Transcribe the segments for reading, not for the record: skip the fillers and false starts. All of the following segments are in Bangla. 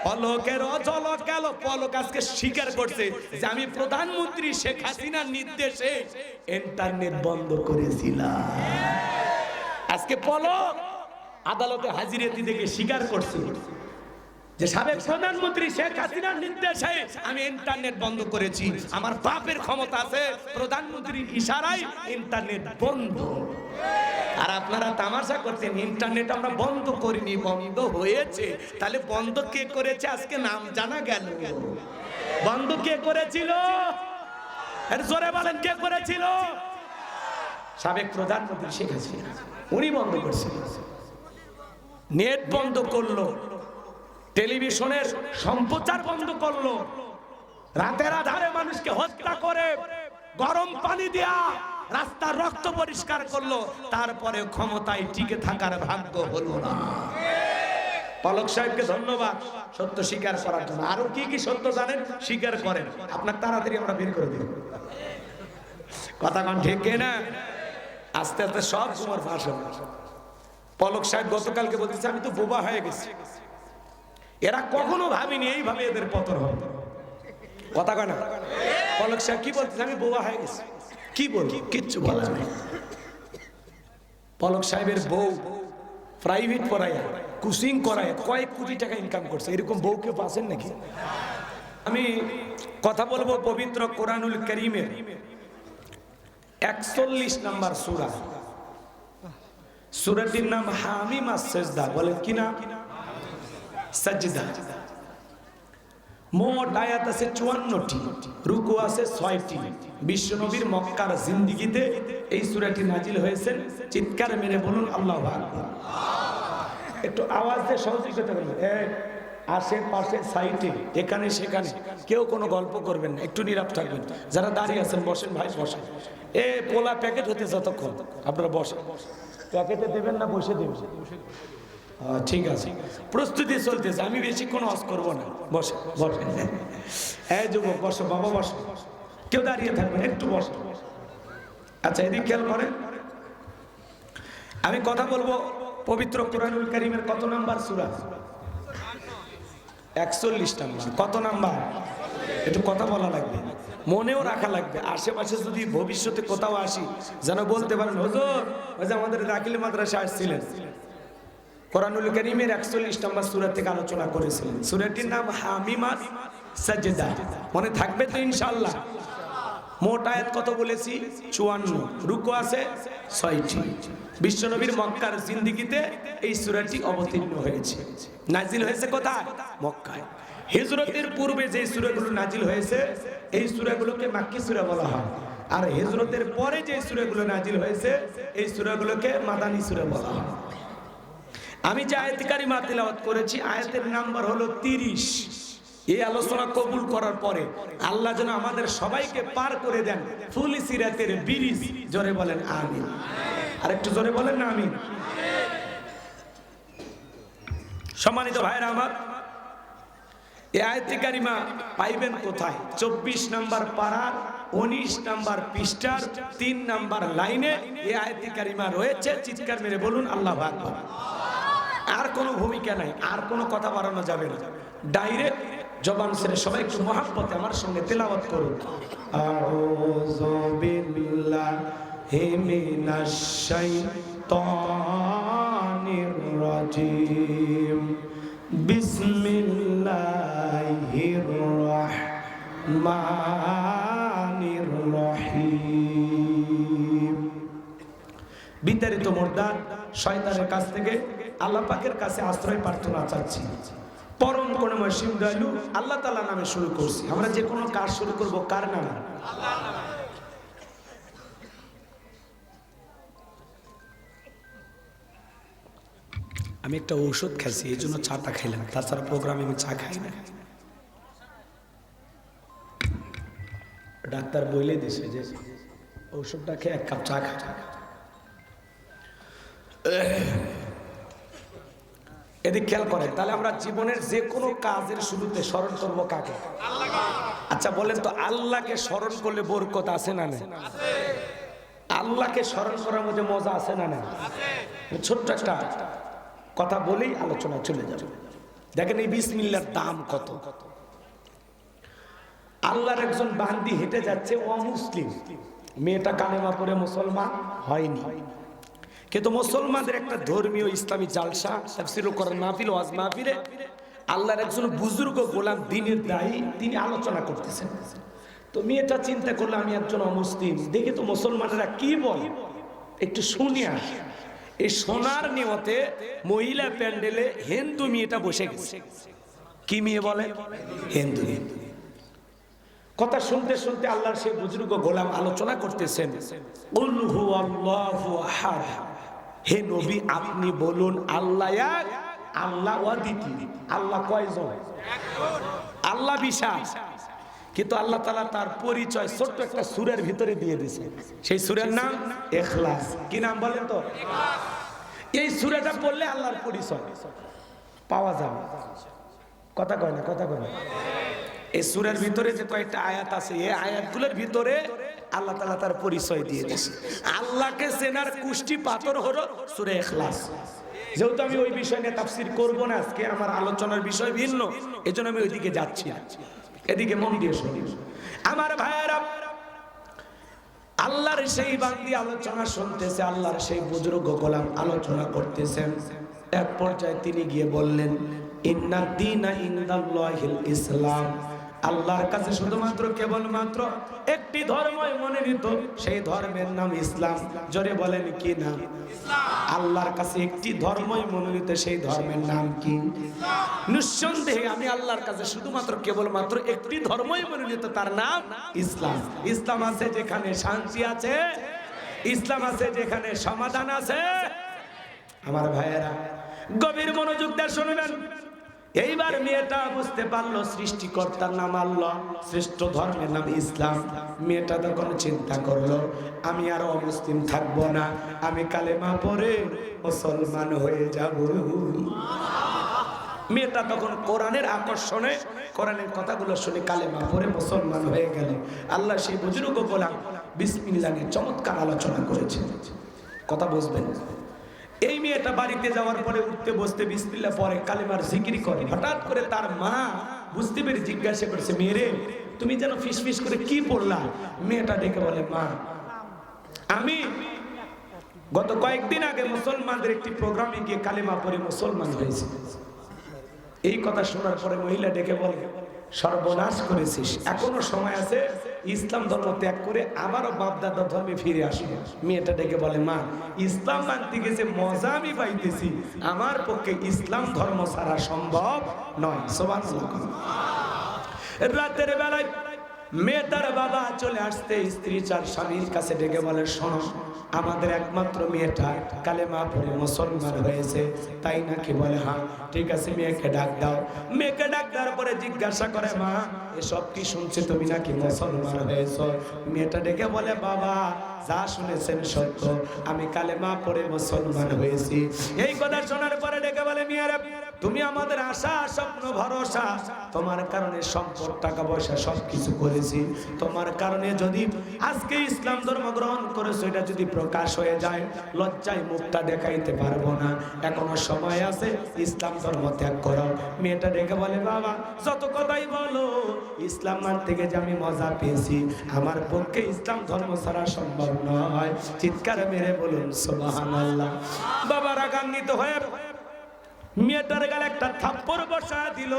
পলকের অঝলক গেল। পলক আজকে স্বীকার করছে যে আমি প্রধানমন্ত্রী শেখ হাসিনার নির্দেশে ইন্টারনেট বন্ধ করেছিলাম। আজকে পলক আদালতে হাজিরাতি দেখে স্বীকার করছে যে সাবেক প্রধানমন্ত্রী শেখ হাসিনার নির্দেশে আমি ইন্টারনেট বন্ধ করেছি। আমার বাপের ক্ষমতা আছে, প্রধানমন্ত্রীর ইশারায় ইন্টারনেট বন্ধ। আর আপনারা তামাশা করছেন ইন্টারনেট আমরা বন্ধ করিনি, বন্ধ হয়েছে। তাহলে বন্ধ কে করেছে আজকে নাম জানা গেল। বন্ধ কে করেছিল? এর জোরে বলেন কে করেছিল? সাবেক প্রধানমন্ত্রী শেখ হাসিনা, উনি বন্ধ করছিলেন। নেট বন্ধ করলো, টেলিভিশনের সম্প্রচার বন্ধ করলো, রাতের আধারে মানুষকে হত্যা করে গরম পানি দেয়া রাস্তার রক্ত পরিষ্কার করলো। তারপরে ক্ষমতায় টিকে থাকার ভাগ্য হলো না। পলক সাহেবকে ধন্যবাদ সত্য স্বীকার করার জন্য। আরো কি কি সত্য জানেন স্বীকার করেন, আপনার তাড়াতাড়ি আমরা বের করে দিই। কথা কোন ঠিক না? আস্তে আস্তে সব তোমার ফাঁস হবে। পলক সাহেব গতকালকে বলতেছে আমি তো বোবা হয়ে গেছি। এরা কখনো ভাবিনি এইভাবে এদের পতন হবে। কথা কয় না? পলক সাহেব কি বলতেছে আমি বোবা হয়ে গেছি। কি বলবো, কিচ্ছু বলার নেই। পলক সাহেবের বউ প্রাইভেট পড়ায়, কোচিং করায় কয়েক কোটি টাকা ইনকাম করছে। এরকম বউ কেউ পাচ্ছেন নাকি? আমি কথা বলবো পবিত্র কোরআনুল কারীমের 41 নম্বর সূরা। সূরাটির নাম হামিম আস-সাজদা। বলেন কি নাম? সাজদা। মোট আয়াত আছে 54টি, রুকু আছে 6টি। বিশ্বনবীর মক্কার জিন্দেগিতে এই সূরাটি নাজিল হয়েছে। চিৎকার মেরে বলুন আল্লাহু আকবার। একটু আওয়াজ দিয়ে সহযোগিতা করবেন। আশেপাশে সাইটে এখানে সেখানে কেউ কোনো গল্প করবেন না, একটু নীরব থাকবেন। যারা দাঁড়িয়ে আছেন বসেন ভাই, বসেন। পোলা প্যাকেট হতে যতক্ষণ আপনারা বসেন। প্যাকেটে দেবেন না বসে দেবেন? ঠিক আছে, প্রস্তুতি চলতেছে, আমি বেশিক্ষণ ওয়াজ করবো না। বসে বসেন। যুবক বসো, বাবা বসো, কেউ দাঁড়িয়ে থাকবেন, একটু বসো। আচ্ছা এদিক খেয়াল করেন, আমি কথা বলবো পবিত্র কোরআনুল কারীমের কত নাম্বার সূরা? 41 নাম্বার। কত নাম্বার? একটু কথা বলা লাগবে, মনেও রাখা লাগবে। আশেপাশে যদি ভবিষ্যতে কোথাও আসি যেন বলতে পারেন হুজুর ওই যে আমাদের দাখিল মাদ্রাসা আসছিলেন, কোরআনুল কারীমের 41 নম্বর সূরা থেকে আলোচনা করেছিলেন। সূরাটির নাম হামিম আস-সাজদা। মনে থাকবে তো ইনশাআল্লাহ? মোট আয়াত কত বলেছি? 54। রুকু আছে 6টি। বিশ্বনবীর মক্কার জিন্দেগিতে এই সূরাটি অবতীর্ণ হয়েছে। নাজিল হয়েছে কোথায়? মক্কায়। হিজরতের পূর্বে যে সূরাগুলো নাজিল হয়েছে এই সূরাগুলোকে মাক্কি সূরা বলা হয়। আর হিজরতের পরে যে সূরাগুলো নাজিল হয়েছে এই সূরাগুলোকে মাদানী সূরা বলা হয়। আমি যে আয়াত কারিমা তিলাওয়াত করেছি আয়াতের নাম্বার হলো 30। এই আলোচনা কবুল করার পরে আল্লাহ যেন আমাদের সবাইকে পার করে দেন ফুল সিরাতের ব্রিজ। জোরে বলেন আমিন। আর একটু জোরে বলেন না আমিন। সম্মানিত ভাইরা আমার, এই আয়াত কারিমা পাইবেন কোথায়? 24 নম্বর পারার 19 নম্বর পৃষ্ঠার 3 নম্বর লাইনে এই আয়াত কারিমা রয়েছে। চিৎকার মেরে বলুন আল্লাহু আকবার। আর কোনো ভূমিকা নাই, আর কোনো কথা বাড়ানো যাবে না, ডাইরেক্ট জবান ছেড়ে সবাই একটু মহব্বতে আমার সঙ্গে তেলাওয়াত করুন। আউযু বিল্লাহি মিনাশ শাইতানির রাজিম। বিসমিল্লাহির রাহমানির রহিম। বিতাড়িত মুর্দার শয়তানের কাছ থেকে আল্লাহ পাকের কাছে আশ্রয় প্রার্থনা চাচ্ছি। পরম করুণাময় অসীম দয়ালু আল্লাহ তাআলা নামে শুরু করছি। আমরা যে কোনো কাজ শুরু করব কার নামে? আল্লাহর নামে। আমি একটা ঔষধ খাইছি এই জন্য চাটা খাইলাম, তাছাড়া প্রোগ্রামে আমি চা খাই না। ডাক্তার বলে দিছে যে ঔষধটা খেয়ে 1 কাপ চা খা। এদিক খেয়াল করেন, তাহলে আমরা জীবনের যে কোনো কাজের শুরুতে স্মরণ করবো কাকে? আল্লাহকে। আচ্ছা বলেন তো, আল্লাহকে স্মরণ করলে বরকত আছে না না? আল্লাহকে স্মরণ করার মধ্যে মজা আছে না না? ছোট্ট একটা কথা বলেই আলোচনা চলে যাবে। দেখেন এই বিসমিল্লাহর দাম কত। আল্লাহর একজন বান্দি হেঁটে যাচ্ছে, অমুসলিম, মেয়েটা কালেমা পড়ে মুসলমান হয়নি, কিন্তু মুসলমানদের একটা ধর্মীয় ইসলামী জালসা, তাফসীরুল কোরআন মাহফিল, ওয়াজ মাহফিলে আল্লাহর একজন বুজুর্গ গোলাম দ্বীনের দায়ী, তিনি আলোচনা করতেছেন। তো মেয়েটা চিন্তা করলো আমি একজন অমুসলিম, দেখি তো মুসলমানেরা কি বলে, একটু শুনি আসি। এই সোনার নিয়তে মহিলা প্যান্ডেলে হিন্দু মেয়েটা বসে গেছে। কি মেয়ে বলে? হিন্দু। কথা শুনতে শুনতে আল্লাহর সেই বুজুর্গ গোলাম আলোচনা করতেছেন, কুল হুয়াল্লাহু আহাদ, হে নবী আপনি বলুন আল্লাহ এক, আল্লাহ অদ্বিতীয়। আল্লাহ কয়জন? আল্লাহ বিশাল। কিন্তু আল্লাহ তাআলা তার পরিচয় ছোট্ট একটা সূরার ভিতরে দিয়ে দিয়েছে। সেই সূরার নাম ইখলাস। কি নাম বলেন তো? এই সূরাটা পড়লে আল্লাহর পরিচয় পাওয়া যাবে। কথা কয় না, কথা কয় না। এই সূরার ভিতরে যে কয়েকটা আয়াত আছে, এই আয়াতগুলোর ভিতরে আল্লাহ তাআলা তার পরিচয় দিয়ে দিয়েছে। আল্লাহকে চেনার কুষ্টি পাথর হলো সূরা ইখলাস। যেহেতু আমি ওই বিষয় নিয়ে তাফসীর করব না আজকে, আমার আলোচনার বিষয় ভিন্ন, এজন্য আমি ওইদিকে যাচ্ছি না, এদিকে মন দিয়ে শুনি। আমার ভাইয়েরা, আল্লাহর সেই বান্দি আলোচনা শুনতেছে, আল্লাহর সেই বুজুর্গ গোলাম আলোচনা করতেছেন। এক পর্যায়ে তিনি গিয়ে বললেন, ইন্নাদ দীনা ইনদাল্লাহিল ইসলাম, আল্লাহর কাছে শুধুমাত্র কেবলমাত্র একটি ধর্মই মনোনীত, সেই ধর্মের নাম ইসলাম। জোরে বলেন কি নাম? আল্লাহর কাছে একটি ধর্মই মনোনীত, সেই ধর্মের নাম কি? নিঃসন্দেহে আমি আল্লাহর কাছে শুধুমাত্র কেবলমাত্র একটি ধর্মই মনোনীত, তার নাম ইসলাম। ইসলাম আছে যেখানে শান্তি আছে, ইসলাম আছে যেখানে সমাধান আছে। আমার ভাইয়েরা গভীর মনোযোগ দিয়ে শুনবেন। এইবার মেয়েটা বুঝতে পারলো সৃষ্টিকর্তার নাম আল্লাহ, শ্রেষ্ঠ ধর্মের নাম ইসলাম। মেয়েটা তখন চিন্তা করলো আমি আর অমুসলিম থাকবো না, আমি কালেমা পড়ে মুসলমান হয়ে যাব। মেয়েটা তখন কোরআনের আকর্ষণে, কোরআনের কথাগুলো শুনে কালেমা পড়ে মুসলমান হয়ে গেল। আল্লাহ সেই বুজুর্গ গোলাম বিসমিল্লাহ নিয়ে চমৎকার আলোচনা করেছে। কথা বুঝবেন? এই মেয়েটা বাড়িতে যাওয়ার পরে উঠতে বসতে বিসমিল্লাহ পরে কালেমার জিকির করে। হঠাৎ করে তার মা বুঝতে পেরে জিজ্ঞাসা করছে, মেয়েরে তুমি যেন ফিসফিস করে কি পড়লা? মেয়েটা ডেকে বলে, মা আমি গত কয়েকদিন আগে মুসলমানদের একটি প্রোগ্রামে গিয়ে কালেমা পড়ে মুসলমান হয়েছে। এই কথা শোনার পরে মহিলা ডেকে বলে, সর্বনাশ করেছিস, এখনো সময় আছে, ইসলাম ধর্ম ত্যাগ করে আবারও বাপদাদা ধর্মে ফিরে আসবে। মেয়েটা ডেকে বলে, মা ইসলাম মানতে গেছে মজা আমি পাইতেছি, আমার পক্ষে ইসলাম ধর্ম ছাড়া সম্ভব নয়। সুবহানাল্লাহ। রাতের বেলায় মেয়েটার বাবা চলে আসতে স্ত্রী চার স্বামীর কাছে ডেকে বলে, শোনো আমাদের একমাত্র মেয়েটা কালেমা পড়ে মুসলমান হয়েছে, তাই নাকি? বলে হ্যাঁ। ঠিক আছে, মেয়েকে ডাক দাও। মেয়েকে ডাক দেওয়ার পরে জিজ্ঞাসা করে, মা এসব কি শুনছি, তুমি নাকি মুসলমান হয়েছ? মেয়েটা ডেকে বলে, বাবা যা শুনেছেন সত্য, আমি কালেমা পড়ে মুসলমান হয়েছি। এই কথা শোনার পরে ডেকে বলে, মেয়েরা তুমি আমাদের আশা স্বপ্ন ভরসা, তোমার কারণে সম্পদ টাকা পয়সা সবকিছু করেছি, তোমার কারণে যদি আজকে ইসলাম ধর্ম গ্রহণ করেছো এটা যদি প্রকাশ হয়ে যায় লজ্জায় মুখটা দেখাইতে পারবো না, এখনো সময় আছে, ইসলাম ধর্ম ত্যাগ করো। মেয়েটা ডেকে বলে, বাবা যত কথাই বলো, ইসলাম মানতে গিয়ে যে আমি মজা পেয়েছি, আমার পক্ষে ইসলাম ধর্ম ছাড়া সম্ভব নয়। চিৎকার মেরে বলুন সুবহানাল্লাহ। বাবা রাগান্বিত হয়ে মেয়েটার গালে একটা থাপ্পড় বসায় দিল।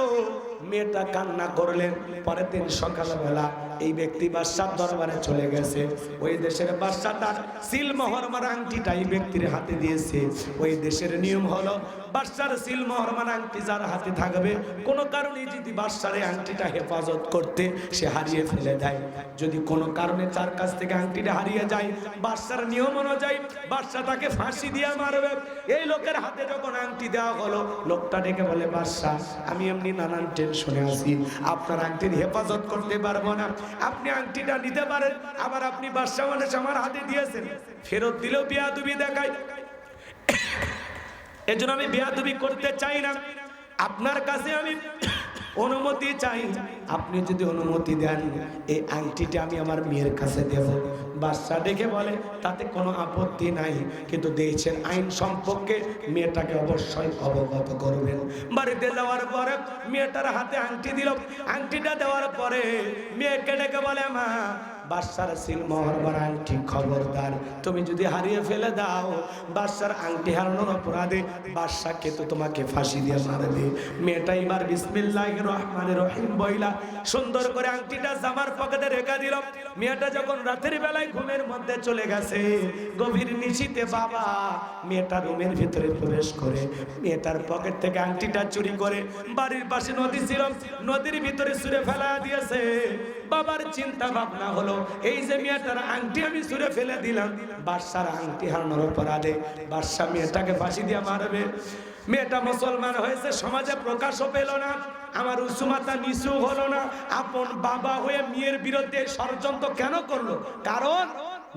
মেয়েটা কান্না করলেন। পরের দিন সকালবেলা এই ব্যক্তি বাদশার দরবারে চলে গেছে। ওই দেশের বাদশা তার সিলমোহর আংটিটা এই ব্যক্তির হাতে দিয়েছে। ওই দেশের নিয়ম হলো বাদশার সিলমোহর আংটি যার হাতে থাকবে, কোনো কারণে যদি বাদশার এই আংটিটা হেফাজত করতে সে হারিয়ে ফেলে দেয়, যদি কোনো কারণে তার কাছ থেকে আংটিটা হারিয়ে যায়, বাদশার নিয়ম অনুযায়ী বাদশা তাকে ফাঁসি দিয়ে মারবে। এই লোকের হাতে যখন আংটি দেওয়া হলো, লোকটা ডেকে বলে, বাদশা আমি এমনি নানান টেনশনে আছি, আপনার আংটির হেফাজত করতে পারবো না, আপনি আংটিটা নিতে পারেন। আবার আপনি বাদশা মানুষ আমার হাতে দিয়েছেন, ফেরত দিলেও বেয়াদবি দেখায়, এজন্য আমি বেয়াদবি করতে চাই না, আপনার কাছে আমি অনুমতি চাই, আপনি যদি অনুমতি দেন এই আংটিটা আমি আমার মেয়ের কাছে দেব। বাদশা ডেকে বলে তাতে কোনো আপত্তি নাই, কিন্তু দেশের আইন সম্পর্কে মেয়েটাকে অবশ্যই অবগত করবেন। বাড়িতে যাওয়ার পরে মেয়েটার হাতে আংটি দিল। আংটিটা দেওয়ার পরে মেয়েকে ডেকে বলে, মা বাদশার সিলমোহর বা আংটি খবরদার তুমি যদি হারিয়ে ফেলে দাও, বাদশার আংটি হারানোর অপরাধে বাদশাকে তো তোমাকে ফাঁসি দিয়ে মারবে। মেয়েটা এবার বিসমিল্লাহির রহমানির রহিম বইলা সুন্দর করে আংটিটা জামার পকেটে রেখে দিল। মেয়েটা যখন রাতের বেলায় ঘুমের মধ্যে চলে গেছে, গভীর নিশীতে বাবা মেয়েটা রুমের ভিতরে প্রবেশ করে মেয়েটার পকেট থেকে আংটিটা চুরি করে, বাড়ির পাশে নদী ছিল, নদীর ভিতরে ছুঁড়ে ফেলা দিয়েছে। বাবার চিন্তা ভাবনা হলো, এই যে মেয়েটার আংটি আমি ছুঁড়ে ফেলে দিলাম, বাদশার আংটি হারানোর অপরাধে বাদশা মেয়েটাকে ফাঁসি দিয়ে মারবে। মেয়েটা মুসলমান হয়েছে, সমাজে প্রকাশও পেল না, আমার উসুমাতা নিচু হলো না। আপন বাবা হয়ে মেয়ের বিরুদ্ধে ষড়যন্ত্র কেন করলো? কারণ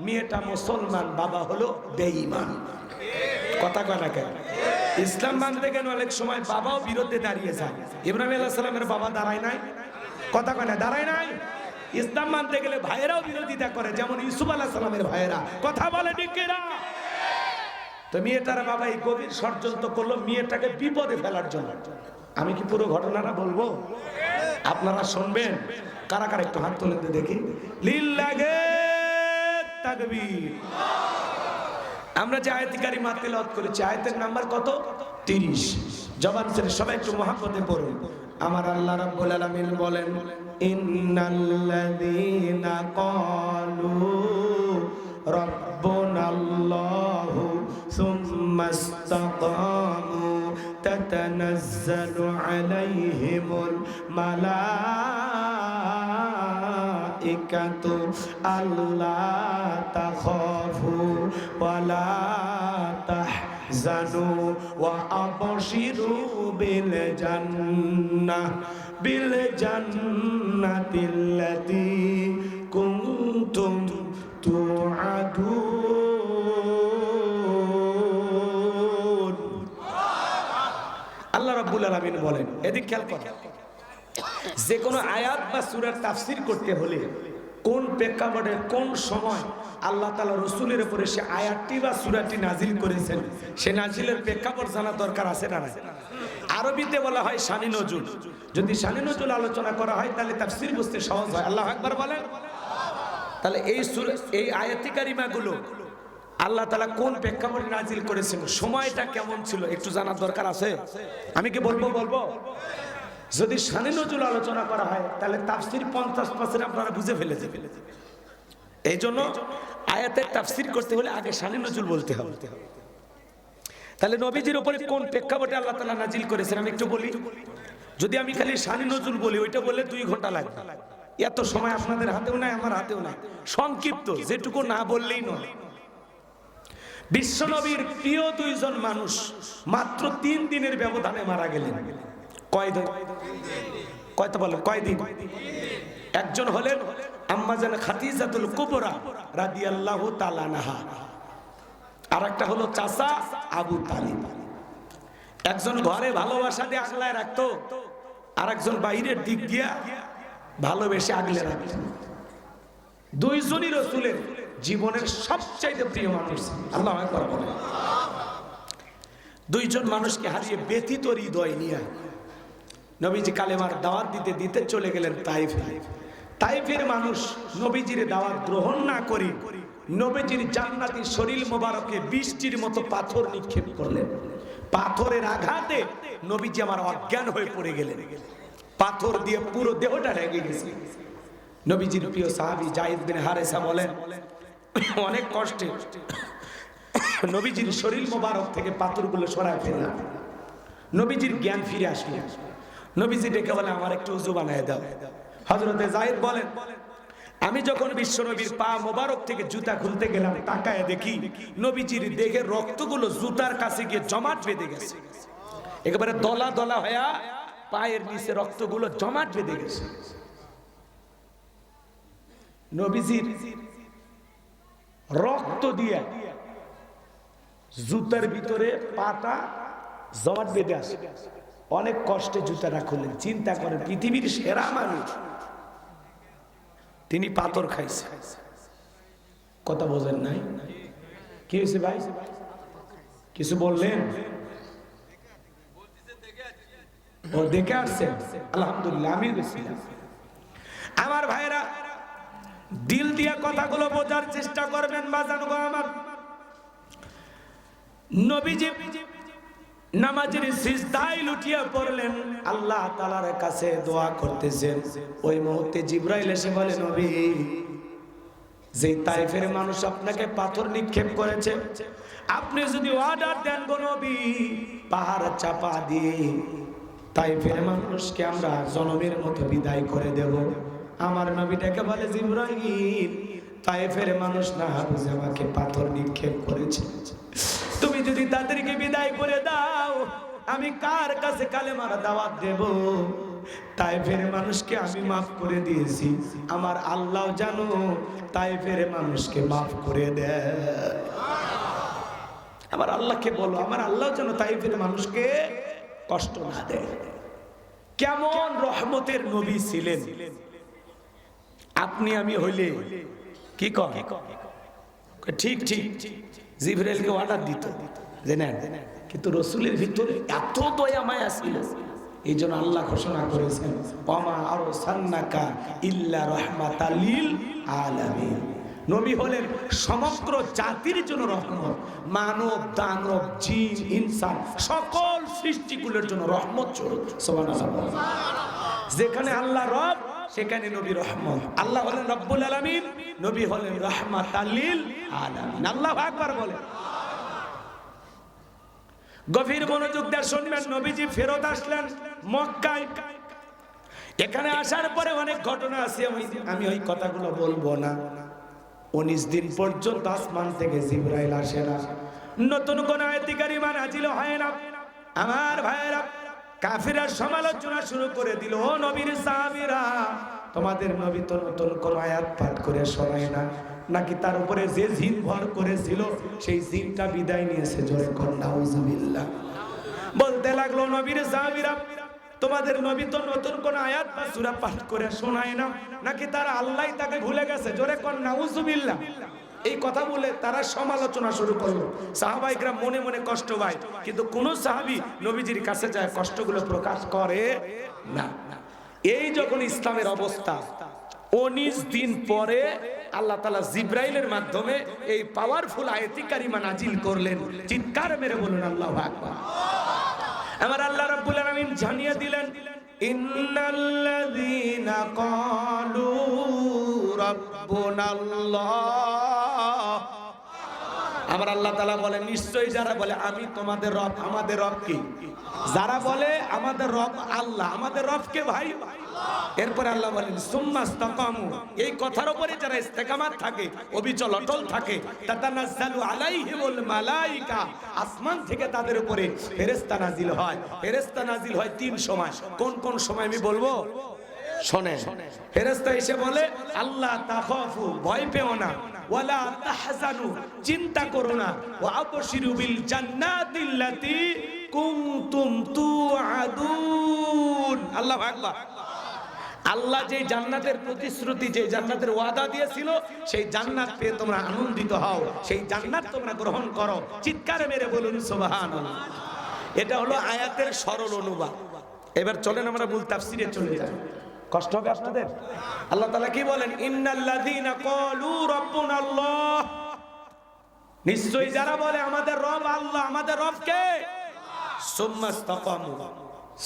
মেয়েটা মুসলমান, বাবা হলো বেঈমান। কথা কয় না কেন? ইসলাম মানতে গেলে অনেক সময় বাবাও বিরুদ্ধে দাঁড়িয়ে যায়। ইব্রাহিম আলাইহিস সালামের বাবা দাঁড়ায় নাই? কথা কয় না, দাঁড়ায় নাই? ইসলাম মানতে গেলে ভাইয়েরাও বিরোধিতা করে, যেমন ইউসুফ আলাইহিস সালামের ভাইয়েরা। কথা বলে ঠিক কিনা? তো মেয়েটার বাবা এই গভীর ষড়যন্ত্র করলো মেয়েটাকে বিপদে ফেলার জন্য। আমি কি পুরো ঘটনাটা বলবো? আপনারা শুনবেন? কারা কারা একটু হাত তুলে দেখি। লিল্লাহি তাকবীর। আমরা যে আয়াত কারিমা তেলাওয়াত করেছি, আয়াতের নাম্বার কত? 30। জবান ছেড়ে সবাই একটু মহব্বতে পড়ুন। আমার আল্লাহ রাব্বুল আলামিন বলেন, ইন্নাল্লাযীনা ক্বালু রাব্বুনাল্লাহু সুম্মাস্তাকামু তাতানাজ্জালু আলাইহিমুল মালাইকাতু আল্লা তাখাফু ওয়ালা তাহজানু ওয়া আবশিরু বিল জান্নাতিল্লাতী কুনতুম তুআদুন। আল্লাহ রাব্বুল আলামিন বলেন, এদিক খেয়াল করুন, যে কোনো আয়াত বা সূরার তাফসীর করতে হলে কোন প্রেক্ষাপটে কোন সময় আল্লাহ তাআলা রাসূলের উপরে সে আয়াতটি বা সূরাটি নাজিল করেছেন, সে নাজিলের প্রেক্ষাপট জানা দরকার আছে না নাই? আরবিতে বলা হয় শানি নজুল। যদি শানি নজুল আলোচনা করা হয় তাহলে তাফসীর বুঝতে সহজ হয়। আল্লাহু আকবার বলেন। তাহলে এই আয়াতি কারিমাগুলো আল্লাহ তাআলা কোন প্রেক্ষাপটে নাজিল করেছেন, সময়টা কেমন ছিল একটু জানার দরকার আছে। আমি কি বলবো? যদি শানি নজুল আলোচনা করা হয় তাহলে তাফসীর 50% আপনারা বুঝে ফেলে যাবেন। এই জন্য আয়াতের তাফসীর করতে হলে আগে শানি নজুল বলতে হবে। তাহলে নবীজির উপরে কোন প্রেক্ষাপটে আল্লাহ তাআলা নাজিল করেছেন আমি একটু বলি। যদি আমি খালি শানি নজুল বলি, ওইটা বললে 2 ঘন্টা লাগবে। এত সময় আপনাদের হাতেও নাই, আমার হাতেও নাই। সংক্ষিপ্ত যেটুকু না বললেই নয়। বিশ্বনবীর প্রিয় 2 জন মানুষ মাত্র 3 দিনের ব্যবধানে মারা গেলেন। কয়দিন? কয়টা বলেন? কয়দিন? একজন হলেন আম্মা জান খাদিজাতুল কুবরা রাদিয়াল্লাহু তাআলা আনহা, আর একটা হলো চাচা আবু তালিব। একজন ঘরে ভালোবাসা দিয়ে আগলায় রাখতো, আর একজন বাইরের দিক দিয়া ভালোবেসে আগলে রাখতেন। 2 জনই রাসূলের জীবনের সবচেয়ে প্রিয় মানুষ। আল্লাহু আকবার বলেন। 2 জন মানুষকে হারিয়ে ব্যথিত হৃদয় নিয়ে নবীজি কালেমার দাওয়াত দিতে দিতে চলে গেলেন তাইফে। তাইফের মানুষ নবীজির দাওয়াত গ্রহণ না করে নবীজির জান্নাতি শরীর মোবারকে বৃষ্টির মতো পাথর নিক্ষেপ করলেন। পাথরের আঘাতে নবীজি আমার অজ্ঞান হয়ে পড়ে গেলেন। পাথর দিয়ে পুরো দেহটা লেগে গেছে। নবীজির প্রিয় সাহাবী যায়েদ বিন হারেসা বলেন, অনেক কষ্টে নবীজির শরীর মোবারক থেকে পাথরগুলো সরায় ফেললাম। নবীজির জ্ঞান ফিরে আসলো। নবীজি ডেকে বলে, আমার একটু উযু বানায় দাও। হযরতে যায়েদ বলেন, আমি যখন বিশ্বনবীর পা মোবারক থেকে জুতা খুলতে গেলাম, তাকায় দেখি নবীজির দেহের রক্তগুলো জুতার কাছে গিয়ে জমাট বেঁধে গেছে। একেবারে দলা দলা হয়ে পায়ের নিচে রক্তগুলো জমাট বেঁধে গেছে। নবীজির রক্ত দিয়ে জুতার ভিতরে পাটা জমাট বেঁধে আসে। অনেক কষ্টে জুতাটা খুললেন। চিন্তা করেন, পৃথিবীর সেরা মানুষ, তিনি পাথর খাইছে। কথা বোঝেন নাই? কি হয়েছে ভাই? কিছু বললেন? ও দেখে আসছে, আলহামদুলিল্লাহ। আমি গেছিলাম। আমার ভাইরা, দিল দিয়া কথাগুলো বোঝার চেষ্টা করবেন। বাজানো আমার নবীজি নামাজের সিজদায় লুটিয়ে পড়লেন, আল্লাহ তাআলার কাছে দোয়া করতেছেন। ওই মুহূর্তে জিবরাইল এসে বলে, নবী, যে তাইফের মানুষ আপনাকে পাথর নিক্ষেপ করেছে, আপনি যদি অর্ডার দেন গো নবী, পাহাড় চাপা দিয়ে তাইফের মানুষকে আমরা জনমের মতো বিদায় করে দেব। আমার নবীটাকে বলে, জিবরাইল, তাইফের মানুষ না বুঝে আমাকে পাথর নিক্ষেপ করেছে, তুমি যদি তাদেরকে বিদায় করে দাও, আমি কার কাছে কালেমার দাওয়াত দেব? তাইফের মানুষকে আমি মাফ করে দিয়েছি, আমার আল্লাহ জানো তাইফের মানুষকে মাফ করে দেয়। আমার আল্লাহকে বলো, আমার আল্লাহ যেন তাইফের মানুষকে কষ্ট না দেয়। কেমন রহমতের নবী ছিলেন। আপনি আমি হইলে কি কর? ঠিক ঠিক জিবরাইলকে অর্ডার দিত যে নেন, কিন্তু রসুলের ভিতরে এত দয়া মায়া ছিল, এই জন্য আল্লাহ ঘোষণা করেছেন, ওমা আরসালনাকা ইল্লা রাহমাতাল লিল আলামিন। নবী হলেন সমগ্র জাতির জন্য রহমত। মানব, দানব, জিন, ইনসান সকল সৃষ্টিগুলোর জন্য রহমত স্বরূপ। সুবহানাল্লাহ। যেখানে আল্লাহ রব, সেখানে নবী রহমত। আল্লাহ হলেন রব্বুল আলামিন, নবী হলেন রাহমাতাল লিল আলামিন। আল্লাহু আকবার বলে। গভীর মনোযোগ দিয়ে শুনবেন। নবীজি ফেরত আসলেন মক্কায়। এখানে আসার পরে অনেক ঘটনা আছে, আমি ওই কথাগুলো বলবো না। 19 দিন পর্যন্ত আসমান থেকে জিবরাইল আসে না, নতুন কোন আয়াত কারিমা নাজিল হয় না। আমার ভাইরা, কাফিররা সমালোচনা শুরু করে দিল, ও নবীর সাহাবীরা, তোমাদের নবী তো নতুন কোন আয়াত পাঠ করে শোনায় না, নাকি তার উপরে যে জিন ভর করেছিল সেই জিনটা বিদায় নিয়েছে। জোরে কর নাউজুবিল্লাহ। বলতে লাগলো, নবীর সাহাবীরা, তোমাদের নবী তো নতুন কোন আয়াত বা সূরা পাঠ করে শোনায় না, নাকি তারা আল্লাহই তাকে ভুলে গেছে। জোরে কর নাউজুবিল্লাহ। এই কথা বলে তারা সমালোচনা শুরু করলো। সাহাবায়ে কেরাম মনে মনে কষ্ট পায়, কিন্তু কোন সাহাবী নবীজির কাছে যায় কষ্টগুলো প্রকাশ করে না। এই যখন ইসলামের অবস্থা, 19 দিন পরে আল্লাহ তাআলা জিবরাইলের মাধ্যমে এই পাওয়ারফুল আয়াতে কারিমা নাজিল করলেন। চিৎকার মেরে বলুন আল্লাহু আকবার। আমার আল্লাহ রাব্বুল আলামিন জানিয়ে দিলেন, ইন্নাল্লাযীনা ক্বালু রাব্বুনাল্লাহ। আমার আল্লাহ তাআলা বলেন, নিশ্চয়ই যারা বলে আমি তোমাদের রব, আমাদের রব কি? যারা বলে আমাদের রব আল্লাহ, আমাদের রব কে ভাই? এরপর আল্লাহ বলেন, সুম্মাস্তাকামু। এই কথার উপরে যারা ইস্তেকামাত থাকে, অবিচল অটল থাকে, তাতানাজ্জালু আলাইহিমুল মালাইকা, আসমান থেকে তাদের উপরে ফেরেশতা নাজিল হয়। ফেরেশতা নাজিল হয় 3 সময়। কোন কোন সময় আমি বলবো, শোনেন। ফেরেশতা এসে বলে, আল্লাহ তাখাফু, ভয় পেও না, ওয়ালা তাহজানু, চিন্তা করো না, ওয়া আবশিরু বিল জান্নাতিল্লাতী কুনতুম তুআদুন। আল্লাহু আকবার। আল্লাহ যে জান্নাতের প্রতিশ্রুতি, যে জান্নাতের ওয়াদা দিয়েছিল, সেই জান্নাত পেয়ে তোমরা আনন্দিত হও, সেই জান্নাত তোমরা গ্রহণ করো। চিৎকার মেরে বলুন সুবহানাল্লাহ। এটা হলো আয়াতের সরল অনুবাদ। এবার চলেন আমরা মূল তাফসিরে চলে যাই। কষ্ট হবে আপনাদের? আল্লাহ তাআলা কি বলেন, ইন্নাল্লাযীনা ক্বালু রাব্বুনাল্লাহ। নিশ্চয়ই যারা বলে আমাদের রব আল্লাহ, আমাদের রব কে? সুম্মাস্তাকামু,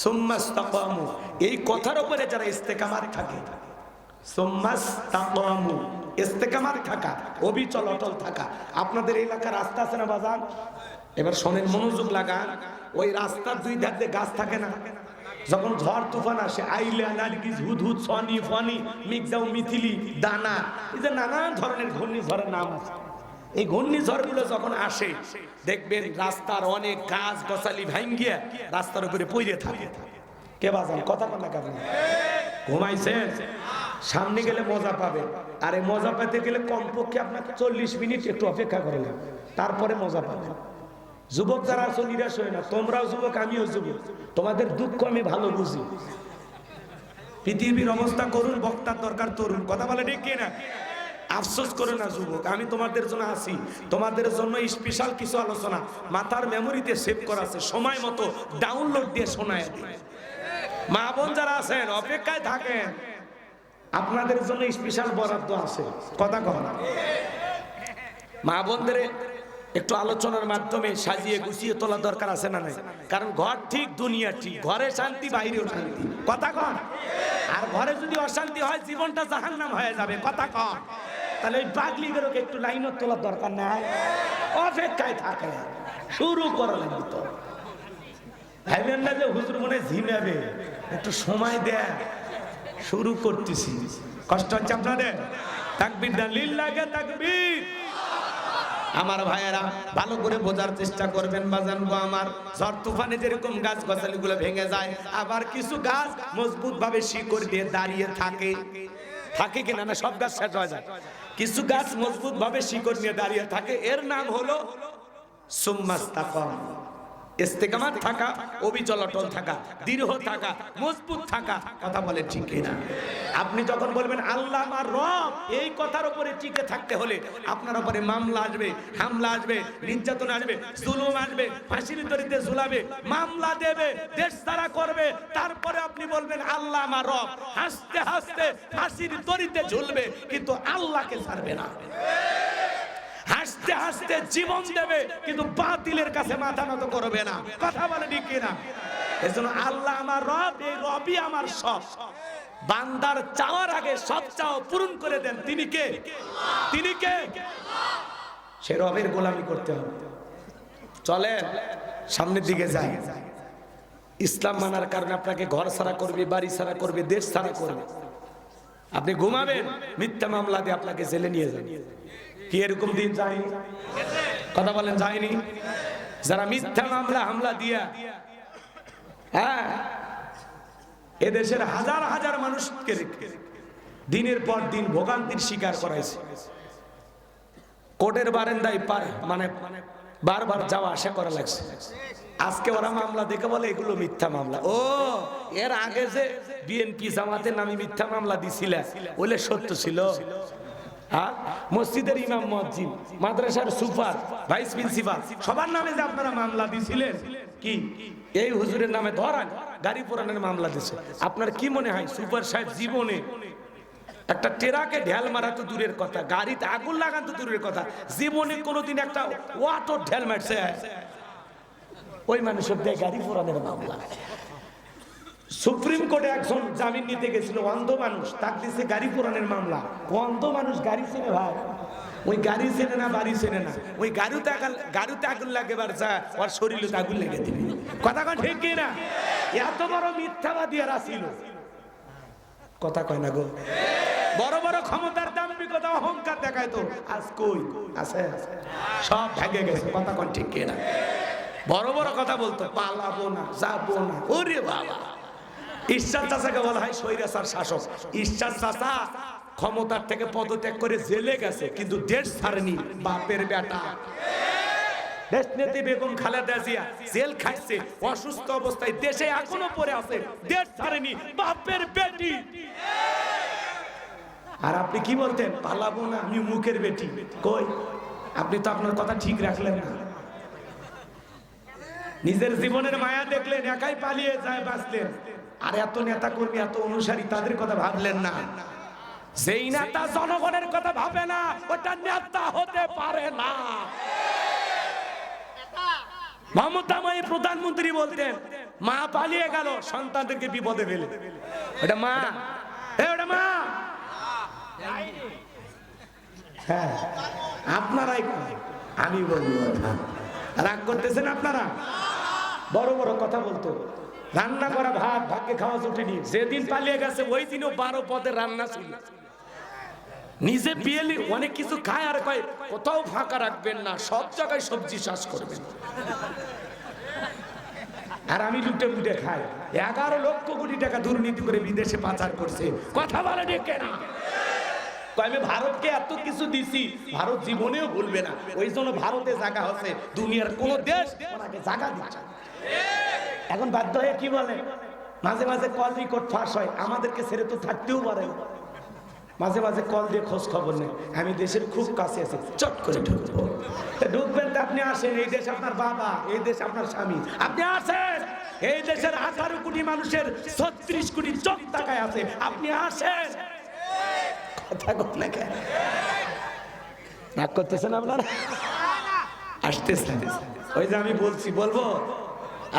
সুম্মাস্তাকামু, এই কথার উপরে যারা ইস্তেকামাত থাকে। সুম্মাস্তাকামু, ইস্তেকামাত থাকা, অবিচল অটল থাকা। আপনাদের এলাকার রাস্তা আছে না বাজান? এবার শোনেন, মনোযোগ লাগান। ওই রাস্তার 2 ধার দিয়ে গাছ থাকে না? যখন ঝড় তুফান আসে, আইলা, নারগিস, হুদহুদ, সনি, ফনি, মিগজাও, মিথিলি, দানা, এই যে নানান ধরনের ঘূর্ণিঝড়ের নাম আছে। এই ঘূর্ণিঝড়গুলো যখন আসে, দেখবেন রাস্তার অনেক গাছ গছালি ভাঙ্গিয়া রাস্তার উপরে পড়ে থাকে। কে বাজান কথা বলে কেন? ঘুমাইছেন? সামনে গেলে মজা পাবে। আর এই মজা পেতে গেলে কমপক্ষে আপনাকে 40 মিনিট একটু অপেক্ষা করলেন, তারপরে মজা পাবেন। যুবক যারা আছো নিরাশ হয় না, তোমরাও যুবক আমিও যুবক, তোমাদের দুঃখ আমি ভালো বুঝি। পৃথিবীর অবস্থা করুন, বক্তার দরকার তরুণ, কথা বলে ঠিক না? আফসোস করো না যুবক, আমি তোমাদের জন্য আছি। তোমাদের জন্য স্পেশাল কিছু আলোচনা মাথার মেমোরিতে সেভ করা আছে, সময় মতো ডাউনলোড দিয়ে শোনায় দিই। মা বোন যারা আছেন অপেক্ষায় থাকেন, আপনাদের জন্য স্পেশাল বরাদ্দ আছে। কথা কহ না, মা বোনদের একটু আলোচনার মাধ্যমে সাজিয়ে গুছিয়ে তোলা দরকার আছে না নাই? কারণ ঘর ঠিক দুনিয়া ঠিক, ঘরে শান্তি বাইরেও শান্তি। কথা কন। আর ঘরে যদি অশান্তি হয় জীবনটা জাহান্নাম হয়ে যাবে। কথা কন। তাহলে ওই পাগলিদেরকে একটু লাইনত তোলার দরকার নাই, অপেক্ষায় থাকে, শুরু করা লাগবে। তো ভাইবেন না যে হুজুর মনে ঝিমাবে, একটু সময় দেয়, শুরু করতেছি। কষ্ট হচ্ছে আপনাদের? তাকবীর দেন, লিল্লাহে তাকবীর। আমার ভাইয়েরা ভালো করে বোঝার চেষ্টা করবেন বাজান গো আমার। ঝড় তুফানে যেরকম গাছ গাছালি গুলো ভেঙে যায়, আবার কিছু গাছ মজবুত ভাবে শিকড় দিয়ে দাঁড়িয়ে থাকে। থাকে কিনা? না, সব গাছ শেষ হয়ে যায়। কিছু গাছ মজবুত ভাবে শিকড় নিয়ে দাঁড়িয়ে থাকে, এর নাম হলো সুম্মাস্তাকাম। ইস্তেকামাত থাকা, অবিচল অটল থাকা, দৃঢ় থাকা, মজবুত থাকা। কথা বলে ঠিক না? আপনি যখন বলবেন আল্লাহ আমার রব, এই কথার উপরে টিকে থাকতে হলে আপনার উপরে মামলা আসবে, হামলা আসবে, নির্যাতন আসবে, জুলুম আসবে, ফাঁসির দড়িতে ঝুলাবে, মামলা দেবে, দেশ ছাড়া করবে। তারপরে আপনি বলবেন আল্লাহ আমার রব, হাসতে হাসতে ফাঁসির দড়িতে ঝুলবে, কিন্তু আল্লাহকে ছাড়বে না। হাসতে হাসতে জীবন দেবে, কিন্তু বাতিলের কাছে মাথা নত করবে না। কথা বলে ঠিক না? এজন্য আল্লাহ আমার রব, এই রবই আমার সব। বান্দার চাওয়ার আগে সব চাও পূরণ করে দেন। তিনি কে? তিনি কে? সে রবের গোলামি করতে হবে। চলে সামনের দিকে যাই। ইসলাম মানার কারণে আপনাকে ঘর ছাড়া করবে, বাড়ি ছাড়া করবে, দেশ ছাড়া করবে। আপনি ঘুমাবেন, মিথ্যা মামলা দিয়ে আপনাকে জেলে নিয়ে যাবে। কি এরকম দিন যায়নি? কথা বলেন, যায়নি? যারা মিথ্যা মামলা হামলা দিয়া, হ্যাঁ, এদেশের হাজার হাজার মানুষকে দিনের পর দিন ভোগান্তির শিকার করাইছে। কোর্টের বারান্দায় মানে বারবার যাওয়া আসা করা লাগছে। আজকে ওরা মামলা দেখে বলে এগুলো মিথ্যা মামলা। ও, এর আগে যে বিএনপি জামাতের নামে মিথ্যা মামলা দিছিল, বলে সত্য ছিল? মসজিদের ইমাম, মসজিদ, মাদ্রাসার সুপার, ভাইস প্রিন্সিপাল, সবার নামে যে আপনারা মামলা দিছিলেন, কি এই হুজুরের নামে ধরান গাড়ি পোড়ানোর মামলা দিছে? আপনার কি মনে হয় সুপার সাহেব জীবনে একটা ট্রাকে ঢেল মারা তো দূরের কথা, গাড়িতে আগুন লাগান তো দূরের কথা, জীবনে কোনোদিন একটা ওয়াটার ঢেল মারছে? ওই মানুষের দিয়ে গাড়ি পোড়ানোর মামলা। সুপ্রিম কোর্টে একজন জামিন নিতে গেছিল, অন্ধ মানুষ, তাকে দিচ্ছে গাড়ি পোড়ানোর মামলা। অন্ধ মানুষ গাড়ি চেনে ভাই? ওই গাড়ি চেনে না, বাড়ি চেনে না, ওই গাড়িতে আগুন লাগেবার যা ওর শরীরে আগুন লেগে দিবে। কথা কন ঠিক কি না? এত বড় মিথ্যাবাদী এরা ছিল। কথা কয় না গো? বড় বড় ক্ষমতার দাম্ভিকতা, অহংকার দেখায় তো আজ কই আছে? সব ভেঙে গেছে। কথা কন ঠিক কি না? বড় বড় কথা বলতো, পালাবো না, যাবো না। ওরে বাবা, ঈশ্বর চাচাকে বলা হয় স্বৈরাচার শাসক। ঈশ্বর চাচা ক্ষমতার থেকে পদত্যাগ করে জেলে গেছে, কিন্তু দেশ ছাড়েনি। বাপের বেটা দেশ নেত্রী বেগম খালেদা জিয়া জেল খাইছে, অসুস্থ অবস্থায় দেশে এখনো পড়ে আছে, দেশ ছাড়েনি। বাপের বেটি। আর আপনি কি বলতেন? পালাবো না, আমি মুখের বেটি। কই, আপনি তো আপনার কথা ঠিক রাখলেন না। নিজের জীবনের মায়া দেখলেন, একাই পালিয়ে যায়, বাঁচলেন। আর এত নেতা কর্মী, এত অনুসারী, তাদের কথা ভাবলেন না। যেই নেতা জনগণের কথা ভাবে না, ওটা নেতা হতে পারে না। মমতাময়ী প্রধানমন্ত্রী বলতেন, মা পালিয়ে গেল সন্তানদেরকে বিপদে ফেলে। ওটা মা, ওটা মা। হ্যাঁ, আপনারাই, আমি বলবো। রাগ করতেছেন আপনারা? বড় বড় কথা বলতো, রান্না করা ভাত, ভাগ্যে খাওয়া জুটেনি। যেদিন পালিয়ে গেছে ওই দিনও 12 পদের রান্না ছিল। নিজে বিয়েলি অনেক কিছু খায়, আর কয় কোথাও ফাঁকা রাখবেন না, সব জায়গায় সবজি চাষ করবেন। আর আমি লুটে লুটে খাই। 11 লক্ষ কোটি টাকা দুর্নীতি করে বিদেশে পাচার করছে। কথা বলে দেখে না? আমি ভারতকে এত কিছু দিছি, ভারত জীবনেও ভুলবে না। ওই জন্য ভারতে জায়গা হচ্ছে, দুনিয়ার কোন দেশ ওনাকে জায়গা দিচ্ছে। এখন বাধ্য হয়ে কি বলে, মাঝে মাঝে কল রেকর্ড ফাঁস হয়, আমাদেরকে ছেড়ে তো থাকতেও পারে। মাঝে মাঝে কল দিয়ে খোঁজ খবর নেই, আমি দেশের খুব কাছে আছি, চট করে ঢুকবো। ঢুকবেন তো আপনি আসেন, এই দেশ আপনার বাবা, এই দেশ আপনার স্বামী, আপনি আসেন। এই দেশের 18 কোটি মানুষের 36 কোটি চোখ তাকায় আছে, আপনি আসেন। কথা কন না কেন? রাগ করতেছেন আপনারা? আসতেছেন। ওই যে আমি বলছি, বলবো,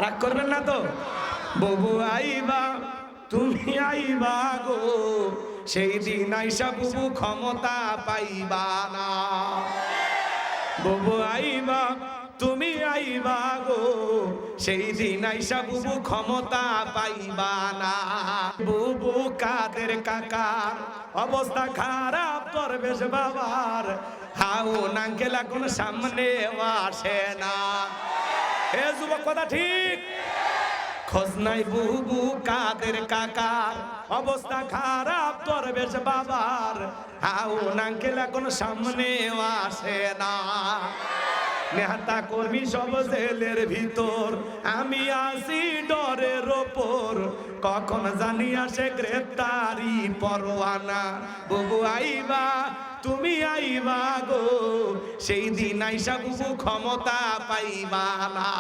রাগ করবেন না তো? ববু আইবা, তুমি আইবা গো, সেই দিন আইসা বুবু ক্ষমতা পাইবা না। ববু আইবা, তুমি আইবা গো, সেই দিন আইসা বুবু ক্ষমতা পাইবা না। বুবু কাদের কাকার অবস্থা খারাপ, পরবেশ বাবার হাউ নাঙ্গেলা কোন সামনে আসে না। এ যুবক কথা ঠিক, খোঁজ নাই বুবু কাদের কাকার অবস্থা খারাপ, পরবেশ বাবার হাউ নাঙ্গেলা কোন সামনে আসে না। নেতা কর্মী সব জেলের ভিতর, আমি আসি ডরের ওপর, কখন জানি আসে গ্রেফতারি পরোয়ানা। বুবু আইবা, তুমি আইবা গো, সেই দিন আইসা বুবু ক্ষমতা পাইবা না।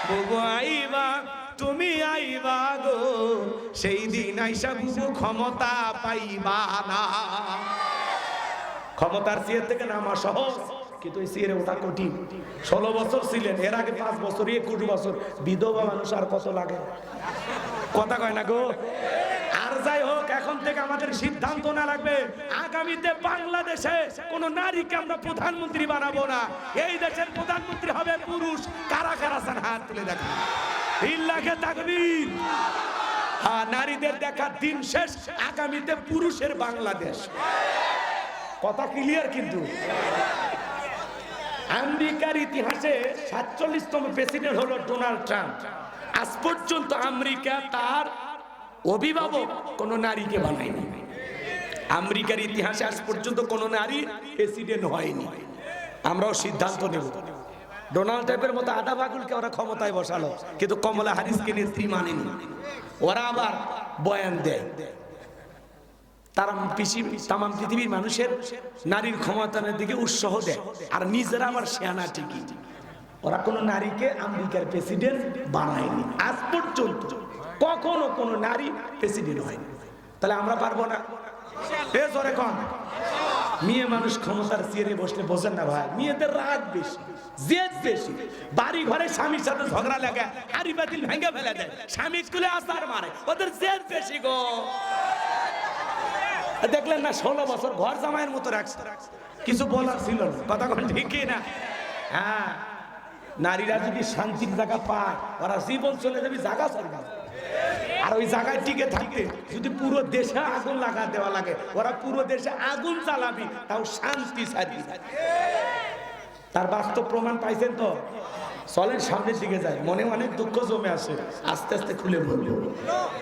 বুবু আইবা, তুমি আইবা গো, সেই দিন আইসা বুবু ক্ষমতা পাইবা না। ক্ষমতার চেয়ার থেকে নামা সহজ, কিন্তু এই চেয়ারে ওঠা কঠিন। 16 বছর ছিলেন, এর আগে 5 বছর, 21 বছর, বিধবা মানুষ আর কত লাগে? কথা কয় না গো? আর যাই হোক, এখন থেকে আমাদের সিদ্ধান্ত না লাগবে, আগামীতে বাংলাদেশে কোন নারীকে আমরা প্রধানমন্ত্রী বানাবো না। এই দেশের প্রধানমন্ত্রী হবে পুরুষ। কারা কারা চান হাত তুলে দেখেন। ইল্লাহে তাকবীর। হ্যাঁ, নারীদের দেখার দিন শেষ, আগামীতে পুরুষের বাংলাদেশ। কথা ক্লিয়ার? কিন্তু আমেরিকার ইতিহাসে 47তম প্রেসিডেন্ট হলো ডোনাল্ড ট্রাম্প। আজ পর্যন্ত আমেরিকা তার অভিভাবক কোন নারীকে বানায়নি। আমেরিকার ইতিহাসে আজ পর্যন্ত কোন নারী প্রেসিডেন্ট হয়নি। আমরাও সিদ্ধান্ত নেব, ডোনাল্ড ট্রাম্পের মতো আধা পাগলকে ওরা ক্ষমতায় বসালো, কিন্তু কমলা হ্যারিসকে নেত্রী মানেনি। ওরা আবার বয়ান দেয়, তারা তামাম পৃথিবীর মানুষের নারীর ক্ষমতায়নের দিকে উৎসাহ দেয়, আর নিজেরা আবার সেনা ঠিকই। ওরা কোন নারীকে আমেরিকার প্রেসিডেন্ট বানায়নি। আজ পর্যন্ত কখনো কোন নারী প্রেসিডেন্ট হয়নি। তাহলে আমরা পারবো না? এ জোরে কম। মেয়ে মানুষ ক্ষমতার চেয়ারে বসলে বোঝেন না ভাই, মেয়েদের রাগ বেশি, জেদ বেশি। বাড়ি ঘরে স্বামীর সাথে ঝগড়া লাগা, হাড়ি পাতিল ভেঙে ফেলে দেয়, স্বামী স্কুলে আসার মারে, ওদের জেদ বেশি গো। দেখলেন না 16 বছর ঘর জামাইয়ের মতো রাখছে, কিছু বলার ছিল না। কথা কোন ঠিকই না? হ্যাঁ, নারীরা যদি শান্তির জায়গা পায়, ওরা জীবন চলে যাবে জায়গা সরকার। আর ওই জায়গায় টিকে থাকতে যদি পুরো দেশে আগুন লাগা দেওয়া লাগে, ওরা পুরো দেশে আগুন চালাবি, তাও শান্তি ছাড়বি। তার বাস্তব প্রমাণ পাইছেন তো। চলেন সামনের দিকে যায়, মনে অনেক দুঃখ জমে আসে, আস্তে আস্তে খুলে বলবো।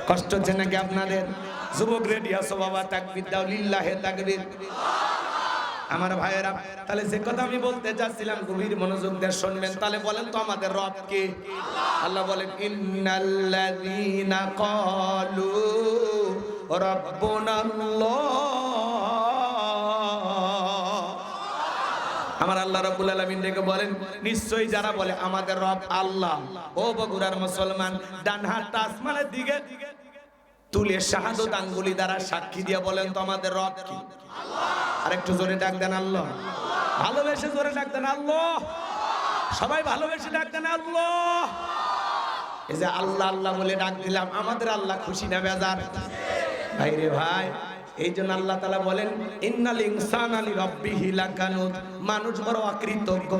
কষ্ট হচ্ছে নাকি আপনাদের? যুবক রেডি আছো বাবা? তাকবীর দাও, লিল্লাহে তাকবীর। আমার ভাইয়েরা, তাহলে যে কথা আমি বলতে যাচ্ছিলাম, গভীর মনোযোগ দিয়ে শুনবেন। তাহলে বলেন তো আমাদের রব কে? আল্লাহ বলেন, ইন্নাল্লাযীনা ক্বালু রাব্বুনাল্লাহ। আমার আল্লাহ রাব্বুল আলামিন ডেকে বলেন, নিশ্চয়ই যারা বলে আমাদের রব আল্লাহ। ও বগুড়ার মুসলমান, ডান হাতটা আসমানের দিকে তুলে শাহাদত আঙ্গুলি দ্বারা সাক্ষী দিয়ে বলেন তো আমাদের রব কি? আর একটু জোরে ডাক দেন আল্লাহ। ভালোবেসে জোরে ডাক দেন আল্লাহ। সবাই ভালোবেসে ডাক দেন আল্লাহ। এই যে আল্লাহ আল্লাহ বলে ডাক দিলাম, আমাদের আল্লাহ খুশি না বেজার? ভাই রে ভাই, এই জন্য আল্লাহ তাআলা বলেন, ইন্নাল ইনসানা লিরাব্বিহি লাকানুত। মানুষ বড় অকৃতজ্ঞ।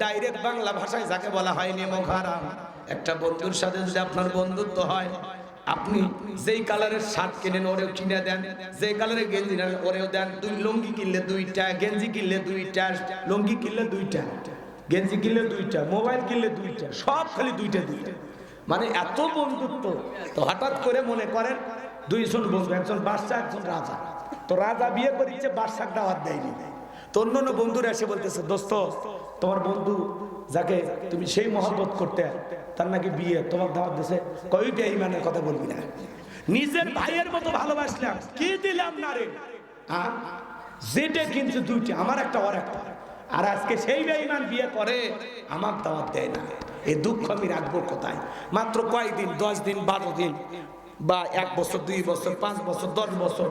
ডাইরেক্ট বাংলা ভাষায় যাকে বলা হয় নেমোখারাম। একটা বন্ধুর সাথে যদি আপনার বন্ধুত্ব হয়, আপনি যেই কালারের শার্ট কিনেন ওরেও কিনে দেন, যেই কালারের গেঞ্জি নেন ওরেও দেন। দুই লুঙ্গি কিনলে 2টা, গেঞ্জি কিনলে 2টা, লুঙ্গি কিনলে 2টা, গেঞ্জি কিনলে 2টা, মোবাইল কিনলে 2টা, সব খালি 2টা। মানে এত বন্ধুত্ব। তো হঠাৎ করে মনে করেন দুইজন বন্ধু, একজন বাদশা একজন রাজা। তো রাজা বিয়ে করেছে, বাদশাকে দাওয়াত দেয়নি। তো অন্য বন্ধুরা এসে বলতেছে, দোস্ত তোমার বন্ধু যাকে তুমি সেই মহব্বত করতে, তার নাকি বিয়ে, তোমার দাওয়াত দিছে। কই বেঈমানের কথা বলবি না, নিজের ভাইয়ের মতো ভালোবাসলাম, কি দিলাম না রে, যেটা কিন্তু দুইটা, আমার একটা ওর একটা। আর আজকে সেই বেঈমান বিয়ে করে, আমার দাওয়াত দেয় না। এই দুঃখ আমি রাখবো কোথায়? মাত্র কয়দিন, 10 দিন, 12 দিন, বা 1 বছর, 2 বছর, 5 বছর, 10 বছর,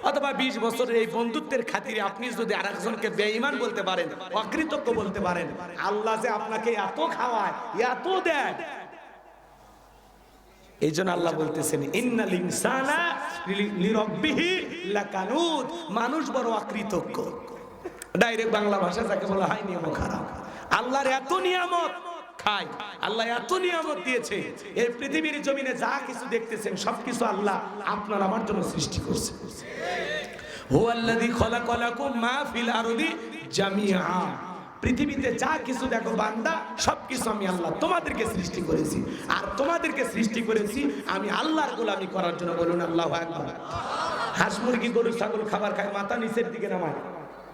অথবা 20 বছরের এই বন্ধুত্বের খাতিরে আপনি যদি আরেকজনকে বেঈমান বলতে পারেন, অকৃতজ্ঞ বলতে পারেন, আল্লাহ যে আপনাকে এত খাওয়ায়, এত দেয়। এই জন্য আল্লাহ বলতেছেন, ইন্নাল ইনসানা লিরাব্বিহি লাকানুত, মানুষ বড় অকৃতজ্ঞ। ডাইরেক্ট বাংলা ভাষা যাকে বলা হয় নিয়ম খারাপ। আল্লাহর এত নিয়ামত খায়, আল্লাহ এত নিয়ামত দিয়েছে, এই পৃথিবীর জমিনে যা কিছু দেখতেছেন সবকিছু আল্লাহ আপনার আমার জন্য সৃষ্টি করছে। হুয়াল্লাযী খালাকালাকুম মা ফিল আরদি জামিআ, পৃথিবীতে যা কিছু দেখো বান্দা, সবকিছু আমি আল্লাহ তোমাদেরকে সৃষ্টি করেছি। আর তোমাদেরকে সৃষ্টি করেছি আমি আল্লাহর গোলামি করার জন্য। বলুন আল্লাহু আকবার। হাঁস মুরগি গরু ছাগল খাবার খায়, মাথা নিচের দিকে নামায়,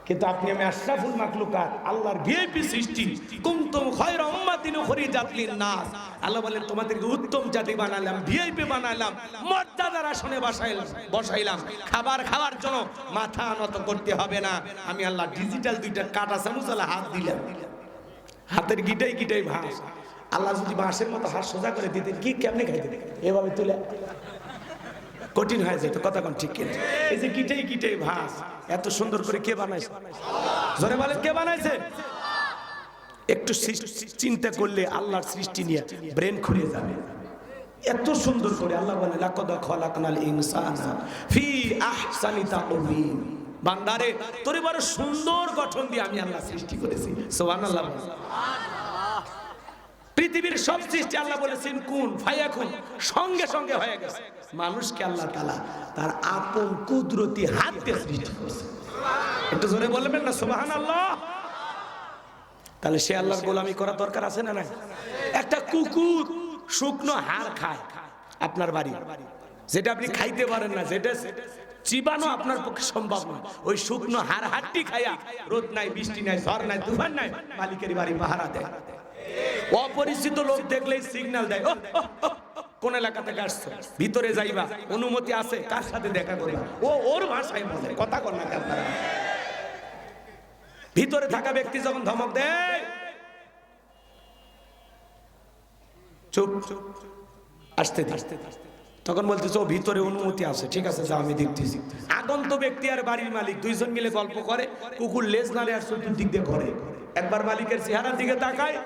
কিন্তু আপনি আমি আশরাফুল মাখলুকাত, আল্লাহর ভিআইপি সৃষ্টি। কুনতুম খায়রা উম্মাতিন উখরিজাত লিন-নাস, আল্লাহ বলেন তোমাদেরকে উত্তম জাতি বানালাম, ভিআইপি বানালাম, মর্যাদার আসনে বসাইলাম। খাবার খাওয়ার জন্য মাথা নত করতে হবে না। আমি আল্লাহ ডিজিটাল 2টা কাটা চামচালা হাত দিলাম, হাতের গিটাই গিটাই ভাস। আল্লাহ যদি বাঁশের মতো হাত সোজা করে দিতেন, কি কেমনে খাইতেন? এভাবে তুলে কঠিন হয়ে যেত। কথা কোন ঠিক কিনা? এই যে কিটেই কিটেই ভাস এত সুন্দর করে কে বানাইছে? জোরে বলেন, কে বানাইছে? একটু চিন্তা করলে আল্লাহর সৃষ্টি নিয়ে ব্রেন খুলে যাবে। এত সুন্দর করে আল্লাহ বলে, লাকাদ খালাকনাল ইনসানা ফি আহসানি তাকওয়িম, বান্দারে তোরে বড় সুন্দর গঠন দিয়ে আমি আল্লাহ সৃষ্টি করেছি। সুবহানাল্লাহ। পৃথিবীর সব সৃষ্টি আল্লাহ বলেছেন কুন ফায়াকুন, সঙ্গে সঙ্গে হয়ে গেছে। মানুষকে আল্লাহ তাআলা তার আপন কুদরতি হাত দিয়ে সৃষ্টি করেছে। একটু জোরে বলবেন না সুবহানাল্লাহ? তাহলে সে আল্লাহর গোলামি করা দরকার আছে না নাই? একটা কুকুর শুকনো হাড় খায় আপনার বাড়ি, যেটা আপনি খাইতে পারেন না, যেটা চিবানো আপনার পক্ষে সম্ভব নয়, ওই শুকনো হাড়টি খায়া রোদ নাই, বৃষ্টি নাই, ঝড় নাই, তুফান নাই, মালিকের বাড়ি পাহারা দেয়। অপরিচিত লোক দেখলেই সিগন্যাল দেয়, কোন এলাকা থেকে আসছো, ভিতরে যাইবা, অনুমতি আছে, কার সাথে দেখা করবা, ও ওর ভাষায় বলে। কথা কর না আপনারা? ভিতরে থাকা ব্যক্তি যখন ধমক দেয়, চুপ আসতে আসতে, তখন বলতেছে ও ভিতরে অনুমতি আছে, ঠিক আছে যা আমি দেখতেছি। আগন্ত ব্যক্তি আর বাড়ির মালিক দুইজন মিলে গল্প করে, কুকুর লেজ নাড়ে আর চতুর্দিক দিয়ে ঘরে। একবার মালিকের চেহারার দিকে তাকায়,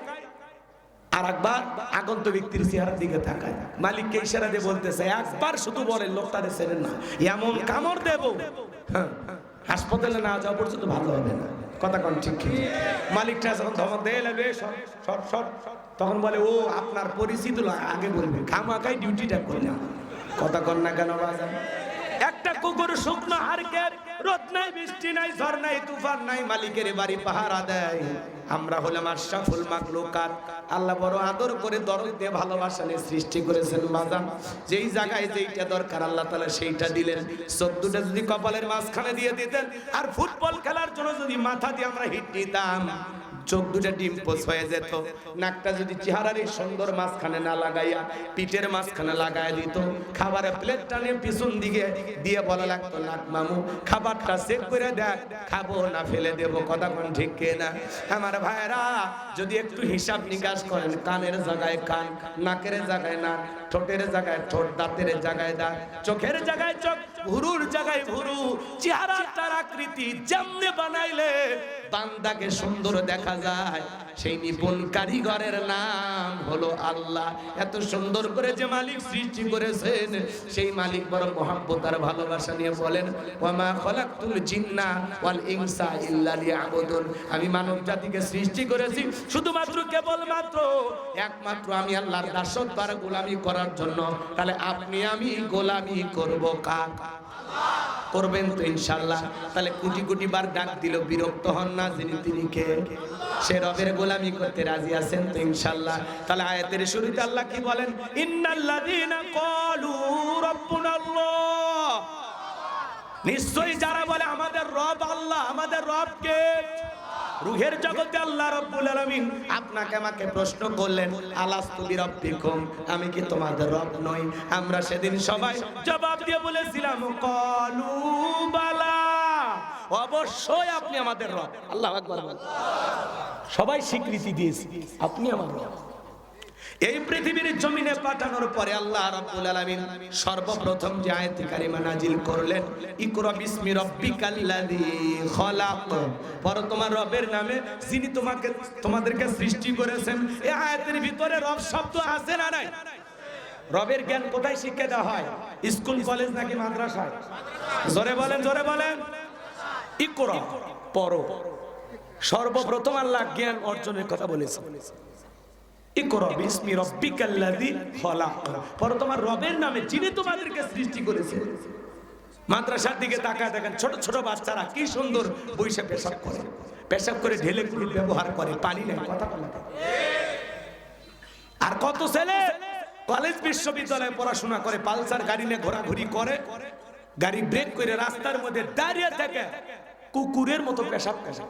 আর একবার আগন্ত ব্যক্তির চেহারার দিকে তাকায়। মালিককে ইশারা দিয়ে বলতেছে, একবার শুধু বলেন লোকটারে ছেড়েন না, এমন কামড় দেব হাসপাতালে না যাওয়া পর্যন্ত ভালো হবে না। কথা কোন ঠিক? মালিকটা যখন ধমক দেয় লাগবে শর্ট শর্ট, তখন বলে ও আপনার পরিচিত আগে বলবে, খামাকাই ডিউটিটা করলাম। কথা কন না কেন বাজান? একটা কুকুর শুকনো হাড়কে, রোদ নাই, বৃষ্টি নাই, ঝড় নাই, তুফান নাই, মালিকের বাড়ি পাহারা দেয়। আমরা হলাম আশরাফুল মাখলুকাত, আল্লাহ বড় আদর করে দরদ দিয়ে ভালোবাসা নিয়ে সৃষ্টি করেছেন বাজান। যেই জায়গায় যেইটা দরকার আল্লাহ তাআলা সেইটা দিলেন। 14টা যদি কপালের মাঝখানে দিয়ে দিতেন, আর ফুটবল খেলার জন্য যদি মাথা দিয়ে আমরা হিট দিতাম, চোখ দুটা ডিম পোষ হয়ে যেত। নাকটা যদি চেহারার এই সুন্দর মাঝখানে না লাগাইয়া পিঠের মাঝখানে লাগাই দিত, খাবারের প্লেটটা নিয়ে পিছন দিকে দিয়ে বলা লাগতো, নাক মামু খাবারটা চেক করে দেখ, খাবো না ফেলে দেবো। কথা কোন ঠিক কিনা? আমার ভাইরা যদি একটু হিসাব নিকাশ করেন, কানের জায়গায় কান, নাকের জায়গায় নাক, ঠোঁটের জায়গায় ঠোঁট, দাঁতের জায়গায় দাঁত, চোখের জায়গায় চোখ, ভুরুর জায়গায় ভুরু, চেহারাটার আকৃতি যেমনে বানাইলে বান্দাকে সুন্দর দেখা যায়, সেই নিপুণ কারিগরের নাম হলো আল্লাহ। এত সুন্দর করে যে মালিক সৃষ্টি করেছেন, সেই মালিক বড় মহব্বত আর ভালোবাসা নিয়ে বলেন, ওয়ামা খালাকতুল জিন্না ওয়াল ইনসা ইল্লা লিয়াবুদুন, আমি মানব জাতিকে সৃষ্টি করেছি শুধুমাত্র কেবলমাত্র একমাত্র আমি আল্লাহর দাসত্ব আর গোলামি করার জন্য। তাহলে আপনি আমি গোলামি করব কার? আল্লাহ। করবেন তো ইনশাআল্লাহ? তাহলে কোটি কোটি বার ডাক দিল বিরক্ত হন না যিনি তিনি কে? সে রবের গোলামি করতে রাজি আছেন তো ইনশাআল্লাহ? তাহলে আয়াতের শুরুতে আল্লাহ কি বলেন? ইন্নাল্লাযীনা ক্বালু রাব্বুনাল্লাহ, নিশ্চয়ই যারা বলে আমাদের রব আল্লাহ, আমাদের রব কে? রূহের জগতে আল্লাহ রাব্বুল আলামিন আপনাকে আমাকে প্রশ্ন করলেন, আলাস্তু বিরাব্বিকুম, আমি কি তোমাদের রব নই? আমরা সেদিন সবাই জবাব দিয়ে বলেছিলাম ক্বালু বালা, অবশ্যই আপনি আমাদের রব। আল্লাহু আকবার। সবাই স্বীকৃতি দিয়েছে আপনি আমার রব। এই পৃথিবীর জমিনে পাঠানোর পরে আল্লাহ রাব্বুল আলামিন সর্বপ্রথম যে আয়াতে কারিমা নাজিল করলেন, ইকরা বিসমি রাব্বিকাল্লাযী খলাক, পড়ো তোমার রবের নামে যিনি তোমাদেরকে সৃষ্টি করেছেন। এই আয়াতের ভিতরে রব শব্দ আছে না নাই? রবের জ্ঞান কোথায় শিক্ষা দেওয়া হয়? স্কুল কলেজ নাকি মাদ্রাসায়? জোরে বলেন, জোরে বলেন। ইকরা, পড়ো। সর্বপ্রথম আল্লাহ জ্ঞান অর্জনের কথা বলেছেন। ইকরা বিসমি রাব্বিকাল্লাযী খলাক, পড়ো তোমার রবের নামে যিনি তোমাদেরকে সৃষ্টি করেছেন। মাদ্রাসার দিকে তাকায় দেখেন ছোট ছোট বাচ্চারা কি সুন্দর বইসা পেশাব করে, পেশাব করে ঢেলে কুড়ি ব্যবহার করে, পানি নেই, কথা বলে। আর কত ছেলে কলেজ বিশ্ববিদ্যালয়ে পড়াশোনা করে, পালসার গাড়ি নিয়ে ঘোরাঘুরি করে, গাড়ি ব্রেক করে রাস্তার মধ্যে দাঁড়িয়ে থাকে কুকুরের মতো পেশাব করে,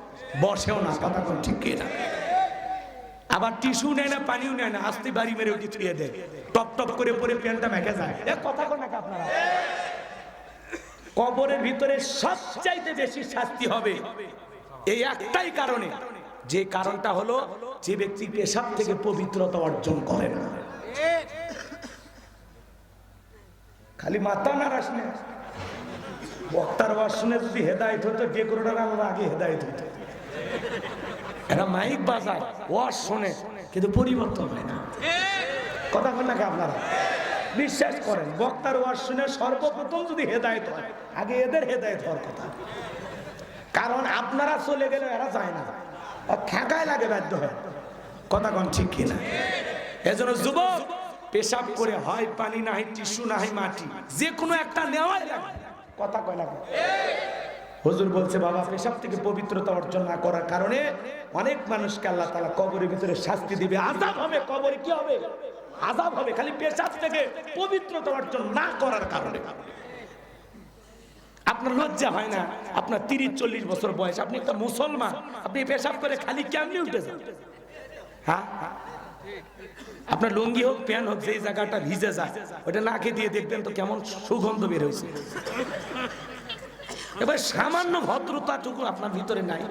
বসেও না, কথা কোন ঠিক না। আবার টিস্যু নেয় না, পানিও নেয় না, আস্তে বাড়ি মেরে উঠে ছুঁয়ে দেয়, টপ টপ করে পরে প্যান্টটা মেখে যায়। এ কথা কোন নাকি আপনারা? কবরের ভিতরে সবচাইতে বেশি শাস্তি হবে এই একটাই কারণে, যে কারণটা হলো যে ব্যক্তি পেশাব থেকে পবিত্রতা অর্জন করে না। খালি মাথা নাড়াস না, বক্তার ওয়াজ শুনে যদি হেদায়েত হতো ডেকোরেটর আমরা আগে হেদায়েত হতো। এরা মাইক বাজায়, ওয়াজ শোনে, কিন্তু পরিবর্তন হয় না। কথা বল নাকি আপনারা? বিশ্বাস করেন, বক্তার ওয়াজ শুনে সর্বপ্রথম যদি হেদায়েত হয় আগে এদের হেদায়েত হওয়ার কথা। কারণ আপনারা চলে গেলে এরা যায় না, ঠেকায় লাগে, বাধ্য হয়। কথা কোন ঠিক কিনা? এজন্য যুবক পেশাব করে হয় পানি না হয় টিস্যু না হয় মাটি, যে কোনো একটা নেওয়াই লাগে। কথা কয় লাগে। হুজুর বলছে বাবা পেশাব থেকে পবিত্রতা অর্জন না করার কারণে অনেক মানুষকে আল্লাহ তাআলা কবরের ভিতরে শাস্তি দিবে, আযাব হবে। কবরে কি হবে? আযাব হবে, খালি পেশাব থেকে পবিত্রতা অর্জন না করার কারণে। আপনার লজ্জা হয় না? আপনার 30-40 বছর বয়স, আপনি একটা মুসলমান, আপনি পেশাব করে খালি কেমনি উঠে যান? হ্যাঁ, আপনার লুঙ্গি হোক প্যান্ট হোক, যেই জায়গাটা ভিজে যায় ওটা নাকে দিয়ে দেখবেন তো কেমন সুগন্ধ বের হয়েছে। এবার সামান্য ভদ্রতাটুকু আপনার ভিতরে নাই।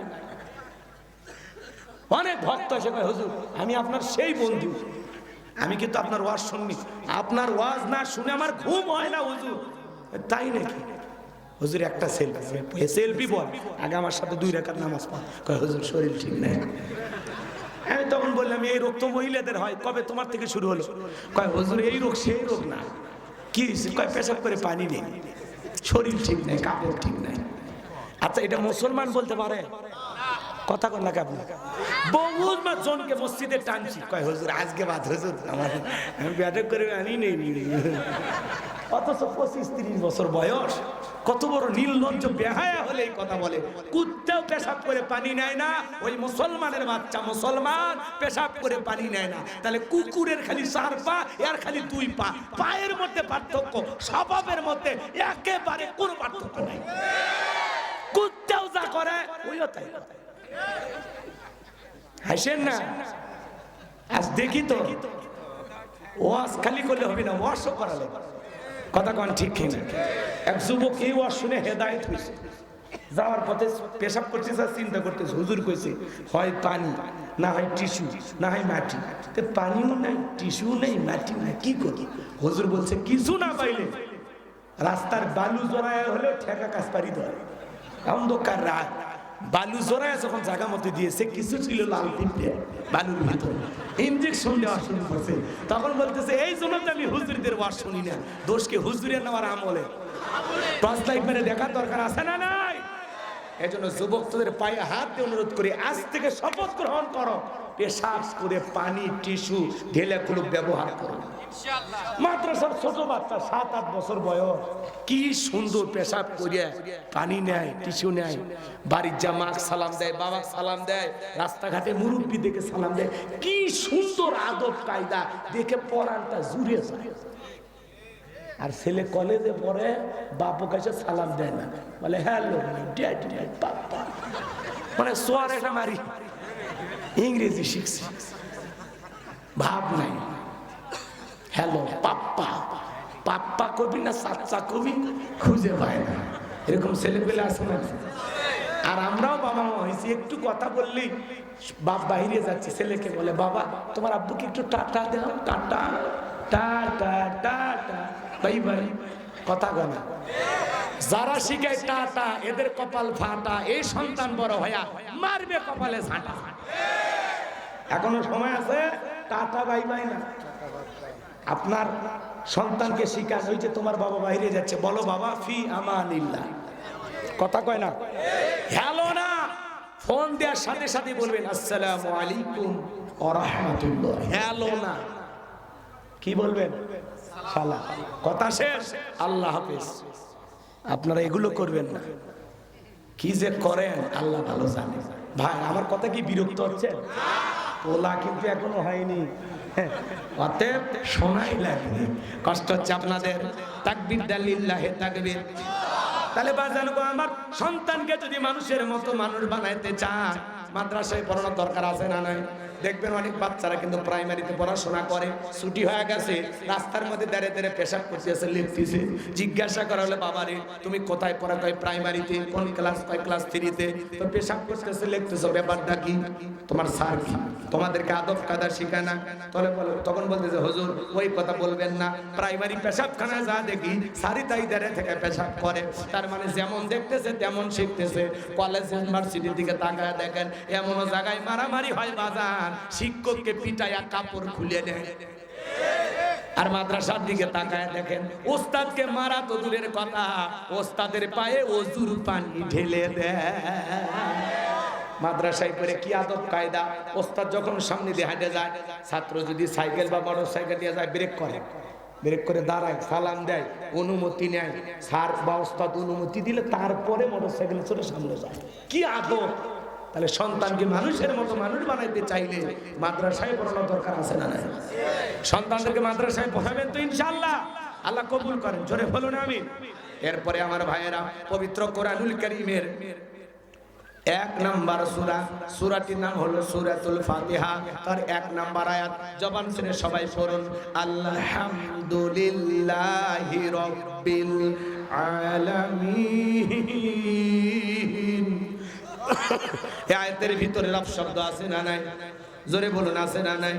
অনেক ভক্ত এসে কয় হুজুর আমি আপনার সেই বন্ধু, আমি কিন্তু আপনার ওয়াজ শুনি, আপনার ওয়াজ না শুনে আমার ঘুম হয় না হুজুর। তাই নাকি? হুজুর একটা সেলফি, সেলফি বল, আগে আমার সাথে 2 রাকাত নামাজ পড়। কয় হুজুর শরীর ঠিক নাই। আমি তখন বললাম এই রোগ তো মহিলাদের হয়, কবে তোমার থেকে শুরু হলো? কয় হুজুর এই রোগ সেই রোগ না। কি হয়েছে? কয় পেশাব করে পানি নেই, শরীর ঠিক নাই, কাপড় ঠিক নাই। আচ্ছা এটা মুসলমান বলতে পারে? কথা কন না আপনি? বহুত জনকে মসজিদে টানছি, কয় হুজুর আজকে বাদ, হুজুর আমার আমি ব্যাটক করে আনি নেই। অথচ 25-30 বছর বয়স, কত বড় নির্লজ্জ বেহায়া হলে এই কথা বলে। কুত্তাও পেশাব করে পানি নেয় না, ওই মুসলমানের বাচ্চা মুসলমান পেশাব করে পানি নেয় না। তাহলে কুকুরের খালি 4 পা, এর খালি 2 পা, পায়ের মধ্যে পার্থক্য, স্বভাবের মধ্যে একেবারে কোনো পার্থক্য নাই। কুত্তাও যা করে ওইও তাই। হাসেন না? আজ দেখি তো ওয়াজ খালি করলে হবে না, ওয়াজও করালে। কথা কোন ঠিক কিনা? এক যুবক এই ওয়াজ শুনে হেদায়েত হয়েছে, যাওয়ার পথে পেশাব করতে চিন্তা করতেছে, হুজুর কইছে হয় পানি না হয় টিস্যু না হয় মাটি। পানিও নাই, টিস্যু নেই, মাটি নাই, কি করি? হুজুর বলছে কিছু না পাইলে রাস্তার বালু জড়ায় হলেও ঠেকা কাজ পারি ধরে। অন্ধকার রাত, বালু জড়ায় যখন জায়গা মতো দিয়েছে, কিছু ছিল লাল পিঁপড়ে বালুর ভিতরে, ইনজেকশন দেওয়া শুরু করছে। তখন বলতেছে এই জন্য তো আমি হুজুরদের ওয়াজ শুনি না, দোষকে হুজুরের নেওয়ার আমলে। টর্চ লাইট মেরে দেখার দরকার আছে না নাই? এজন্য যুবকদের পায়ে হাত দিয়ে অনুরোধ করি, আজ থেকে শপথ গ্রহণ করো, পেশাব করে পানি টিস্যু ঢেলে কুলুপ ব্যবহার করো। মাদ্রাসার ছোট বাচ্চা 7-8 বছর বয়স কি সুন্দর পেশাব করিয়া পানি নেয়, টিস্যু নেয়, বাড়ির জামাক সালাম দেয়, বাবা সালাম দেয়, রাস্তাঘাটে মুরব্বী দেখে সালাম দেয়, কি সুন্দর আদব কায়দা দেখে পরানটা জুড়ে যায়। আর ছেলে কলেজে পড়ে, বাপু কাছে সালাম দেয় না, বলে হ্যালো ড্যাড বাবা, মানে সোয়ার একটা মারি ইংরেজি শিখছে, ভাব নাই। হ্যালো পাপ্পা, পাপ্পা কবি না চাচা কবি খুঁজে পায় না, এরকম ছেলে পেলে আসে না। আর আমরাও বাবা মা হয়েছি, একটু কথা বললেই বাপ বাইরে যাচ্ছে, ছেলেকে বলে বাবা তোমার আব্বুকে একটু টাটা দাও, tata tata tata bye bye, কথা বলা। যারা শিখায় টাটা এদের কপাল ফাটা, এই সন্তান বড় হইয়া মারবে কপালে ঝাঁটা। এখনো সময় আছে, টাটা বাই বাই না। আপনার সন্তানকে শিখান, ওই যে তোমার বাবা বাইরে যাচ্ছে, বলো বাবা ফি আমানিল্লাহ, কথা কয় না, হ্যালো না, ফোন দেওয়ার সাথে সাথে বলবেন আসসালামু আলাইকুম ওয়া রাহমাতুল্লাহ, হ্যালো না, কি বলবেন সালাম, কথা শেষ, আল্লাহ হাফেজ। আপনারা এগুলো করবেন না, কি যে করেন আল্লাহ ভালো জানে। ভাই আমার কথা কি বিরক্ত হচ্ছে? পোলা কিন্তু এখনো হয়নি, অতএব শোনাই লাগবে, কষ্ট হচ্ছে আপনাদের। তাকবীর লিল্লাহি তাকবীর। তাহলে বাজানো আমার সন্তানকে যদি মানুষের মতো মানুষ বানাইতে চান, মাদ্রাসায় পড়ানোর দরকার আছে না নাই? দেখবেন অনেক বাচ্চারা কিন্তু প্রাইমারিতে পড়াশোনা করে, ছুটি হয়ে গেছে, রাস্তার মধ্যে দাঁড়িয়ে দাঁড়িয়ে পেশাব করতেছে, লিখতেছে। জিজ্ঞাসা করা হলে বাবারে তুমি কোথায় পড়া? কয় প্রাইমারিতে। কোন ক্লাস? কয় ক্লাস 3-তে। তো পেশাব করতেছে, লিখতেছো, ব্যাপারটা কি? তোমার স্যার কি তোমাদেরকে আদব কায়দা শিখায় না? তাহলে বলো, তখন বলতেছে হুজুর ওই কথা বলবেন না, প্রাইমারি পেশাবখানায় যা দেখি সারি তাই দাঁড়িয়ে থেকে পেশাব করে, তার মানে যেমন দেখতেছে তেমন শিখতেছে। কলেজ ইউনিভার্সিটির দিকে তাকায় দেখেন, এমনও জায়গায় মারামারি হয় বাজার, শিক্ষককে পিটাইয়া কাপড় খুলে নেয়। আর মাদ্রাসার দিকে তাকায় দেখেন, ওস্তাদকে মারা তো দূরের কথা, ওস্তাদের পায়ে ওজুর পানি ঢেলে দেয়। মাদ্রাসায় পড়ে কি আদব কায়দা! ওস্তাদ যখন সামনে দিয়ে হেঁটে যায়, ছাত্র যদি সাইকেল বা মোটর সাইকেল দিয়ে যায়, ব্রেক করে, ব্রেক করে দাঁড়ায়, সালাম দেয়, অনুমতি নেয়। স্যার বা ওস্তাদ অনুমতি দিলে তারপরে মোটর সাইকেলে চলে সামনে যায়। কি আদব! তাহলে সন্তানকে মানুষের মতো মানুষ বানাইতে চাইলে মাদ্রাসায় পড়ানোর দরকার আছে না নাই? সন্তানদেরকে মাদ্রাসায় পড়াবেন তো ইনশাআল্লাহ আল্লাহ কবুল করেন, জোরে বলুন আমিন। এরপরে আমার ভাইয়েরা, পবিত্র কোরআনুল কারীমের 1 নাম্বার সূরা, সূরাটির নাম হলো সূরাতুল ফাতিহা, তার 1 নাম্বার আয়াত জবান ছেড়ে সবাই পড়ুন, আলহামদুলিল্লাহি রাব্বিল আলামিন। এই আয়াতের ভিতরে রব শব্দ আছে না নাই? জোরে বলুন আছে না নাই?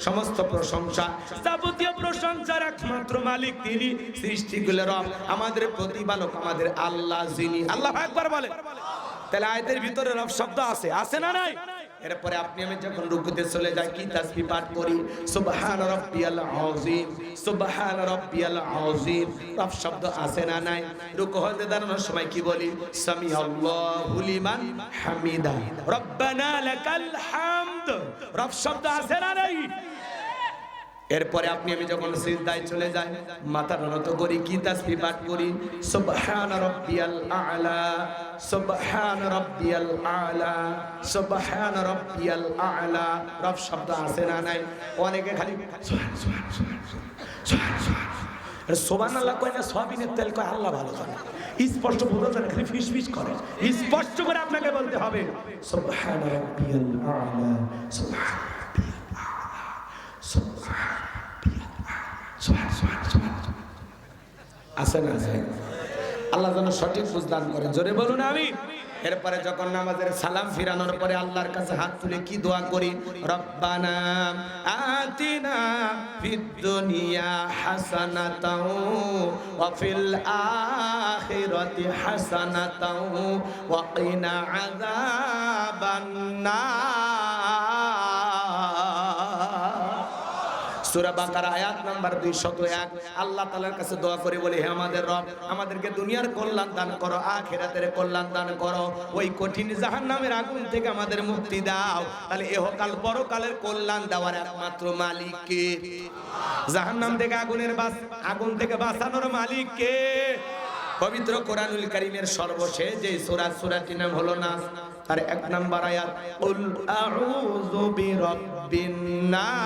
সমস্ত প্রশংসা, যাবতীয় প্রশংসার একমাত্র মালিক তিনি, সৃষ্টিকুলের রব, আমাদের প্রতিপালক, আমাদের আল্লাহ যিনি। আল্লাহু আকবার বলে। তাহলে আয়াতের ভিতরে রব শব্দ আছে, আছে না নাই? এরপরে আপনি আমি যখন রুকুতে চলে যাই কি তাসবিহ পাঠ করি, সুবহান রাব্বিয়াল আযীম, সুবহান রাব্বিয়াল আযীম। রব শব্দ আছে না নাই? রুকু হতে দাঁড়ানোর সময় কি বলি? সামি আল্লাহু লিমান হামিদা, রব্বানা লাকাল হামদ। রব শব্দ আছে না নাই? এরপরে আপনি আমি যখন সিজদায় চলে যাই, মাথা নত করি, কি তাসবিহ পাঠ করি, সুবহান রাব্বিয়াল আ'লা, সুবহান রাব্বিয়াল আ'লা, সুবহান রাব্বিয়াল আ'লা। রব শব্দ আছে না নাই? অনেকে খালি সুবহানাল্লাহ কয় না, সয়াবিনের তেল কয়, আল্লাহ ভালো জানে। স্পষ্ট বোঝা যায় না, খালি ফিস ফিস করে। স্পষ্ট করে আপনাকে বলতে হবে, সুবহান রাব্বিয়াল আ'লা, সুবহান আছে না? আল্লাহ যেন সঠিক বুঝদান করেন, জোরে বলুন আমিন। এরপরে যখন নামাজের সালাম ফিরানোর পরে আল্লাহর কাছে হাত তুলে কি দোয়া করি? রব্বানা আতিনা ফিদ দুনিয়া হাসানাতাও ওয়া ফিল আখিরাতি হাসানাতাও ওয়া কিনা আযাবান নার। সূরা বাকারা আয়াত নাম্বার 201। আল্লাহ তাআলার কাছে দোয়া করে বলে, হে আমাদের রব, আমাদেরকে দুনিয়ার কল্যাণ দান করো, আখিরাতের কল্যাণ দান করো, ওই কঠিন জাহান্নামের আগুন থেকে আমাদের মুক্তি দাও। তাহলে ইহকাল পরকালের কল্যাণ দেওয়ার একমাত্র মালিক কে? জাহান্নাম থেকে আগুন থেকে বাঁচানোর মালিক কে? পবিত্র কোরআনুল কারীমের সর্বশেষ যে সূরাটির নাম হলো নাস, আর 1 নাম্বার আয়াত, কুল আউযু বিরাব্বিন নাস।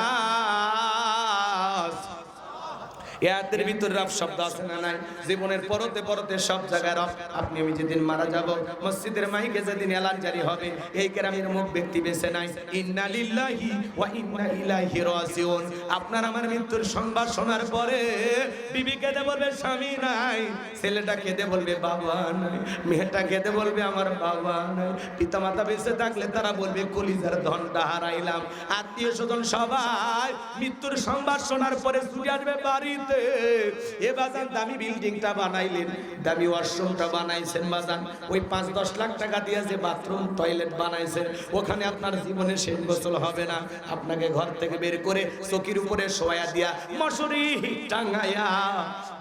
এর ভিতরে রব শব্দ আছে না নাই? জীবনের পরতে সব জায়গায় রব। আপনি আমি যেদিন মারা যাব, মসজিদের মাইকে যেদিন এলান জারি হবে, এই গ্রামের মুখ ব্যক্তি বেঁচে নাই, ইন্না লিল্লাহি ওয়া ইন্না ইলাইহি রাজিউন। আপনার আমার মৃত্যুর সংবাদ শোনার পরে বিবি কেঁদে বলবে স্বামী নাই, ছেলেটা কেঁদে বলবে বাবা নাই, মেয়েটা কেঁদে বলবে আমার বাবা নাই, পিতামাতা বেঁচে থাকলে তারা বলবে কলিজার ধনটা হারাইলাম। আত্মীয় স্বজন সবাই মৃত্যুর সংবাদ শোনার পরে ছুটে আসবে বাড়িতে। এ বাজান দামি বিল্ডিংটা বানাইলেন, দামি ওয়াশরুমটা বানাইছেন বাজান, ওই 5-10 লাখ টাকা দিয়ে যে বাথরুম টয়লেট বানাইছেন, ওখানে আপনার জীবনে শেষ গোসল হবে না। আপনাকে ঘর থেকে বের করে চকির উপরে শোয়া দিয়া, মশারি টাঙ্গাইয়া,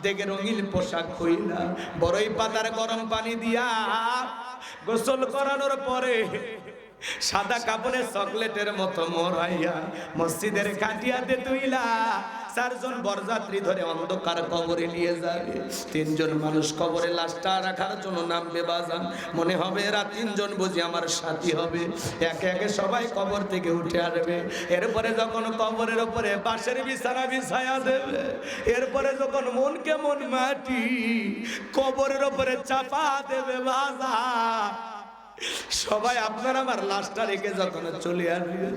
দেখে রঙিন পোশাক খুইলা, বড়ই পাতার গরম পানি দিয়া গোসল করানোর পরে সাদা কাপড়ে চকলেটের মতো মোড়াইয়া মসজিদের খাটিয়াতে তুইলা 4 জন বরযাত্রী ধরে অন্ধকার কবরে নিয়ে যাবে। 3 জন মানুষ কবরে লাশটা রাখার জন্য নামবে বাজান, মনে হবে এরা 3 জন বুঝি আমার সাথী হবে। একে একে সবাই কবর থেকে উঠে আসবে। এরপরে যখন কবরের উপরে বাঁশের বিছানা বিছায়া দেবে, এরপরে যখন মন কেমন মাটি কবরের উপরে চাপা দেবে বাজান, সবাই আপনার আমার লাশটা রেখে যখন চলে আসবে,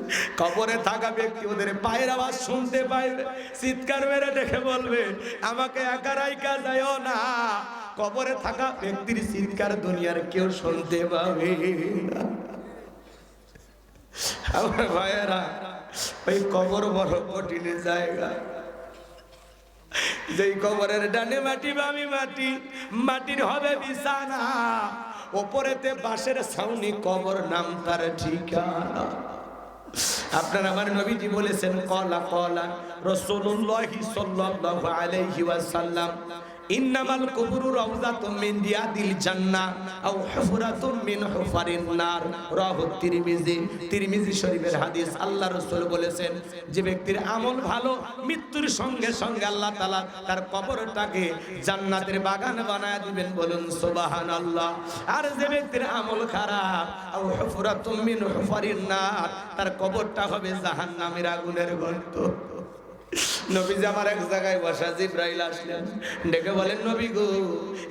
কবরে থাকা ব্যক্তি ওদের পায়ের আওয়াজ শুনতে পাইবে, চিৎকার মেরে দেখে বলবে আমাকে একা রাইখা যাও না। কবরে থাকা ব্যক্তির চিৎকার দুনিয়ার কেউ শুনতে পাবে না। আমার ভাইয়েরা, ওই কবর বড় কঠিন জায়গা। যেই কবরের ডানে মাটি বামে মাটি, মাটির হবে বিছানা, ওপরেতে বাঁশের ছাউনি, কবর নাম তার ঠিকানা। আপনার আমার নবীজি বলেছেন, কলা রাসূলুল্লাহি সাল্লাল্লাহু আলাইহি ওয়াসাল্লাম, ইন্নামাল কুবুরু রাউযাতুম মিন রিয়াদিল জান্নাহ আও হুফরাতুম মিন হুফারিন নার। রাহু তিরমিজি শরীফের হাদিস। আল্লাহ রাসূল বলেছেন, যে ব্যক্তির আমল ভালো, মৃত্যুর সঙ্গে সঙ্গে আল্লাহ তাআলা তার কবরটাকে জান্নাতের বাগান বানায় দিবেন, বলুন সুবহানাল্লাহ। আর যে ব্যক্তির আমল খারাপ, আও হুফরাতুম মিন হুফারিন নার, তার কবরটা হবে জাহান্নামের আগুনের গর্ত। নবীজি আমার এক জায়গায় বসা, জিবরাইল আসলেন, ডেকে বলেন, নবী গো,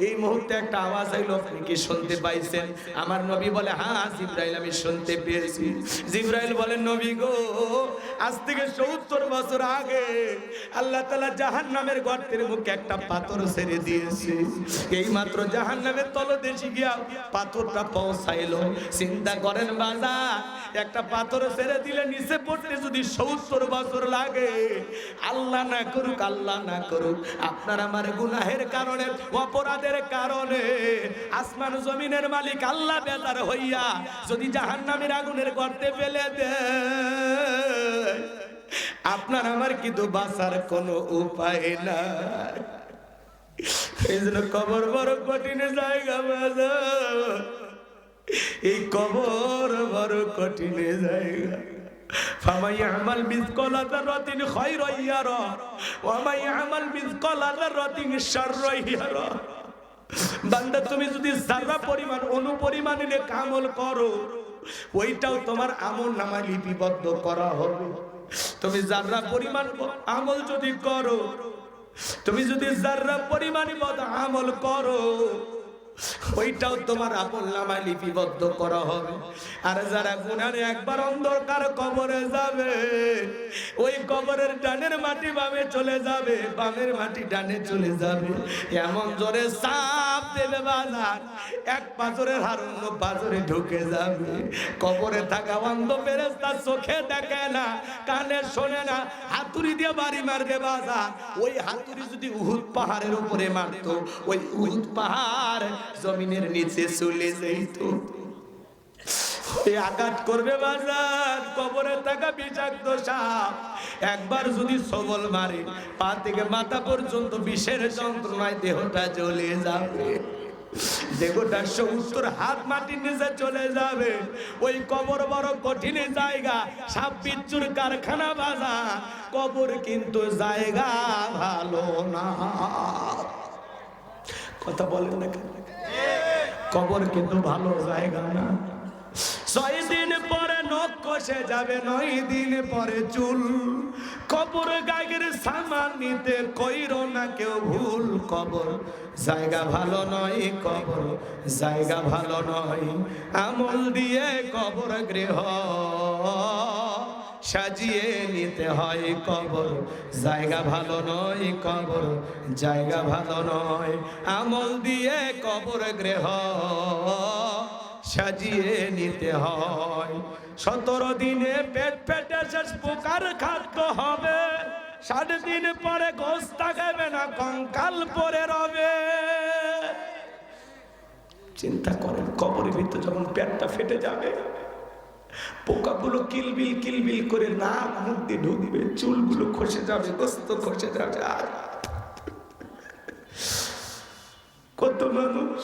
এই মুহূর্তে একটা আওয়াজ আইলো, আপনি কি শুনতে পাইছেন? আমার নবী বলে, হ্যাঁ জিবরাইল, আমি শুনতে পেয়েছি। জিবরাইল বলেন, নবী গো, আজ থেকে 70 বছর আগে আল্লাহ তাআলা জাহান্নামের গর্তের মুখে একটা পাথর ছেড়ে দিয়েছে। এই মাত্র জাহান্নামের তলদেশে গিয়া পাথরটা পৌঁছাইলো। চিন্তা করেন বাজার, একটা পাথর ছেড়ে দিলে নিচে পড়তে যদি 70 বছর লাগে, আল্লাহ না করুক আপনার আমার গুনাহের কারণে, অপরাধের কারণে আসমান জমিনের মালিক আল্লাহ বেজার হইয়া যদি জাহান্নামের আগুনের গর্তে ফেলে দেয়, আপনার আমার কিন্তু বাঁচার কোনো উপায় নাই। এই জন্য কবর বড় কঠিন জায়গা বাজার, এই কবর বড় কঠিন জায়গা। ফামান ইয়ামাল মিসকালা যাররাতিন খায়রান ইয়ারা ওয়া মান ইয়ামাল মিসকালা যাররাতিন শাররান ইয়ারা। বান্দা, তুমি যদি যারা পরিমাণ অনুপরিমাণ নেক আমল করো, ওইটাও তোমার আমল নামায় লিপিবদ্ধ করা হবে। তুমি যারা পরিমাণ আমল যদি করো, তুমি যদি যারা পরিমাণ আমল করো, ওইটাও তোমার আমল নামায় লিপিবদ্ধ করা হবে। আর যারা গুনাহে একবার অন্ধকার কবরে যাবে, ওই কবরের ডানের মাটি বামে চলে যাবে, বামের মাটি ডানে চলে যাবে, এমন জোরে চাপ দেবে বাজার, এক পাথরের হার অন্য পাথরে ঢুকে যাবে। কবরে থাকা অন্ধ ফেরেশতা চোখে দেখে না, কানে শোনে না, হাতুড়ি দিয়ে বাড়ি মারবে বাজার। ওই হাতুড়ি যদি উহুদ পাহাড়ের উপরে মারতো, ওই উহুদ পাহাড় জমিনের নিচে চলে যাইত। ও এই আঘাত করবে বাজার, কবরে থাকা বিষাক্ত সাপ একবার যদি সবল মারে, পা থেকে মাথা পর্যন্ত বিষের যন্ত্রণায় দেহটা জ্বলে যাবে, দেহটা 70 হাত মাটির নিচে চলে যাবে। ওই কবর বড় কঠিন জায়গা, সাপ বিচ্ছুর কারখানা বাজার, কবর কিন্তু জায়গা ভালো না। কথা বলেন না কেন? কবর কিন্তু ভালো জায়গা না। 6 দিন পরে নখ কষে যাবে, 9 দিন পরে চুল। কবর গায়ের সামান নিতে কইরো না কেউ ভুল। কবর জায়গা ভালো নয়, কবর জায়গা ভালো নয়। আমল দিয়ে কবর গৃহ সাজিয়ে নিতে হয়। কবর জায়গা ভালো নয়, কবর জায়গা ভালো নয়। আমল দিয়ে কবর গৃহ সাজিয়ে নিতে হয়। 17 দিনে পেট পেটে শেষ পোকার খাদ্য হবে। 60 দিন পরে গোশত থাকবে না, কঙ্কাল পরে রবে। চিন্তা করেন, কবরের ভিতর যখন পেটটা ফেটে যাবে, পোকাগুলো কিলবিল কিলবিল করে নাক মুখ দিয়ে ঢুকবে, চুলগুলো খসে যাবে, গোশত খসে যাবে। আর কত মানুষ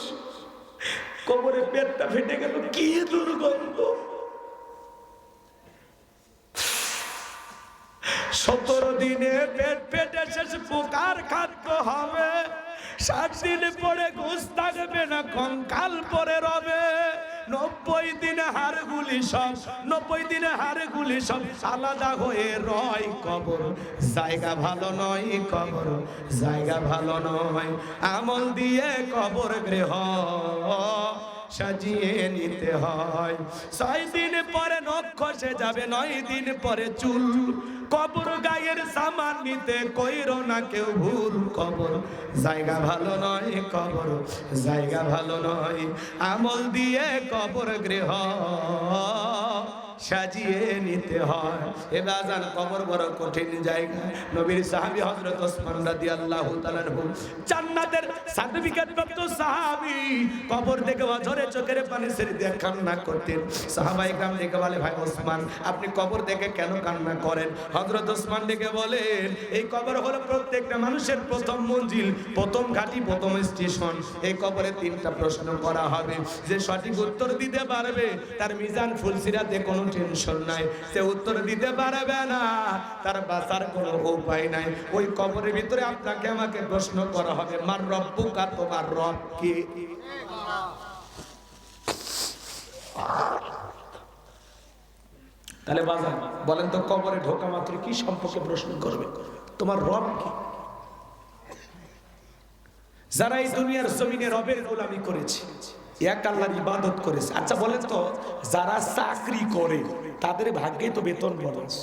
কবরে পেটটা ফেটে গেল, কি দুর্গন্ধ। 17 দিনে পেট ফেটে শেষ পোকার খাদ্য হবে। 60 দিন পরে গোশত থাকবে না, কঙ্কাল পরে রবে। 90 দিনে হাড়গুলি সব 90 দিনে হাড়গুলি সব আলাদা হয়ে রয়। কবর জায়গা ভালো নয়, কবর জায়গা ভালো নয়। আমল দিয়ে কবর গৃহ সাজিয়ে নিতে হয়। 6 দিন পরে নখ খসে যাবে, 9 দিন পরে চুল। কবর গায়ের সামান নিতে কইরো না কেউ ভুল। কবর জায়গা ভালো নয়, কবর জায়গা ভালো নয়। আমল দিয়ে কবর গৃহ সাজিয়ে নিতে হয়। এবার জান, কবর বড় কঠিন জায়গা। নবীর সাহাবী হযরত ওসমান রাদিয়াল্লাহু তাআলা আনহু, জান্নাতের সার্টিফিকেট প্রাপ্ত সাহাবী, কবর দেখে অঝরে চোখের পানি ছেড়ে দিয়ে কান্না করতেন। সাহাবায়ে কেরাম দেখে বলে, ভাই ওসমান, আপনি কবর দেখে কেন কান্না করেন? হযরত ওসমান দেখে বলেন, এই কবর হলো প্রত্যেকটা মানুষের প্রথম মঞ্জিল, প্রথম ঘাঁটি, প্রথম স্টেশন। এই কবরে 3টা প্রশ্ন করা হবে। যে সঠিক উত্তর দিতে পারবে তার মিজান ফুলসিরাতে কোনো টেনশন নাই। সে উত্তর দিতে পারবে না, তার বাঁচার কোনো উপায় নাই। ওই কবরের ভিতরে আপনাকে আমাকে প্রশ্ন করা হবে, মার রব্বুকা, তোমার রব কে? তাহলে বাজার বলেন তো, কবরে ঢোকা মাত্র কি সম্পর্কে প্রশ্ন করবে? তোমার রব কি? যারা এই দুনিয়ার জমিনে রবের গোলামি করেছে, এক আল্লাহর ইবাদত করেছে। আচ্ছা বলেন তো, যারা চাকরি করে তাদের ভাগ্যে তো বেতন বোনাস।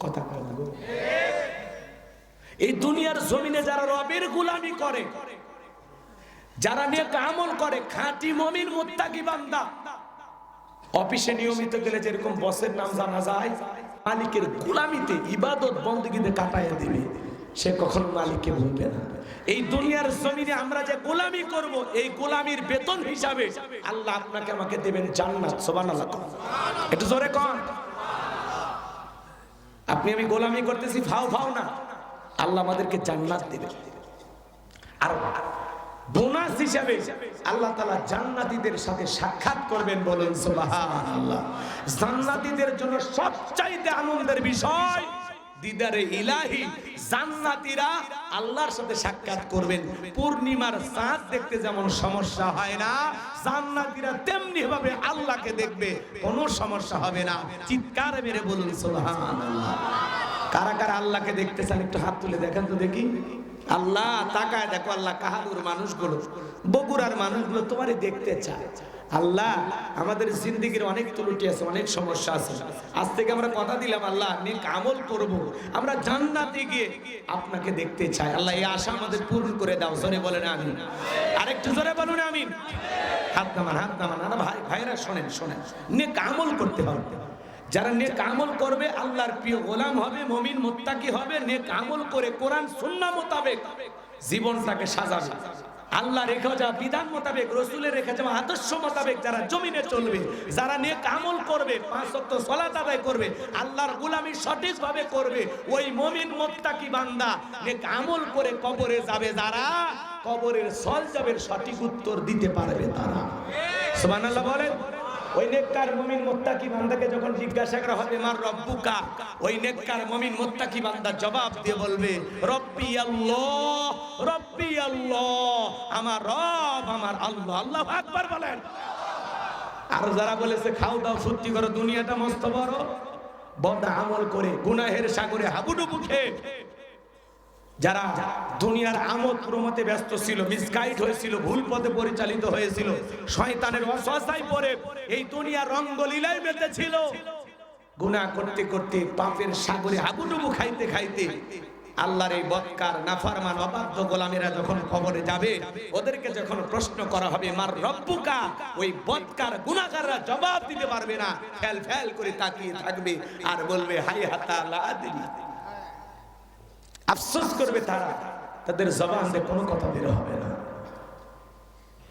কথা বলবো, এই দুনিয়ার জমিনে যারা রবের গোলামি করে, যারা নেক আমল করে, খাঁটি মুমিন মুত্তাকি বান্দা, অফিসে নিয়মিত গেলে যেরকম বসের নাম জানা যায়, মালিকের গোলামিতে ইবাদত বন্দেগীতে কাটায় দিবে, সে কখনো মালিককে ভুলবে না। এই দুনিয়ার জমিনে আমরা যে গোলামি করব, এই গোলামির বেতন হিসাবে আল্লাহ আপনাকে আমাকে দেবেন জান্নাত। সুবহানাল্লাহ, একটু জোরে কোন। আপনি আমি গোলামি করতেছি ফাও ফাও না, আল্লাহ আমাদেরকে জান্নাত দেবেন। আর বোনাস হিসাবে আল্লাহ তাআলা জান্নাতীদের সাথে সাক্ষাৎ করবেন। বলেন সুবহানাল্লাহ। জান্নাতীদের জন্য সবচাইতে আনন্দের বিষয় দিদারে ইলাহি। জান্নাতীরা আল্লাহর সাথে সাক্ষাৎ করবেন। পূর্ণিমার চাঁদ দেখতে যেমন সমস্যা হয় না, জান্নাতীরা তেমনি ভাবে আল্লাহকে দেখবে, কোনো সমস্যা হবে না। চিৎকার মেরে বলুন সুবহানাল্লাহ। কারা কারা আল্লাহকে দেখতে চান একটু হাত তুলে দেখেন তো দেখি। আল্লাহ তাকায় দেখো, আল্লাহ কাহালুর মানুষগুলো, বগুড়ার মানুষগুলো তোমারে দেখতে চায়। আল্লাহ আমাদের জিন্দেগির অনেক ত্রুটি আছে, অনেক সমস্যা আছে। আজ থেকে আমরা কথা দিলাম, আল্লাহ নেক আমল করব, আমরা জান্নাতে গিয়ে আপনাকে দেখতে চাই। আল্লাহ এই আশা আমাদের পূরণ করে দাও। জোরে বলেন আমিন। আরেকটু জোরে বলুন আমিন। হাত নামান, হাত নামান। না ভাই, ভাইরা শোনেন শোনেন, নেক আমল করতে হবে। যারা নেক আমল করবে আল্লাহর প্রিয় গোলাম হবে, মুমিন মুত্তাকি হবে। নেক আমল করে কোরআন সুন্নাহ মোতাবেক জীবনটাকে সাজাবে। আল্লাহ রেখে যাওয়া বিধান মোতাবেক, রসুলের রেখে যাওয়া আদর্শ মোতাবেক যারা জমিনে চলবে, যারা নেক আমল করবে, 5 ওয়াক্ত সালাত আদায় করবে, আল্লাহর গোলামি সঠিকভাবে করবে, ওই মুমিন মুত্তাকি বান্দা নেক আমল করে কবরে যাবে যারা, কবরের সওয়ালের সঠিক উত্তর দিতে পারবে তারা। সুবহানাল্লাহ বলেন। ওই নেককার মুমিন মুত্তাকি বান্দাকে যখন জিজ্ঞাসা করা হবে মার রব্বুকা, ওই নেককার মুমিন মুত্তাকি বান্দা জবাব দিয়ে বলবে রব্বি আল্লাহ, রব্বি আল্লাহ, আমার রব আমার আল্লাহ। আল্লাহু আকবার বলেন। আর যারা বলেছে খাও দাও ফুর্তি করো, দুনিয়াটা মস্ত বড়, বদ আমল করে গুনাহের সাগরে হাবুডুবু খেয়ে যারা দুনিয়ার আমোদ প্রমোদে ব্যস্ত ছিল, মিসগাইড হয়েছিল, ভুল পথে পরিচালিত হয়েছিল, শয়তানের ওয়াসওয়াসায় পড়ে এই দুনিয়ার রঙ্গলীলায় মেতেছিল, গুনাহ করতে করতে পাপের সাগরে হাবুডুবু খাইতে খাইতে আল্লাহর এই বদকার নাফরমান অবাধ্য গোলামেরা যখন কবরে যাবে, ওদেরকে যখন প্রশ্ন করা হবে মার রব্বুকা, ওই বদকার গুনাহগাররা জবাব দিতে পারবে না, ফেল ফেল করে তাকিয়ে থাকবে আর বলবে হাই হাতা লা আদরি। আফসোস করবে তারা, তাদের জবান দিয়ে কোনো কথা বের হবে না।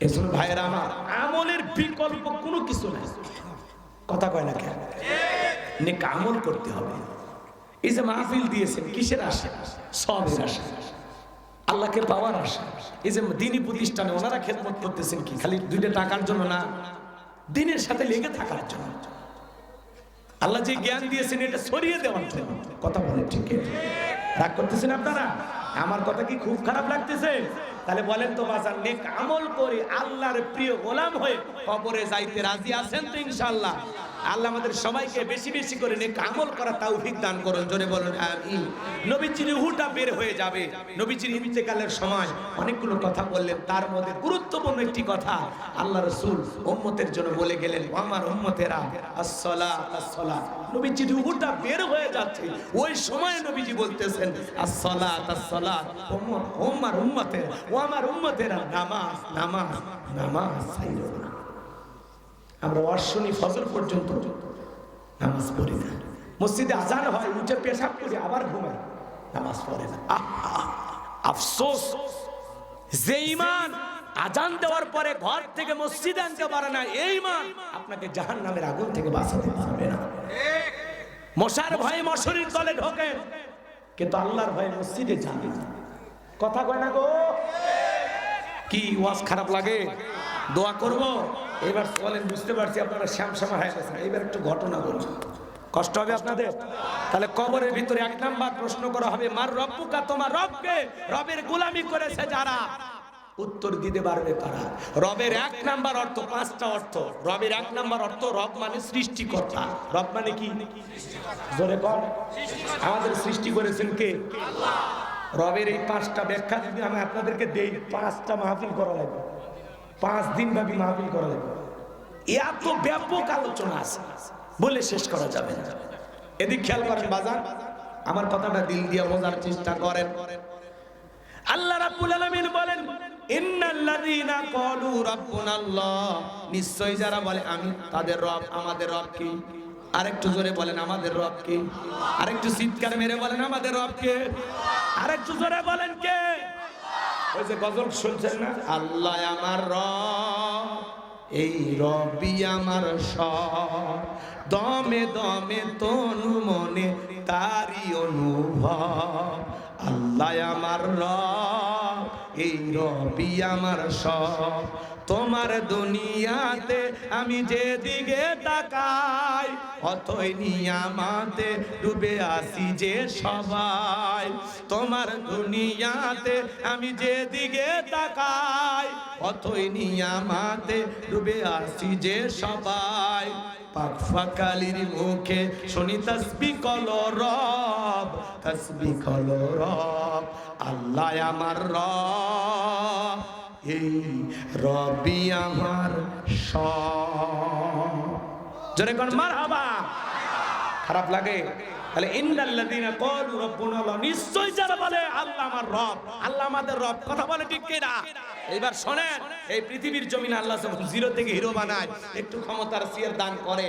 এজন্য ভাইরা আমার, আমলের বিকল্প কোনো কিছু নাই। কথা কয় না কেন? নেক আমল করতে হবে। এই যে মাহফিল দিয়েছেন কিসের আশা? সবের আশা, আল্লাহকে পাওয়ার আশা। এই যে দ্বীনি প্রতিষ্ঠানে ওনারা খেদমত করতেছেন কি খালি 2টা টাকার জন্য না, দ্বীনের সাথে লেগে থাকার জন্য। আল্লাহ যে জ্ঞান দিয়েছেন এটা ছড়িয়ে দেওয়ার জন্য। কথা বলে ঠিক? রাগ করতেছেন আপনারা? আমার কথা কি খুব খারাপ লাগতেছে? তাহলে বলেন তো বাজার, নেক আমল করে আল্লাহর প্রিয় গোলাম হয়ে কবরে যাইতে রাজি আছেন তো ইনশাআল্লাহ? আল্লাহ আমাদের সবাইকে বেশি বেশি করে নেক আমল করার তৌফিক দান করুন। জোরে বলুন আমিন। নবীজির রূহটা বের হয়ে যাবে। নবীজির ইন্তেকালের সময় অনেকগুলো কথা বললেন, তার মধ্যে গুরুত্বপূর্ণ একটি কথা আল্লাহ রাসূল উম্মতের জন্য বলে গেলেন, আমার উম্মতেরা আসসালাত আসসালাত। নবীজির রূহটা বের হয়ে যাচ্ছে, ওই সময় নবীজি বলতেছেন আসসালাত আসসালাত, আমার উম্মতেরা, ও আমার উম্মতেরা, নামাজ নামাজ নামাজ ছাইরো না। আমরা ওয়াশনি ফজর পর্যন্ত নামাজ পড়ি না, মসজিদে আজান হয় উঠে পেশাব করি আবার ঘুমাই, নামাজ পড়ে না। আফসোস, যে ঈমান আজান দেওয়ার পরে ঘর থেকে মসজিদে আনতে পারে না, এই ঈমান আপনাকে জাহান্নামের আগুন থেকে বাঁচাতে পারবে না। মশার ভয়ে মশারির তলে ঢোকে, কিন্তু আল্লাহর ভয়ে মসজিদে যান। কথা কয় না গো? কি ওয়াজ খারাপ লাগে? দোয়া করব এবার বলেন। বুঝতে পারছি আপনারা শ্যামশ্যামা হয়ে গেছেন, এবার একটু ঘটনা বলছি, কষ্ট হবে আপনাদের। তাহলে কবরের ভিতরে 1 নাম্বার প্রশ্ন করা হবে মার রব্বুকা, তোমার রবকে, রবের গোলামি করেছে যারা, উত্তর দিতে পারবে তারা। রবের 1 নাম্বার অর্থ, 5টা অর্থ। রবের 1 নাম্বার অর্থ, রব মানে সৃষ্টিকর্তা। রব মানে কি? জোরে কর। আমাদের সৃষ্টি করেছেন কে? আল্লাহ। রবের এই 5টা ব্যাখ্যা যদি আমি আপনাদেরকে দেই, 5টা মাহফিল করা লাগবে, 5 দিন ব্যাপী মাহফিল করা লাগবে। এত ব্যাপক আলোচনা আছে, বলে শেষ করা যাবে না। এদিক খেয়াল করেন বাজার, আমার কথাটা দিল দিয়ে বোঝার চেষ্টা করেন। আল্লাহ রাব্বুল আলামিন বলেন ইন্নাল্লাযীনা ক্বালু রাব্বুনাল্লাহ, নিশ্চয় যারা বলে আমি তাদের রব, আমাদের রব কি? আরেকটু জোরে বলেন আমাদের রব কে? আরেকটু চিৎকার মেরে বলেন আমাদের রব কে? আরেকটু জোরে বলেন কে? ওই যে গজল শুনছেন না, আল্লাহ আমার রব, এই রবি আমার সব, দমে দমে তনু মনে তারি অনুভব। আল্লাহ আমার রব, এই রবি আমার সব, তোমার দুনিয়াতে আমি যেদিকে তাকাই, অতই নিয়ামতে ডুবে আসি যে সবাই। তোমার দুনিয়াতে আমি যেদিকে তাকাই, অতই নিয়ামতে ডুবে আসি যে সবাই। পাক ফাকালির মুখে শুনি তাসবিহ কলো রব, তাসবিহ কলো রব, আল্লাহ আমার রব, এই রবি আমার সব। জোরে কোন মারহাবা। খারাপ লাগে? তাহলে ইন্নাল্লাযীনা ক্বালু রাব্বুনাল্লাহ, নিশ্চয় যারা বলে আল্লাহ আমার রব, আল্লাহ আমাদের রব, কথা বলে ঠিক কি না? এবার শুনেন, এই পৃথিবীর জমিনে আল্লাহ যখন জিরো থেকে হিরো বানায়, একটু ক্ষমতার সিয়ার দান করে,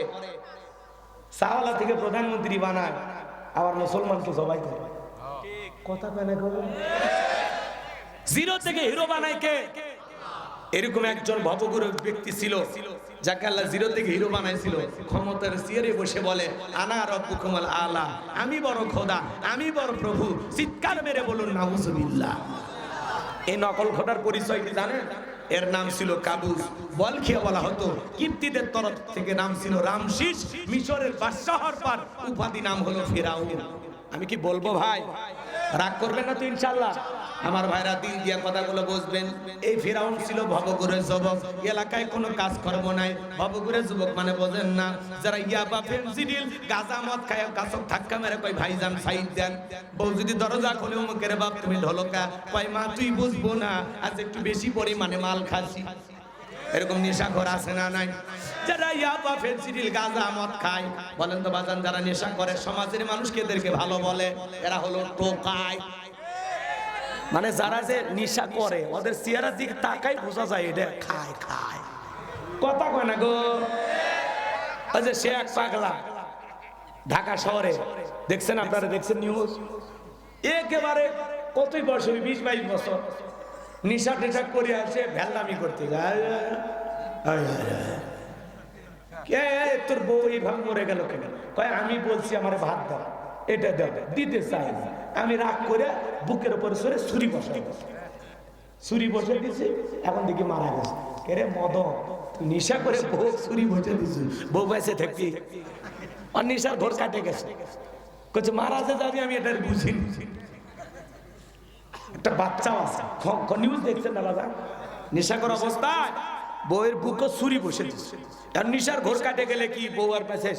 সাওয়ালা থেকে প্রধানমন্ত্রী বানায়, আবার মুসলমানকে জবাই করে। কথা কেন? জিরো থেকে হিরো বানায় কে? এরকম একজন ভবগুরু ব্যক্তি ছিল, যাকে আল্লাহ জিরো থেকে হিরো বানাইছিল। ক্ষমতার চেয়ারে বসে বলে, আনা রব্বুকুমুল আলা, আমি বড় খোদা, আমি বড় প্রভু। চিৎকার মেরে বলুন নাউজুবিল্লাহ। এই নকল খোদার পরিচয় কি জানেন? এর নাম ছিল কাবুস। বলখিয়া বলা হতো। কিপ্তিদের তরফ থেকে নাম ছিল রামসিস। মিশরের বাদশাহর পর উপাধি নাম হলো ফেরাউন। আমি কি বলবো ভাই? রাগ করবেন না তো ইনশাআল্লাহ? আমার ভাইরা দিল দিয়া কথাগুলো বুঝবেন। এই ফেরাউন ছিল ভবঘুরে যুবক, এলাকায় কোনো কাজকর্ম নাই। ভবঘুরে যুবক মানে বোঝেন না, যারা ইয়াবা ফেনসিডিল গাঁজা মদ খায় গাছক ধাক্কা মেরে কয় ভাইজান সাইড দেন। বউ যদি দরজা খোলে মুখের বাপ তুমি ঢোলকা, কয় মা তুই বুঝবো না, আজ একটু বেশি পরিমাণে মাল খাচ্ছি। এরকম নেশাখোর আছে না নাই? যারা ইয়াবা ফেনসিডিল গাঁজা মদ খায়, বলেন তো বাজান, যারা নেশা করে সমাজের মানুষকে এদেরকে ভালো বলে, এরা হলো টোকাই। মানে যারা যে নেশা করে ওদের চেহারার দিকে তাকাই বোঝা যায় এটা খায় খায়, কথা কয় না গো। ওই যে সে এক পাগলা ঢাকা শহরে, দেখছেন আপনারা, দেখছেন নিউজ, একেবারে কতই বয়স, 20-22 বছর, নেশা টেশা করে আসে ভেল্লামি করতে যায়। তোর বউ এইভাবে মরে গেল কেন? কয় আমি বলছি আমার ভাত দাও, এটা দাও, দিতে চাই না। আমি রাগ করে বুকের উপরে সরে ছুরি বসে দিছি, এখন দেখি মারা গেছে। কেরে মদন, নেশা করে বউ ছুরি বসে দিছি, বউ বেঁচে থাকবি, আর নেশার ঘোর কাটে গেছে। কচ্ছে মারা যে যাবি, আমি এটা বুঝিনি। একটা বাচ্চাও আছে, নিউজ দেখছেন না দাদা? নেশাকর অবস্থায় বউয়ের বুকে ছুরি বসে দিচ্ছে। আর নেশার ঘোর কাটে গেলে কি বউ আর পাশে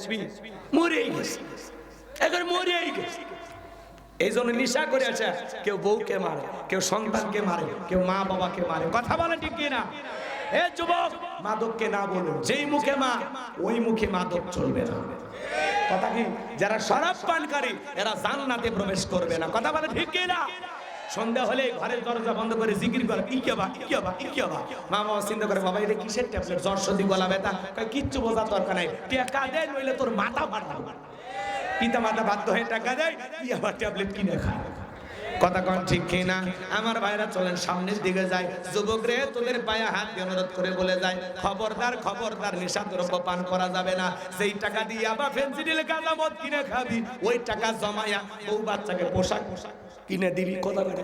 মরেই গেছে, এখন মরেই গেছে। এই জন্য নেশা করে আছে, কেউ বউকে মারে, কেউ সন্তানকে মারে, কেউ মা বাবাকে মারে। কথা বলে ঠিক কিনা? এ যুবক, মাদককে না বলুন, যেই মুখে মা ওই মুখে মাদক চলবে না। কথা কি? যারা শরাব পানকারী এরা জান্নাতে প্রবেশ করবে না। কথা বলে ঠিক কিনা? সন্ধ্যা হলে ঘরের দরজা বন্ধ করে জিকির করে, ইকিয়াবা ইকিয়াবা ইকিয়াবা। মা বাবা চিন্তা করে, বাবা এটা কিসের ট্যাবলেট? জ্বর সর্দি গলা ব্যথা? কিচ্ছু বোঝার দরকার নাই, টাকা দেয় নইলে তোর মাথা ফাটাবো। পিতা মাতা বাধ্য হয়ে টাকা দেয়, কি আবার ট্যাবলেট কিনে খায়। কথা কন ঠিক কিনা? আমার ভাইরা চলেন সামনের দিকে যায়। যুবক রে, তোদের পায়ে হাত দিয়ে অনুরোধ করে বলে যায়, খবরদার খবরদার নেশা দ্রব্য পান করা যাবে না। সেই টাকা দিয়ে আবার ফেন্সিডিল গাঁজা মদ কিনে খাবি, ওই টাকা জমায়া বউ বাচ্চাকে পোশাক কিনে দিবি। কথা বলে,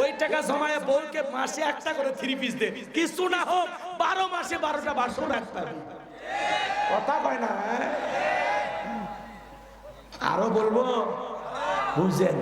ওই টাকা জমায়া বউকে মাসে একটা করে 3 পিস দে, কিছু না হোক 12 মাসে 12টা বাসন রাখতে হবে। কথা কয় না? আরো বলবো, বুঝেন?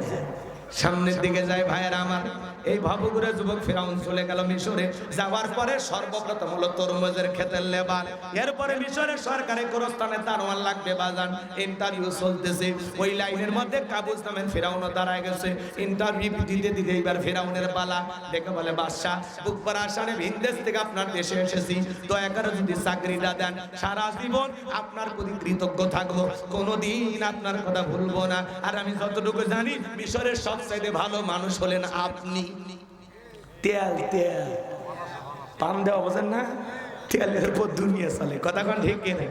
সামনের দিকে যায় ভাইয়েরা আমার। এই ভবঘুরে যুবক ফেরাউন চলে গেল মিশরে। যাওয়ার পরে সর্বপ্রথম হলো তরমুজের ক্ষেতের লেবার। এরপরে মিশরের সরকারি গোরস্থানে দারোয়ান লাগবে বাজান। ইন্টারভিউ চলতেছে, ওই লাইনের মধ্যে কাবুস নামের ফেরাউনও দাঁড়ায় গেছে। ইন্টারভিউ দিতে দিতে এবার ফেরাউনের পালা। দেখে বলে, বাদশা, বুক ভরা আশারে ভিনদেশ থেকে আপনার দেশে এসেছি, দয়া করে যদি চাকরিটা দেন, সারা জীবন আপনার প্রতি কৃতজ্ঞ থাকবো, কোনোদিন আপনার কথা ভুলবো না। আর আমি যতটুকু জানি, মিশরের সবচাইতে ভালো মানুষ হলেন আপনি। তেল তেল পান দেওয়া, বোঝেন না? তেলের উপর দুনিয়া চলে। কথা কোন ঠিক কিনা?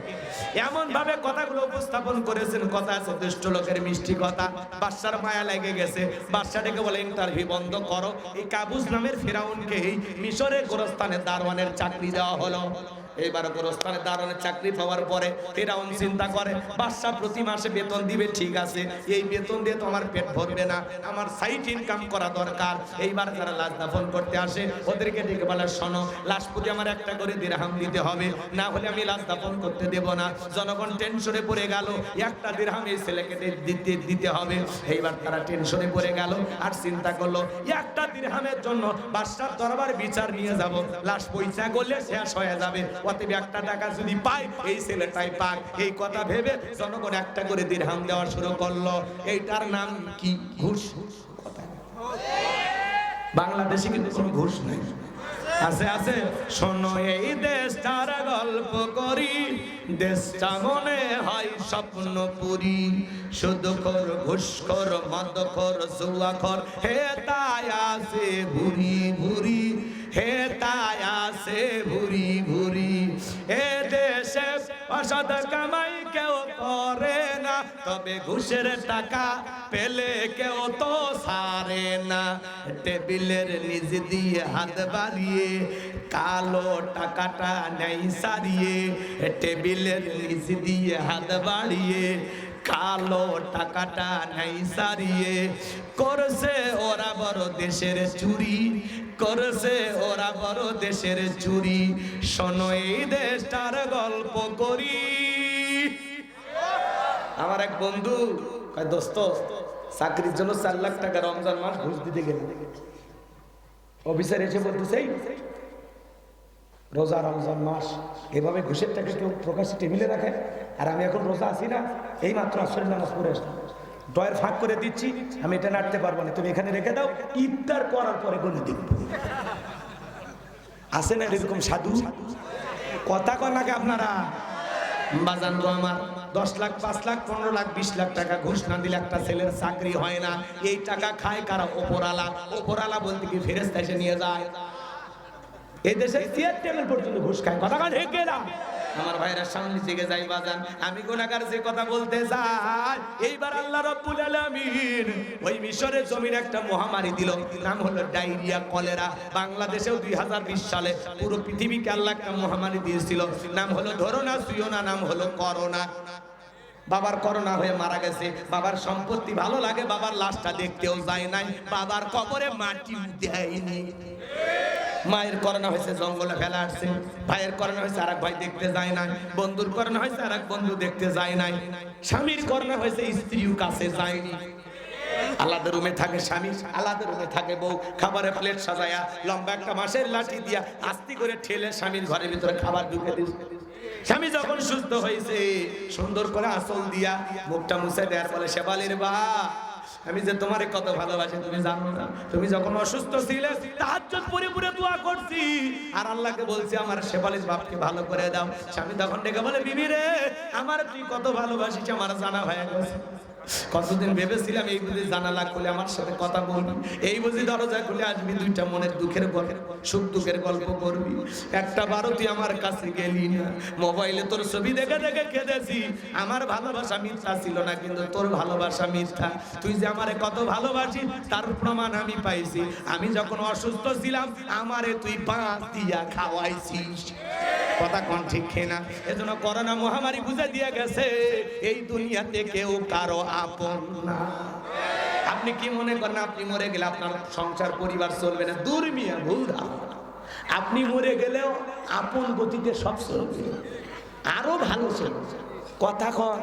এমন ভাবে কথাগুলো উপস্থাপন করেছেন, কথা আছে দুষ্ট লোকের মিষ্টি কথা। বাদশার মায়া লেগে গেছে, বাদশাটাকে বলে ইন্টারভিউ বন্ধ করো। এই কাবুস নামের ফেরাউনকে এই মিশরের গোরস্থানে দারোয়ানের চাকরি দেওয়া হলো। এইবার গোরস্থানে দারোয়ানের চাকরি পাওয়ার পরে ফেরাউন চিন্তা করে, বাদশা প্রতি মাসে বেতন দিবে, ঠিক আছে, এই বেতন দিয়ে তো আমার পেট ভরবে না, আমার সাইড ইনকাম করা দরকার। এইবার যারা লাশ দাফন করতে আসে ওদেরকে ডেকে বলে, শোনো, লাশ প্রতি আমার একটা করে দিরহাম দিতে হবে, না হলে আমি লাশ দাফন করতে দেব না। জনগণ টেনশনে পড়ে গেল, একটা দিরহাম এই ছেলেকে দিতে হবে। এইবার তারা টেনশনে পড়ে গেল আর চিন্তা করলো, একটা দিরহামের জন্য বাদশার দরবার বিচার নিয়ে যাব, লাশ পয়সা করলে শেষ হয়ে যাবে, অতএব একটা টাকা যদি পাই এই ছেলেটাই পাক। এই কথা ভেবে জনগণ একটা করে দিরহাম দেওয়া শুরু করলো। এইটার নাম কি? ঘুষ। বাংলাদেশে কিন্তু কোনো ঘুষ নেই। আছে আছে। শোনো, এই দেশটার গল্প করি, দেশটা মনে হয় স্বপ্নপুরী, সুদখোর ঘুষখোর মদখোর জুয়াখোর হে তাই আছে ভুরি ভুরি, হে তাই আছে ভুরি ভুরি। এ দেশে অসৎ কামাই কেউ করে না, তবে ঘুষের টাকা পেলে কেউ তো সারে না। টেবিলের নিচ দিয়ে হাত বাড়িয়ে কালো টাকাটা নেই সারিয়ে, টেবিলের নিচ দিয়ে হাত বাড়িয়ে কালো টাকাটা নেই সারিয়ে। করছে ওরা বড় দেশের চুরি, করছে ওরা বড় দেশের চুরি। শোনো এই দেশটার গল্প করি। আমার এক বন্ধু কয়, দোস্ত চাকরির জন্য 4 লাখ টাকা রমজান মাস ঘুষ দিতে গেলে অফিসার এসে বলতেছে, রোজা রমজান মাস এভাবে ঘুষের টাকা কেউ প্রকাশ্যে টেবিলে রাখে? আর আমি এখন রোজা আছি না, এই মাত্র আসরের নামাজ পড়ে আসলাম, ডয়ের ফাঁক করে দিচ্ছি, আমি এটা নাড়তে পারবো না, তুমি এখানে রেখে দাও, ইফতার করার পরে বলে দেখব। আছে না এরকম সাধু? কথা কন লাগে আপনারা। বাজান গো আমার, 10 লাখ 5 লাখ 15 লাখ 20 লাখ টাকা ঘুষ না দিলে একটা ছেলের চাকরি হয় না। এই টাকা খায় কারা? ওপরালা। ওপরালা বলতে কি ফেরেশতা এসে নিয়ে যায়? এই দেশে চেয়ার টেবিল পর্যন্ত ঘুষ খায়। কথা ঢেকে না আমার ভাইরা, সামনে দিকে যাই বাজান। আমি গুনাহগার যে কথা বলতে যাই, এইবার আল্লাহ রাব্বুল আলামিন ওই মিশরের জমিন একটা মহামারী দিল, নাম হলো ডায়রিয়া, কলেরা। বাংলাদেশেও 2020 সালে পুরো পৃথিবীকে আল্লাহ একটা মহামারী দিয়েছিল, নাম হলো ধরো না ছুঁয়ো না, নাম হলো করোনা। বাবার করোনা হয়ে মারা গেছে। বাবার সম্পত্তি ভালো লাগে, বাবার লাশটা দেখতেও যায় নাই, বাবার কবরে মাটি দেয়নি। মায়ের করোনা হয়েছে, জঙ্গলে ফেলা আসছে। ভাইয়ের করোনা হয়েছে, আরেক ভাই দেখতে যায় নাই। বন্ধুর করোনা হয়েছে, আরেক বন্ধু দেখতে যায় নাই। স্বামীর করোনা হয়েছে, স্ত্রীও কাছে যায়নি। আলাদা রুমে থাকে স্বামী, আলাদা রুমে থাকে বউ। খাবারে প্লেট সাজায়া লম্বা একটা বাঁশের লাঠি দিয়া আস্তি করে ঠেলে স্বামীর ঘরের ভিতরে খাবার ঢুকে দিচ্ছে। স্বামী যখন সুস্থ হয়েছে, সুন্দর করে আঁচল দিয়া মুখটা মুছে দেওয়ার ফলে শেফালির বা, আমি যে তোমারে কত ভালোবাসি তুমি জানো না। তুমি যখন অসুস্থ ছিলে তাহাজ্জুদ পড়ে পড়ে দোয়া করছি আর আল্লাহকে বলছি আমার শেফালির বাপকে ভালো করে দাও। স্বামী তখন ডেকে বলে, বিবি রে, আমার তুই কত ভালোবাসিস আমার জানা হয়ে গেছে। কতদিন ভেবেছিলাম এই বুঝি জানালা খুলে আমার সাথে কথা বলবি, এই বুঝি দরজা খুলে আসবি, দুইটা মনের দুঃখের গল্প, সুখ দুঃখের গল্প করবি। একটা বারো তুই আমার কাছে গেলি না, মোবাইলে তোর ছবি দেখে দেখে কেঁদেছি। আমার ভালোবাসা মিথ্যা ছিল না, কিন্তু তোর ভালোবাসা মিথ্যা। তুই যে আমারে কত ভালোবাসিস তার প্রমাণ আমি পাইছি। আমি যখন অসুস্থ ছিলাম আমারে তুই 5 দিয়া খাওয়াইছিস। কথা কোন ঠিক না? এজন্য করোনা মহামারী বুঝে দিয়ে গেছে এই দুনিয়াতে কেউ কারো আপন না। আপনি কি মনে করেন আপনি মরে গেলে আপনার সংসার পরিবার চলবে না? দূর মিয়া, ভুল ধারণা। আপনি মরে গেলেও আপন গতিতে সব চলবে, আরো ভালো চলবে। কথা কন।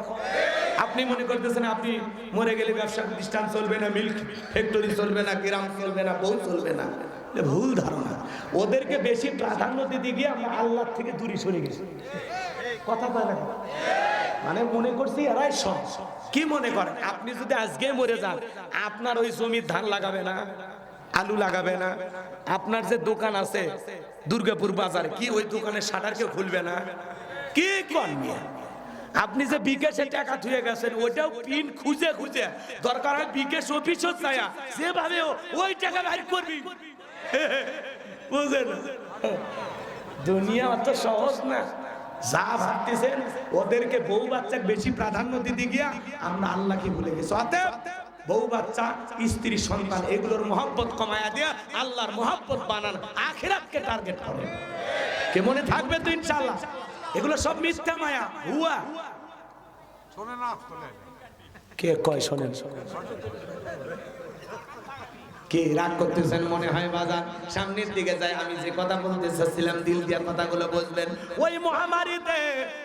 আপনি মনে করতেছেন আপনি মরে গেলে ব্যবসা প্রতিষ্ঠান চলবে না, মিল্ক ফ্যাক্টরি চলবে না, গ্রাম চলবে না, বউ চলবে না। ভুল ধারণা। ওদেরকে বেশি প্রাধান্য দিতে গিয়ে আমরা আল্লাহ থেকে দূরে সরে গেছি। কথা কয় না? মানে মনে করছি এরাই সব। কি মনে করেন আপনি যদি আজকে মরে যান, আপনার ওই জমির ধান লাগাবে না, আলু লাগাবে না? আপনার যে দোকান আছে দুর্গাপুর বাজার, কি ওই দোকানের শাটার কেউ খুলবে না? কি করবে? আপনি যে বিকাশে টাকা ধুয়ে গেছেন, ওইটাও পিন খুঁজে খুঁজে দরকার হয় বিকাশ অফিসও চায়া যেভাবে ওই টাকা বাইর করবি। বুঝলেন? দুনিয়া অত সহজ না। যা ভাবতেছেন ওদেরকে বউ বাচ্চাকে বেশি প্রাধান্য দিতে গিয়া আমরা আল্লাহকে ভুলে গেছি। অতএব বউ বাচ্চা, স্ত্রী, সন্তান এগুলোর মহব্বত কমায়া দিয়া আল্লাহর মহব্বত বানান, আখিরাতকে টার্গেট করেন। কে মনে থাকবে তো ইনশাআল্লাহ? এগুলো সব মিথ্যা মায়া, হুয়া। শোনে না, কে কয় শোনেন? কে রাগ করতেছেন মনে হয় বাজার? সামনের দিকে যায়। আমি যে কথা বলতে চাচ্ছিলাম দিল দিয়া কথাগুলো বুঝবেন। ওই মহামারীতে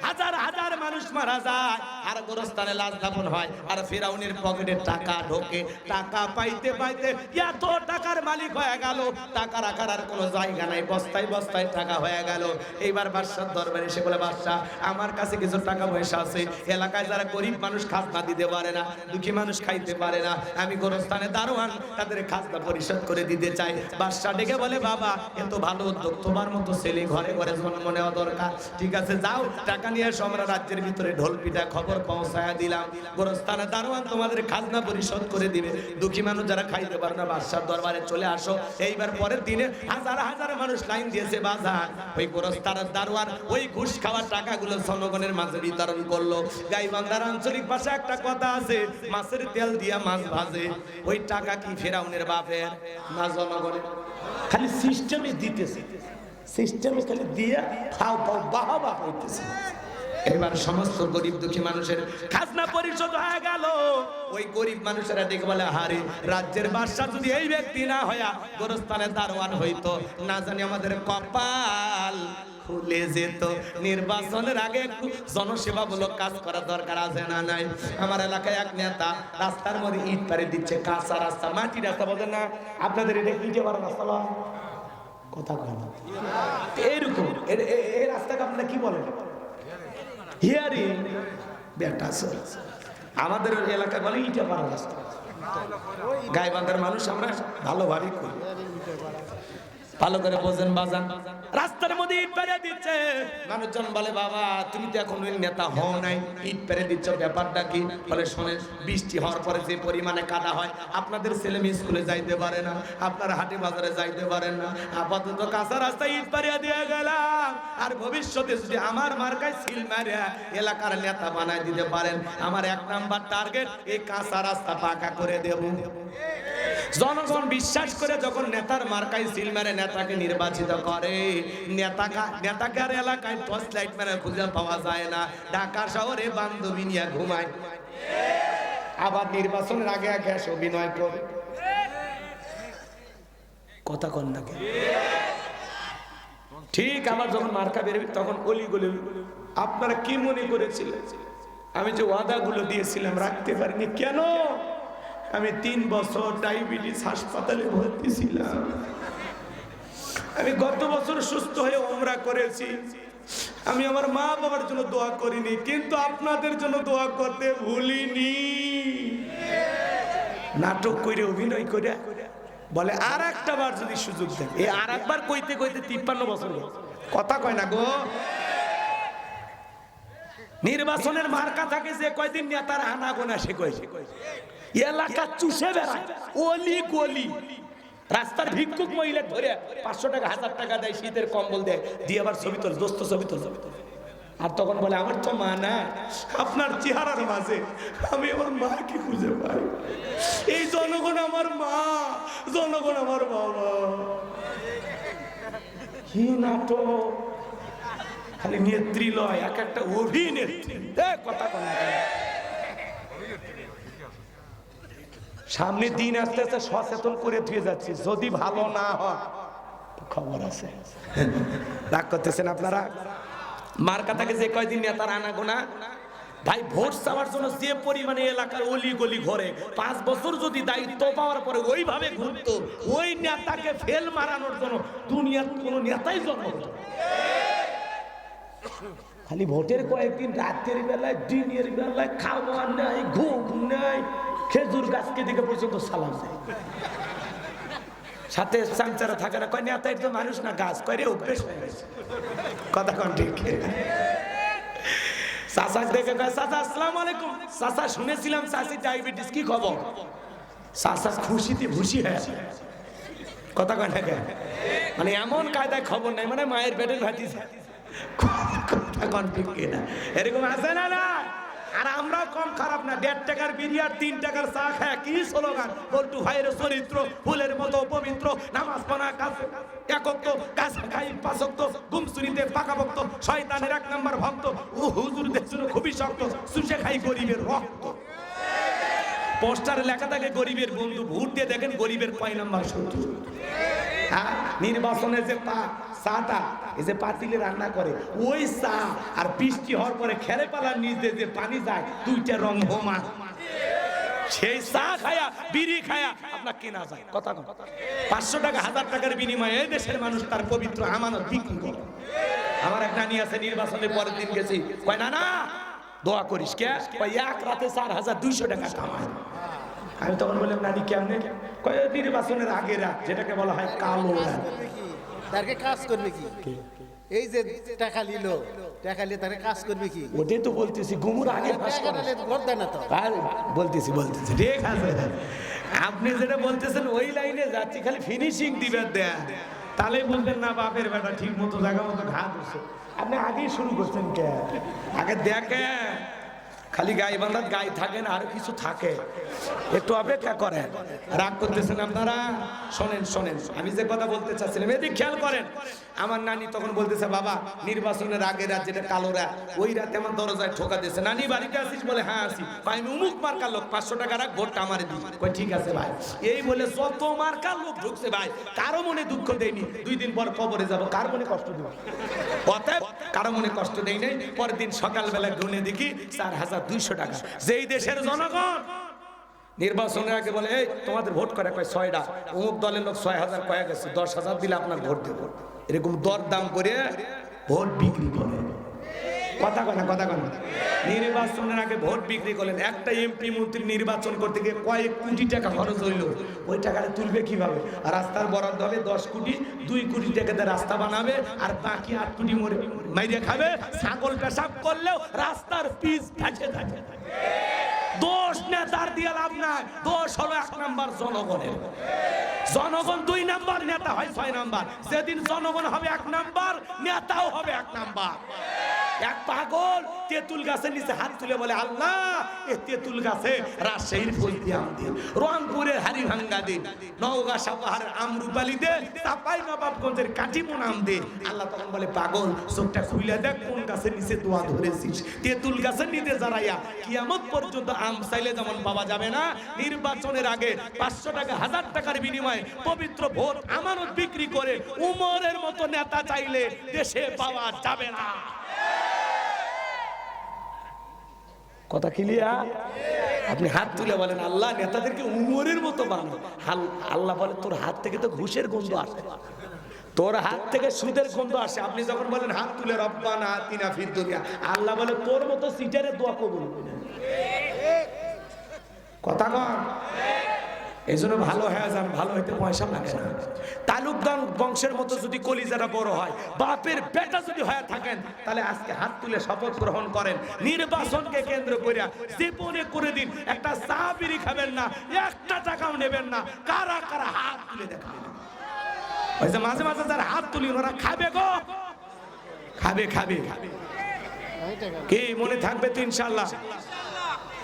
হাজার হাজার মানুষ মারা যায় আর গোরস্থানে লাশ দাফন হয় আর ফিরাউনের পকেটে টাকা ঢোকে। টাকা পাইতে পাইতে এত টাকার মালিক হয়ে গেল, টাকা রাখার আর কোনো জায়গা নাই, বস্তায় বস্তায় টাকা হয়ে গেল। এইবার বাদশার দরবারে এসে বলে, বাদশাহ আমার কাছে কিছু টাকা পয়সা আছে, এলাকায় যারা গরিব মানুষ খাজনা দিতে পারে না, দুঃখী মানুষ খাইতে পারে না, আমি গোরস্থানে দারোয়ান, তাদের খাজনা খাজনা পরিশোধ করে দিতে চাই। বাদশা ডেকে বলে, বাবা এত ভালো উদ্যোগ, তোমার মতো ছেলে ঘরে ঘরে জন্ম নেওয়া দরকার। ঠিক আছে যাও, টাকা নিয়ে এসো, আমরা রাজ্যের ভিতরে ঢোল পিঠা খবর পৌঁছায়া দিলাম, গোরস্থানে দারোয়ান তোমাদের খাজনা পরিশোধ করে দিবে। দুঃখী মানুষ যারা খাইতে পারে না বাদশার দরবারে চলে আসো। এইবার পরের দিনে হাজার হাজার মানুষ লাইন দিয়েছে বাজার। ওই গোরস্থানের দারোয়ান ওই ঘুষ খাওয়ার টাকাগুলো জনগণের মাঝে বিতরণ করলো। গাইবান্ধার আঞ্চলিক ভাষায় একটা কথা আছে, মাছের তেল দিয়া মাছ ভাজে। ওই টাকা কি ফেরাউনের বাপের না জনগণের? খালি সিস্টেমে দিতেছে, সিস্টেমে খালি দিয়া খাও পাও বাহা বাহ হইতেছে। এবার সমস্ত গরিব দুঃখী মানুষের খাজনা পরিশোধ হয়ে গেল। ওই গরিব মানুষেরা দেখে বলে, হারে রাজ্যের বাদশা যদি এই ব্যক্তি না হইয়া গোরস্থানের দারোয়ান হইতো, না জানি আমাদের কপাল খুলে যেত। নির্বাচনের আগে একটু জনসেবামূলক কাজ করা দরকার আছে না নাই? আমার এলাকায় এক নেতা রাস্তার মধ্যে ইট পাড়ে দিচ্ছে, কাঁচা রাস্তা, মাটি রাস্তা, বলেন না আপনাদের এটা ইটে পারা রাস্তা কথা কয় না এইরকম। এই রাস্তাকে আপনারা কি বলেন? হিয়ারিং বেটা আমাদের এলাকায় বলে ইটে পারা রাস্তা। গাইবান্ধার মানুষ আমরা ভালোভাবে করি, ভালো করে বোঝেন বাজান। রাস্তার মধ্যে ইট পেরে দিচ্ছে, মানুষজন বলে, বাবা তুমি তো এখন নেতা হও নাই, ইট পেরে দিচ্ছ, ব্যাপারটা কি? বলে শোনেন, বৃষ্টি হওয়ার পরে যে পরিমাণে কাদা হয়, আপনাদের ছেলে মেয়ে স্কুলে যাইতে পারে না, আপনারা হাটে বাজারে যাইতে পারেন না, আপাতত কাঁচা রাস্তায় ইট পারিয়া দিয়ে গেলাম। আর ভবিষ্যতে যদি আমার মার্কায় সিল মারিয়া এলাকার নেতা বানায় দিতে পারেন, আমার 1 নাম্বার টার্গেট এই কাঁচা রাস্তা পাকা করে দেব। জনগণ বিশ্বাস করে যখন নেতার মার্কায় সিল মারে নেতাকে নির্বাচিত করে, নেতাকে আর এলাকায় টর্চ লাইট মেরে খুঁজে পাওয়া যায় না, ঢাকা শহরে বান্ধবী নিয়ে ঘুমায়, আবার নির্বাচনের আগে আগে অভিনয় করে। কথা কন না ঠিক? আমার যখন মার্কা বেরোবে তখন অলি গলি, আপনারা কি মনে করেছিলেন আমি যে ওয়াদাগুলো দিয়েছিলাম রাখতে পারিনি? কেন? আমি 3 বছর ডায়াবেটিস হাসপাতালে ভর্তি ছিলাম। আমি গত বছর সুস্থ হয়ে উমরা করেছি। আমি আমার মা বাবার জন্য দোয়া করিনি, কিন্তু আপনাদের জন্য দোয়া করতে ভুলিনি। নাটক করে অভিনয় করে বলে আর একটা বার যদি সুযোগ দেন, এই আর একবার কইতে কইতে 53 বছর কথা কয় না গো। নির্বাচনের মার্কা থাকে যে কয়দিন নেতার আনা গোনা সে কয় এলাকা চুষে বেড়ায়, অলি গলি রাস্তার ভিক্ষুক মহিলা ধরে 500 টাকা 1000 টাকা দেয়, শীতের কম্বল দেয়, দিয়ে আবার ছবি তোলে, দোস্ত ছবি তোলে। আর তখন বলে আমার তো মা না, আপনার চেহারার মাঝে আমি আমার মাকে খুঁজে পাই। এই জনগণ আমার মা, জনগণ আমার বাবা। কি নাটক! খালি নেত্রী লয়, এক একটা অভিনেত্রী। কথা কন না, সামনে দিন আস্তে আস্তে সচেতন করে ধুয়ে যাচ্ছে, যদি ভালো না হয় খবর আছে। রাগ করতেছেন আপনারা? মার্কা থাকে যে কয়দিন নেতার আনাগোনা, ভাই ভোট চাওয়ার জন্য যে পরিমাণে এলাকার অলি গলি ঘরে 5 বছর যদি দায়িত্ব পাওয়ার পরে ওইভাবে ঘুরতো, ওই নেতাকে ফেল মারানোর জন্য দুনিয়ার কোনো নেতাই জন্ম হতো। খালি ভোটের কয়েকদিন রাতের বেলায় দিনের বেলায় খাওয়া নাই, ঘুম নাই, খেজুর গাছকে দিকে পর্যন্ত সালাম দেয়। সাথে চামচারা থাকে না, কয় নেতা তো মানুষ না গাছ, কয় রে অভ্যেস হয়ে গেছে। কথা কন ঠিক? চাচা দেখে কয়, চাচা আসসালামু আলাইকুম। চাচা শুনেছিলাম চাচি ডায়াবেটিস, কি খবর? চাচা খুশিতে খুশি হয়ে কথা কয় না, মানে এমন কায়দায় খবর নাই, মানে মায়ের পেটের ভাতি। কথা কন ঠিক কিনা? এরকম আছে না? না। আর আমরাও কম খারাপ না, 1.5 টাকার বিড়ি আর 3 টাকার চা খায় কি স্লোগান, বল্টু ভাইয়ের চরিত্র ফুলের মতো পবিত্র, নামাজ পড়া কাছে একত্র, কাছে খাই পাঁচক্ত, গুমসুরিতে পাকা ভক্ত, শয়তানের 1 নাম্বার ভক্ত, ও হুজুরদের জন্য খুবই শক্ত, সুষে খাই গরিবের রক্ত। পোস্টারে লেখা থাকে গরিবের বন্ধু, ভোট দিয়ে দেখেন গরিবের 5 নাম্বার শত্রু। নির্বাচনে যে চাটা এই যে পাতিলে রান্না করে, ওই চা আর বৃষ্টি হওয়ার পরে খেলে পালার নিচে যে পানি যায়, 2টা রং হোমা, সেই চা খায়া বিড়ি খায়া আপনার কেনা যায়। কথা 500 টাকা 1000 টাকার বিনিময়ে এই দেশের মানুষ তার পবিত্র আমানত বিক্রি করে। আমার এক নানি আছে, নির্বাচনের পরের দিন গেছি, কয় না না দোয়া করিস কে, 1 রাতে 4200 টাকা কামায়। আমি তখন বললাম নানি কেমনে? কয় নির্বাচনের আগে রাত, যেটাকে বলা হয় কালো রাত। তাকে কাজ করবে কি? এই যে টাকা নিল, টাকা নিয়ে তাকে কাজ করবে কি? ওটাই তো বলতেছি, ঘুমুর আগে পাস করে ভোট দেয় না তো। বলতেছি ঠিক আছে। আপনি যেটা বলতেছেন ওই লাইনে যাচ্ছি, খালি ফিনিশিং দিবেন দেয়া, তাহলে বলবেন না বাপের বেটা ঠিক মতো জায়গা মতো ঘা দিচ্ছে। আপনি আগেই শুরু করছেন কে? আগে দেখে খালি গায়ে বান্ধার গায়ে থাকে না, আরো কিছু থাকে, একটু অপেক্ষা করেন। রাগ করতেছেন আপনারা? শোনেন শোনেন, আমি যে কথা বলতে চাচ্ছিলাম এদিক খেয়াল করেন। আমার নানি তখন বলতেছে বাবা নির্বাচনের আগের রাত যেটা কালো রাত, ওই রাতে আমার দরজায় ঠোকা দিয়েছে। নানি বাড়িতে আসিস? বলে হ্যাঁ আসি। আমি অমুক মার্কার লোক, 500 টাকা রাখ, ভোটটা আমারে দিই। কই ঠিক আছে ভাই। এই বলে যত মার্কার লোক ঢুকছে ভাই, কারো মনে দুঃখ দেয়নি। 2 দিন পর কবরে যাব, কার মনে কষ্ট দেব? অতএব কারো মনে কষ্ট দেই নাই। পরের দিন সকালবেলা গুনে দেখি 4200 টাকা। যেই দেশের জনগণ নির্বাচনের আগে বলে এই তোমাদের ভোট করে কয় 6টা, অমুক দলের লোক 6000 কয়ে গেছে, 10,000 দিলে আপনার ভোট দেব, এরকম দর দাম করে ভোট বিক্রি করে। কথা কয় না, কথা কয় না। নির্বাচনের আগে ভোট বিক্রি করলেন। একটা এমপি মন্ত্রী নির্বাচন করতে গিয়ে কয়েক কোটি টাকা খরচ হইল, ওই টাকাটা তুলবে কিভাবে? রাস্তার বরাদ্দ হবে 10 কোটি, 2 কোটি টাকা দিয়ে রাস্তা বানাবে, আর বাকি 8 কোটি মাইরে খাবে। ছাগল পেশাব করলেও রাস্তার পিচ ভেসে থাকে। দোষ নেতার দিয়ে লাভ নাই, দোষ হলো 1 নাম্বার জনগণের। জনগণ 2 নাম্বার, নেতা হয় 6 নাম্বার। যেদিন জনগণ হবে 1 নাম্বার, নেতাও হবে 1 নাম্বার। এক পাগল তেঁতুল গাছের নিচে হাত তুলে বলে আল্লাহ এ তেঁতুল গাছে রাজশাহীর ফজলি আম দিন, রংপুরের হাড়িভাঙ্গা দিন, নওগাঁ সাপাহারের আমরুপালি দে, চাপাই নবাবগঞ্জের কাটিমন আম দে। আল্লাহ তখন বলে পাগল চোখটা খুলে দেখ কোন গাছের নিচে দোয়া ধরেছিস। তেঁতুল গাছের নিচে দাঁড়াইয়া কিয়ামত পর্যন্ত আম চাইলে যেমন পাওয়া যাবে না, নির্বাচনের আগে 500 টাকা 1000 টাকার বিনিময়ে পবিত্র ভোট আমানত বিক্রি করে উমরের মতো নেতা চাইলে দেশে পাওয়া যাবে না। কথা ক্লিয়ার? আপনি হাত তুলে বলেন আল্লাহ নেতাদেরকে উমরের মতো বানাও। আল্লাহ বলে তোর হাত থেকে তো ঘুষের গন্ধ আসে, তোর হাত থেকে সুদের গন্ধ আসে। আপনি যখন বলেন হাত তুলে রব্বানা আতিনা ফিদ দুনিয়া, আল্লাহ বলে তোর মতো সিটারের দোয়া কবুল হবে না। কথা কন। এই জন্য ভালো হয়ে যান, ভালো হইতে পয়সা লাগে না। তালুকদার বংশের মতো যদি কলিজারা বড় হয়, বাপের বেটা যদি হয়ে থাকেন, তাহলে আজকে হাত তুলে শপথ গ্রহণ করেন নির্বাচনকে কেন্দ্র করে জীবনে করে দিন একটা চা বিড়ি খাবেন না, 1 টাকাও নেবেন না। কারা কারা হাত তুলে দেখাবেন? ওই যে মাঝে মাঝে যারা হাত তুলি ওরা খাবে গো, খাবে খাবে খাবে। কি মনে থাকবে তো ইনশাআল্লাহ?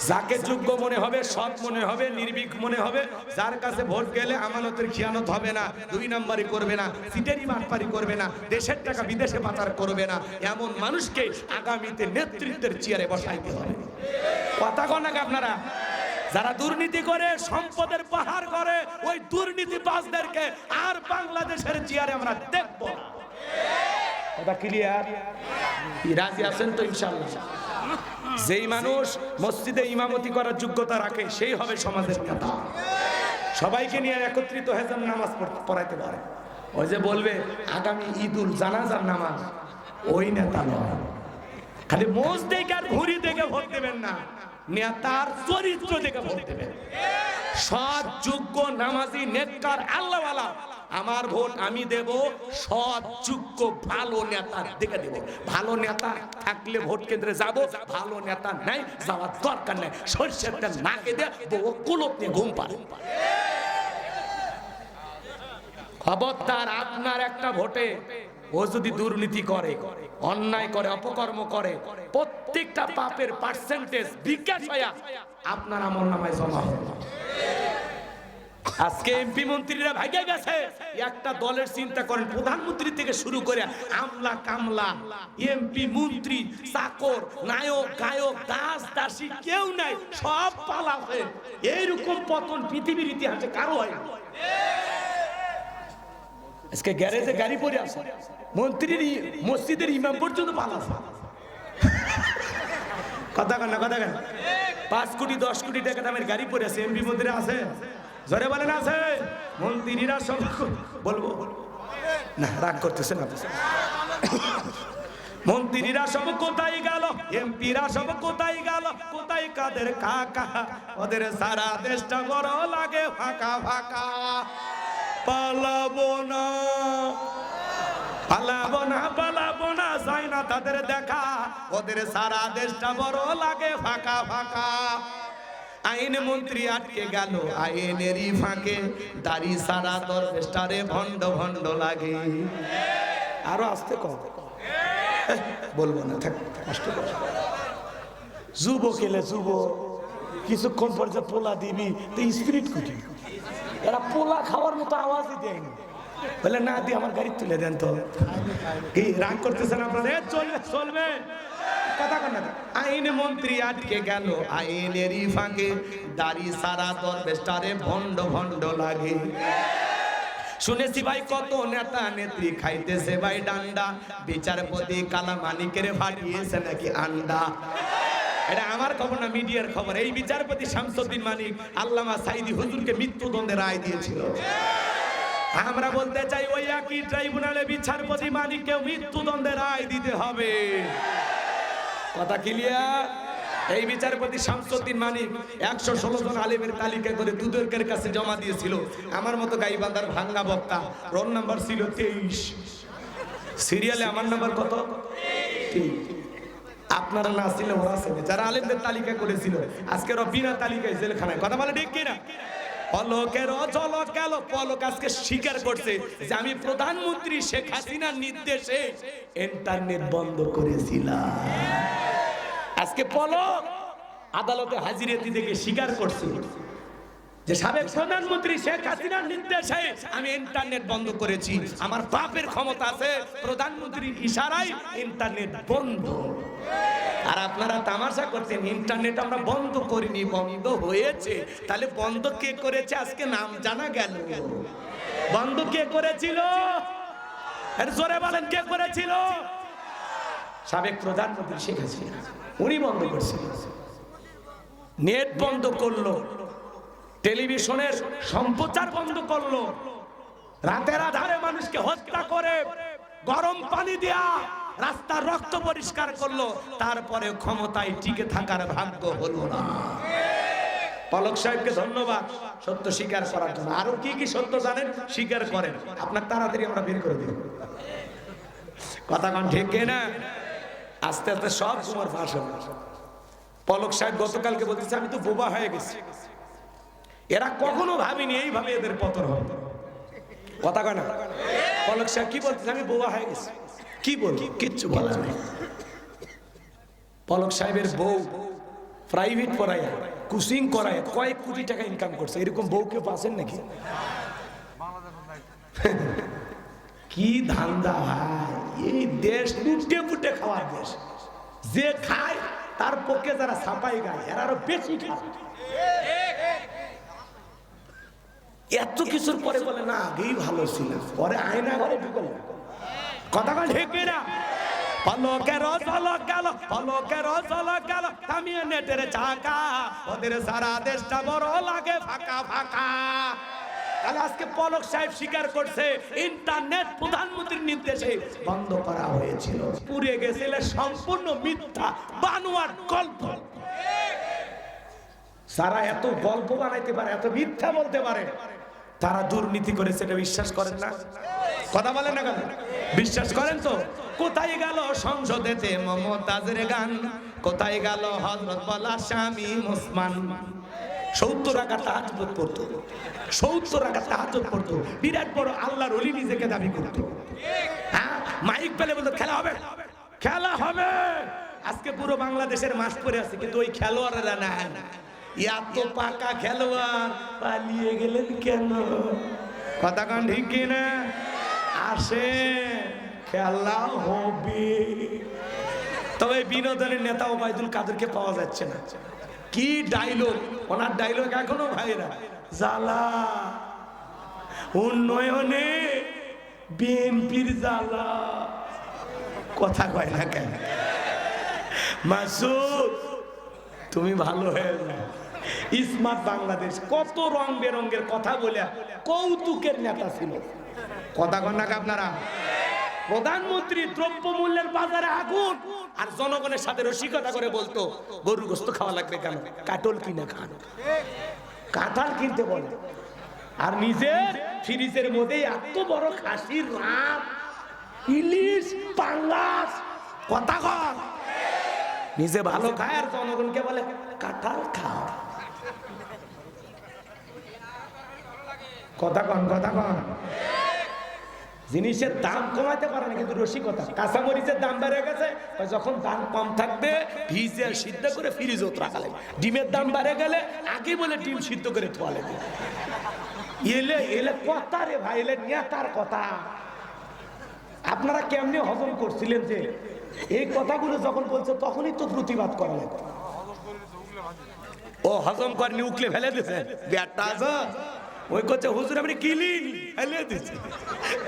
যাকে যোগ্য মনে হবে, সৎ মনে হবে, নির্ভীক মনে হবে, যার কাছে ভোট গেলে আমানতের খিয়ানত হবে না, 2 নাম্বারি করবে না, সিটেরি মারপারি করবে না, দেশের টাকা বিদেশে পাচার করবে না, এমন মানুষকে আগামীতে নেতৃত্বের চেয়ারে বসাইতে হবে। কথা কন নাকি আপনারা? যারা দুর্নীতি করে, সম্পদের পাহাড় করে, ওই দুর্নীতিবাজদেরকে আর বাংলাদেশের চেয়ারে আমরা দেখব না। কথা ক্লিয়ার? রাজি আছেন তো ইনশাআল্লাহ? যেই মানুষ মসজিদে ইমামতি করার যোগ্যতা রাখে সেই হবে সমাজের নেতা। সবাইকে নিয়ে একত্রিত হয়ে যান, নামাজ পড়াইতে পারে। ওই যে বলবে আগামী ঈদুল জানাজার নামাজ, ওই নেতা নয়। খালি মোজ দেখে আর ঘুরি দেখে ভোট দেবেন না, নেতার চরিত্র দেখে ভোট দেবেন। সৎ যোগ্য নামাজি নেককার আল্লাহওয়ালা আমার ভোট আমি দেব সৎ যোগ্য ভালো নেতা দেখে দেব। ভালো নেতা থাকলে ভোট কেন্দ্রে যাব, ভালো নেতা নাই যাওয়ার দরকার নাই। সরষের তেল নাকে দিয়ে বউ কুলপ নিয়ে ঘুম পারে। খবরদার, আপনার একটা ভোটে ও যদি দুর্নীতি করে, অন্যায় করে, অপকর্ম করে, প্রত্যেকটা পাপের পার্সেন্টেজ বিকাশ হয়ে আপনার আমলনামায় জমা হবে। আজকে এমপি মন্ত্রীরা ভাগে গেছে, একটা দলের চিন্তা করেন, প্রধানমন্ত্রী থেকে শুরু করে আমলা কামলা, এমপি মন্ত্রী, চাকর, নায়ক গায়ক, দাস দাসী কেউ নাই, সব পালাছে। এইরকম পতন পৃথিবীর ইতিহাসে কারো হয় না। আজকে গ্যারেজে গাড়ি পড়ে আছে, মন্ত্রীর মসজিদের ইমাম পর্যন্ত পালাছে। কথা কেন, কথা কেন? 5 কোটি 10 কোটি টাকা দামের গাড়ি পড়ে আছে, এমপি মন্ত্রী আছে? জোরে বলেন আছে? মন্ত্রীরা সব বলবো না, রাগ করতেছে না। মন্ত্রীরা সব কোথায় গেল, এমপিরা সব কোথায় গেল, কোথায় কাদের কাকা, ওদের সারা দেশটা বড় লাগে ফাঁকা ফাঁকা। পালাবো না পালাবো না পালাবো না, যায় না তাদের দেখা, ওদের সারা দেশটা বড় লাগে ফাঁকা ফাঁকা। আইন মন্ত্রী আটকে গেল আইনেরই ফাঁকে, দাড়ি সারা দরবেশটারে ভণ্ড ভণ্ড লাগে। আরো আসতে কম বলবো না, থাক কষ্ট করে। যুবক এলে যুবক কিছুক্ষণ পর যে পোলা দিবি তো স্পিরিট কুটি, এরা পোলা খাওয়ার মতো আওয়াজই দেয়নি। বলে না দিয়ে আমার গাড়ি তুলে দেন তো। কি রাগ করতেছেন আপনারা? চলবে চলবে কথা কন না। আইন মন্ত্রী আটকে গেল আইনেরই ফাঁকে, দাড়ি সারা দরবেশটারে ভণ্ড ভণ্ড লাগে। শুনেছি ভাই কত নেতা নেত্রী খাইতেছে ভাই ডান্ডা, বিচারপতি কালা মানিকের ফাটিয়েছে নাকি আন্ডা। এটা আমার খবর না, মিডিয়ার খবর। এই বিচারপতি শামসুদ্দিন মানিক আল্লামা সাইদি হুজুরকে মৃত্যুদণ্ডের রায় দিয়েছিল। আমরা বলতে চাই ওই একই ট্রাইব্যুনালে বিচারপতি মানিককে মৃত্যুদণ্ডের রায় দিতে হবে। কথা ক্লিয়ার? এই বিচারপতি শামসুদ্দিন মানিক 116 জন আলেমের তালিকা করে দুদকের কাছে জমা দিয়েছিল। আমার মতো গাইবান্ধার ভাঙ্গা বক্তা, রোল নাম্বার ছিল 23, সিরিয়ালে আমার নাম্বার কত? 23। আপনারা না ছিলেন, ওরা ছিল যারা আলেমদের তালিকা করেছিল। আজকে বিনা তালিকায় জেলখানায়। কথা বলে ঠিক কিনা? পলকের ঝলক গেল, পলক আজকে স্বীকার করছে যে আমি প্রধানমন্ত্রী শেখ হাসিনার নির্দেশে ইন্টারনেট বন্ধ করেছিলাম। আজকে পলক আদালতে হাজিরা দিতে গিয়ে স্বীকার করছে যে সাবেক প্রধানমন্ত্রী শেখ হাসিনার নির্দেশে আমি ইন্টারনেট বন্ধ করেছি। আমার বাপের ক্ষমতা আছে, প্রধানমন্ত্রীর ইশারায় ইন্টারনেট বন্ধ। আর আপনারা তামাশা করছেন ইন্টারনেট আমরা বন্ধ করিনি, বন্ধ হয়েছে। তাহলে বন্ধ কে করেছে আজকে নাম জানা গেল। বন্ধ কে করেছিল? এর জোরে বলেন কে করেছিল? সাবেক প্রধানমন্ত্রী শেখ হাসিনা, উনি বন্ধ করছিলেন। নেট বন্ধ করলো, টেলিভিশনের সম্প্রচার বন্ধ করলো, রাতের আধারে মানুষকে হত্যা করে গরম পানি দেয়া রাস্তার রক্ত পরিষ্কার করলো। তারপরে ক্ষমতায় টিকে থাকার ভাগ্য হলো না। পলক সাহেবকে ধন্যবাদ সত্য স্বীকার করার জন্য। আরো কি কি সত্য জানেন স্বীকার করেন, আপনার তাড়াতাড়ি আমরা বের করে দিই। কথা কন ঠিক না? আস্তে আস্তে সব তোমার ফাঁস হবে। পলক সাহেব গতকালকে বলতেছে আমি তো বোবা হয়ে গেছি। এরা কখনো ভাবিনি এইভাবে এদের পতন হবে। কথা কয় না? পলক সাহেব কি বলতেছে? আমি বোবা হয়ে গেছি। কি বলবো? কিচ্ছু বলার নেই। পলক সাহেবের বউ প্রাইভেট পড়ায়, কোচিং করায়, কয়েক কোটি টাকা ইনকাম করছে। এরকম বউ কেউ পাচ্ছেন নাকি? কি ধান্দা ভাই! এই দেশ লুটে ফুটে খাওয়ার দেশ। যে খায় তার পক্ষে যারা ছাপাই গায় এরা আরো বেশি খায়। এত কিছুর পরে বলে না আগেই ভালো ছিল, পরে আয়না ঘরে ঢুকল। কথা বল ঠিক না? পলকের ঝলক গেল, পলকের ঝলক গেল, থামিয়ে নেটের চাকা, ওদের সারা দেশটা বড় লাগে ফাঁকা ফাঁকা। তাহলে আজকে পলক সাহেব স্বীকার করছে ইন্টারনেট প্রধানমন্ত্রীর নির্দেশে বন্ধ করা হয়েছিল। পুড়ে গেছিল সম্পূর্ণ মিথ্যা বানোয়ার গল্প। যারা এত গল্প বানাইতে পারে, এত মিথ্যা বলতে পারে, তারা দুর্নীতি করে সেটা বিশ্বাস করেন না? কথা বলেন না কেন? বিশ্বাস করেন তো? কোথায় গেল সংসদেতে মমতাজের গান? কোথায় গেল হযরত বলা স্বামী ওসমান? 70 রাকাত তাহাজ্জুদ পড়তো, 70 রাকাত তাহাজ্জুদ পড়তো। বিরাট বড় আল্লাহর ওলি নিজেকে দাবি করতো। হ্যাঁ, মাইক পেলে বলতো খেলা হবে, খেলা হবে। আজকে পুরো বাংলাদেশের মাঠ পড়ে আছে, কিন্তু ওই খেলোয়াড়রা না। এত পাকা খেলোয়াড় পালিয়ে গেলেন কেন? কথা কন ঠিক কিনা? আসে খেলা হবে। তবে বিনোদনের নেতা ওবায়দুল কাদেরকে পাওয়া যাচ্ছে না। কি ডায়লগ! ওনার ডায়লগ এখনো ভাইরা জ্বালা, উন্নয়নে বিএনপির জ্বালা। কথা কয় না কেন? মাসুদ তুমি ভালো হয়ে যাও। স্মার্ট বাংলাদেশ কত রং বেরঙের কথা বলে কৌতুকের নেতা ছিল। কথা কন না আপনারা? প্রধানমন্ত্রী দ্রব্যমূল্যের বাজারে আগুন আর জনগণের সাথে রসিকতা করে বলতো গরুর গোশত খাওয়া লাগবে কেন, কাটল কিনে খান, কাঁঠাল কিনতে বলে। আর নিজের ফ্রিজের মধ্যে এত বড় খাসির রাত, ইলিশ, পাঙ্গাস, কথা কন, নিজে ভালো খায় আর জনগণকে বলে কাঁঠাল খাও। কথা কন, কথা কন। জিনিসের দাম কমাতে পারে না, কিন্তু রসিকতা। কাঁচামরিচের দাম বেড়ে গেছে, যখন দাম কম থাকবে ভিজে সিদ্ধ করে ফ্রিজে রাখা লাগবে। ডিমের দাম বেড়ে গেলে আগে বলে ডিম সিদ্ধ করে থোয়া লাগবে। এলে এলে কথা রে ভাই, এলে নেতার কথা। আপনারা কেমনে হজম করছিলেন যে এই কথাগুলো যখন বলছে তখনই তো প্রতিবাদ করা লাগবে। ও হজম করেনি, উকলে ফেলে দিছে ব্যাটটা আছে, ওই করছে হুজুর আপনি কিলিন ফেলে দিছে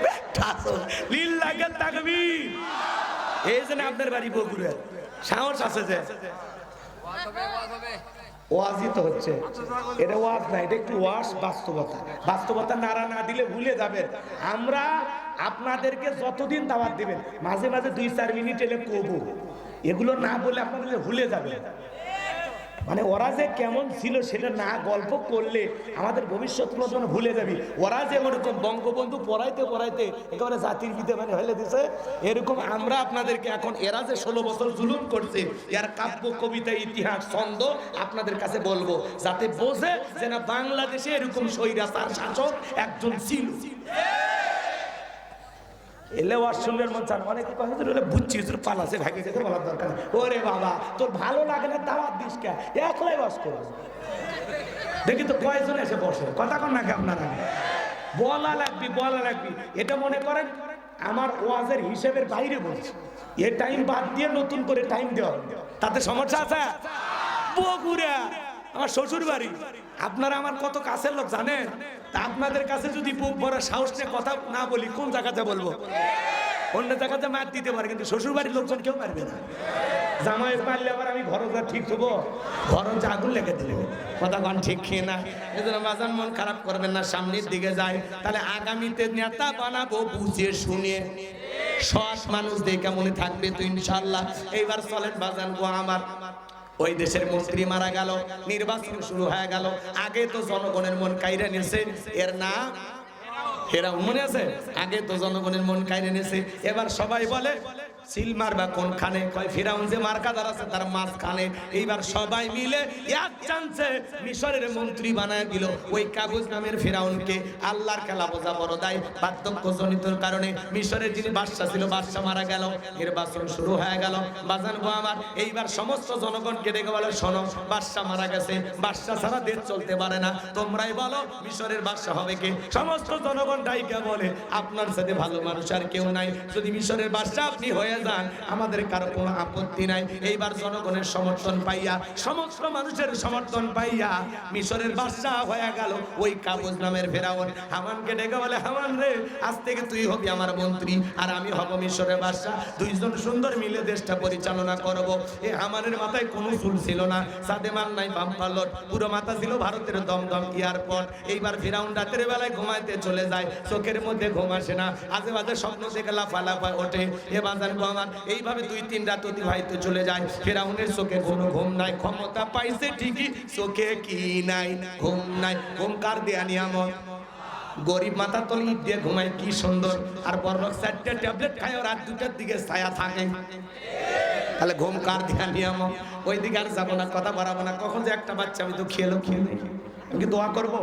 ব্যাটটা আছে, লীল লাগে থাকবি। এই জন্য আপনার বাড়ি বগুড়া সাহস আছে যে ওয়াজই তো হচ্ছে, এটা ওয়াজ না, এটা একটু ওয়াজ, বাস্তবতা। বাস্তবতা নাড়া না দিলে ভুলে যাবেন। আমরা আপনাদেরকে যতদিন দাওয়াত দিবেন, মাঝে মাঝে 2-4 মিনিট এলে কবু, এগুলো না বলে আপনাদের ভুলে যাবে। মানে ওরা যে কেমন ছিল সেটা না গল্প করলে আমাদের ভবিষ্যৎ প্রজন্ম ভুলে যাবি। ওরা যে ওরকম বঙ্গবন্ধু পড়াইতে পড়াইতে একেবারে জাতির বিদে মানে হলে দিছে, এরকম আমরা আপনাদেরকে এখন, এরা যে 16 বছর জুলুম করছে, এর কাব্য, কবিতা, ইতিহাস, ছন্দ আপনাদের কাছে বলবো, যাতে বোঝে যে না বাংলাদেশে এরকম স্বৈরাচার শাসক একজন ছিল। এলে ওয়াশরুমের মন চান, অনেকে কয় হুজুর এলে বুঝছি হুজুর পালাছে ভাগে যেতে বলার দরকার নেই। ওরে বাবা, তোর ভালো লাগে না দাওয়াত দিস কে, একলাই বাস করবে। দেখি তো কয়জন এসে বসে, কথা কন নাকি আপনারা? বলা লাগবি, বলা লাগবি। এটা মনে করেন আমার ওয়াজের হিসেবের বাইরে বলছি, এ টাইম বাদ দিয়ে নতুন করে টাইম দেওয়া, তাতে সমস্যা আছে? বগুড়া আমার শ্বশুর বাড়ি, আপনারা আমার কত কাছের লোক জানেন। তা আপনাদের কাছে যদি বুক ভরা সাহস নিয়ে কথা না বলি, কোন জায়গাতে বলবো? অন্য জায়গাতে মার দিতে পারে, কিন্তু শ্বশুর বাড়ির লোকজন কেউ পারবে না। জামাই মারলে আবার আমি ঘর যা ঠিক হবো, ঘর যা আগুন লেগে দিলে, কথা কন ঠিক খেয়ে না। এজন্য বাজান মন খারাপ করবেন না, সামনের দিকে যায়। তাহলে আগামীতে নেতা বানাবো বুঝে শুনে, সৎ মানুষ দেখে মনে থাকবে তো ইনশাল্লাহ। এইবার চলেন বাজান গো আমার, ওই দেশের মন্ত্রী মারা গেল, নির্বাচন শুরু হয়ে গেল। আগে তো জনগণের মন কাইরা নিয়েছে, এর নাম ফেরাউন, মনে আছে? আগে তো জনগণের মন কাইরা নিয়েছে। এবার সবাই বলে সিল মারবা কোনখানে? কয় ফেরাউন যে মার্কাদার আছে তার মাঝখানে। এইবার সবাই মিলে এক চান্সে মিশরের মন্ত্রী বানায় দিল ওই কাবুজ নামের ফেরাউনকে। আল্লাহর খেলা বোঝা বড় দায়, বার্ধক্যজনিতর কারণে মিশরের যিনি বাদশা ছিল, বাদশা মারা গেল, নির্বাচন শুরু হয়ে গেল। বাজান গো আমার, এইবার সমস্ত জনগণকে ডেকে বলে শোনো, বাদশা মারা গেছে, বাদশা ছাড়া দেশ চলতে পারে না, তোমরাই বলো মিশরের বাদশা হবে কে? সমস্ত জনগণ ডাইকা বলে আপনার সাথে ভালো মানুষ আর কেউ নাই, যদি মিশরের বাদশা আপনি হয়ে যান আমাদের কারো কোনো আপত্তি নাই। এইবার জনগণের সমর্থন পাইয়া, সমস্ত মানুষের সমর্থন পাইয়া মিশরের বাদশা হয়ে গেল ওই কাবুজ নামের ফেরাউন। হামানকে ডেকে বলে হামান রে, আজ থেকে তুই হবি আমার মন্ত্রী আর আমি হব মিশরের বাদশা, দুইজন সুন্দর মিলে দেশটা পরিচালনা করব। এই হামানের মাথায় কোনো চুল ছিল না, সাদেমান নাই, বাম্পালট, পুরো মাথা ছিল ভারতের দমদম এয়ারপোর্ট। এইবার ফেরাউন রাতের বেলায় ঘুমাইতে চলে যায়, চোখের মধ্যে ঘুম আসে না, আজে বাজে স্বপ্ন দেখে লাফালাফায় ওঠে। এ বাজার আমার এইভাবে 2-3 রাত অতিবাহিত চলে যায়। ফেরাউনের চোখে কোনো ঘুম নাই, ক্ষমতা পাইছে ঠিকই, চোখে কি নাই? ঘুম নাই। ঘুম কার দেয়া নিয়ামত? গরিব মাথা তলে ইট দিয়ে ঘুমায়, কি সুন্দর। আর বড়লোক 4টা ট্যাবলেট খায়, রাত 2টার দিকে ছায়া থাকে। তাহলে ঘুম কার দেয়া নিয়ামত? ওই দিকে আর যাবো না, কথা বাড়াবো না। কখন যে একটা বাচ্চা আমি তো খেয়ে আমি কি দোয়া করবো?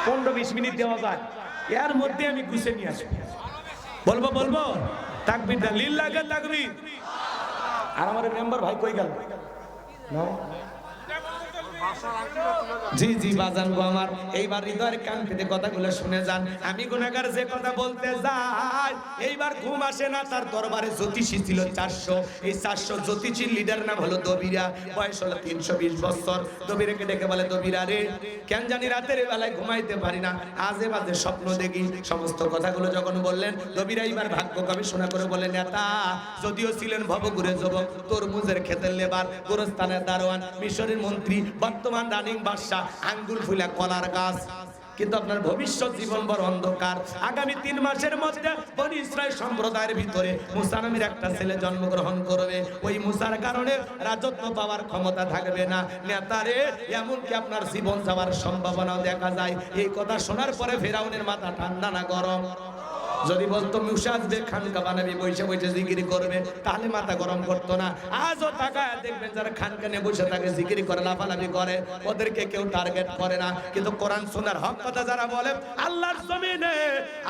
15-20 মিনিট দেওয়া যায়, এর মধ্যে আমি গুছিয়ে নিয়ে আসবো। বলবো তাকবীর দা লিল্লাহি তাকবীর। আর আমাদের মেম্বার ভাই কই গেল? না জি জি বাজান গো আমার, এইবার হৃদয়ের কান পেতে কথাগুলো শুনে যান। আমি গুনাহগার যে কথা বলতে যাই, এইবার ঘুম আসে না। তার দরবারে জ্যোতিষী ছিল 400। এই 400 জ্যোতিষীর লিডার নাম হলো দবিরা, বয়স হলো 320 বছর। দবিরাকে ডেকে বলে, দবিরা রে, কেন জানি রাতের বেলায় ঘুমাইতে পারি না, আজে বাজে স্বপ্ন দেখি। সমস্ত কথাগুলো যখন বললেন, দবিরা এইবার ভাগ্য গবেষণা করে বলেন, নেতা যদিও ছিলেন ভবঘুরে যুবক, তরমুজের ক্ষেতের লেবার, গোরস্থানের দারোয়ান, মিশরের মন্ত্রী, বর্তমান রানিং বাদশা, আঙ্গুল ফুলা কলার গাছ। কিন্তু আপনার ভবিষ্যৎ জীবন বড় অন্ধকার। আগামী 3 মাসের মধ্যে বনি ইসরাইল সম্প্রদায়ের ভিতরে মুসা নামের একটা ছেলে জন্মগ্রহণ করবে। ওই মুসার কারণে রাজত্ব পাওয়ার ক্ষমতা থাকবে না। নেতারে এমনকি আপনার জীবন যাওয়ার সম্ভাবনাও দেখা যায়। এই কথা শোনার পরে ফেরাউনের মাথা ঠান্ডা না গরম? যদি বলতো মুসা আসবে খানকা বানাবি বসে বসে জিকির করবে, তাহলে মাথা গরম করতো না। আজও তাকায় দেখবেন যারা খানকানে বসে থাকে জিকির করে লাফালাফি করে, ওদেরকে কেউ টার্গেট করে না। কিন্তু কোরআন শোনার হক কথা যারা বলে, আল্লাহর জমিনে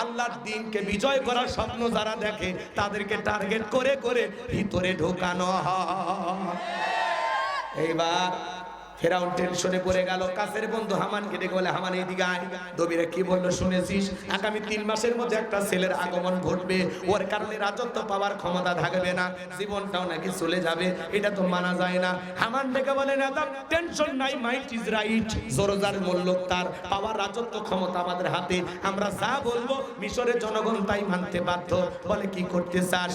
আল্লাহর দ্বীনকে বিজয় করার স্বপ্ন যারা দেখে, তাদেরকে টার্গেট করে করে ভিতরে ঢোকানো হয়। এইবার ফেরাউন টেনশনে পড়ে গেল। কাছের বন্ধু হামানকে ডেকে বলে, হামান এইদিকে আয়। দবিরা কি বললো শুনেছিস? আগামী 3 মাসের মধ্যে একটা ছেলের আগমন ঘটবে, ওর কারণে রাজত্ব পাওয়ার ক্ষমতা থাকবে না, জীবনটাও নাকি চলে যাবে। এটা তো মানা যায় না। হামান ডেকে বলে, না টেনশন নাই, মাইট ইজ রাইট, জোরজার মূল্য তার, পাওয়ার রাজত্ব ক্ষমতা আমাদের হাতে, আমরা যা বলবো মিশরের জনগণ তাই মানতে বাধ্য। বলে কি করতে চাস?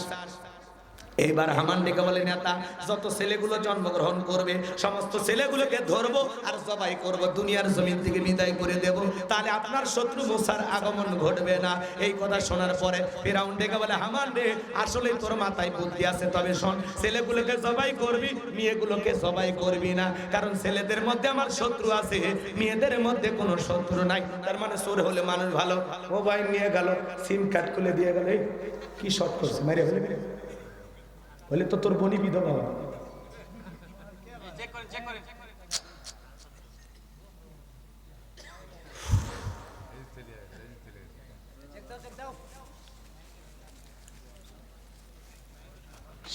এইবার হামান ডেকে বলে, নেতা যত ছেলেগুলো জন্মগ্রহণ করবে সমস্ত ছেলেগুলোকে ধরবো আর জবাই করব, দুনিয়ার জমিন থেকে বিদায় করে দেব, তাহলে আপনার শত্রু মুসার আগমন ঘটবে না। এই কথা শোনার পরে ফেরাউন ডেকে বলে, হামান রে আসলে তোর মাথায় বুদ্ধি আছে, তবে শোন, ছেলেগুলোকে জবাই করবি, মেয়েগুলোকে জবাই করবি না, কারণ ছেলেদের মধ্যে আমার শত্রু আছে, মেয়েদের মধ্যে কোনো শত্রু নাই। তার মানে চোর হলে মানুষ ভালো। মোবাইল নিয়ে গেল, সিম কার্ড খুলে দিয়ে গেল, কি শর্ট করছে, মেরে ফেলে বলে তো তোর বনি বিধবা।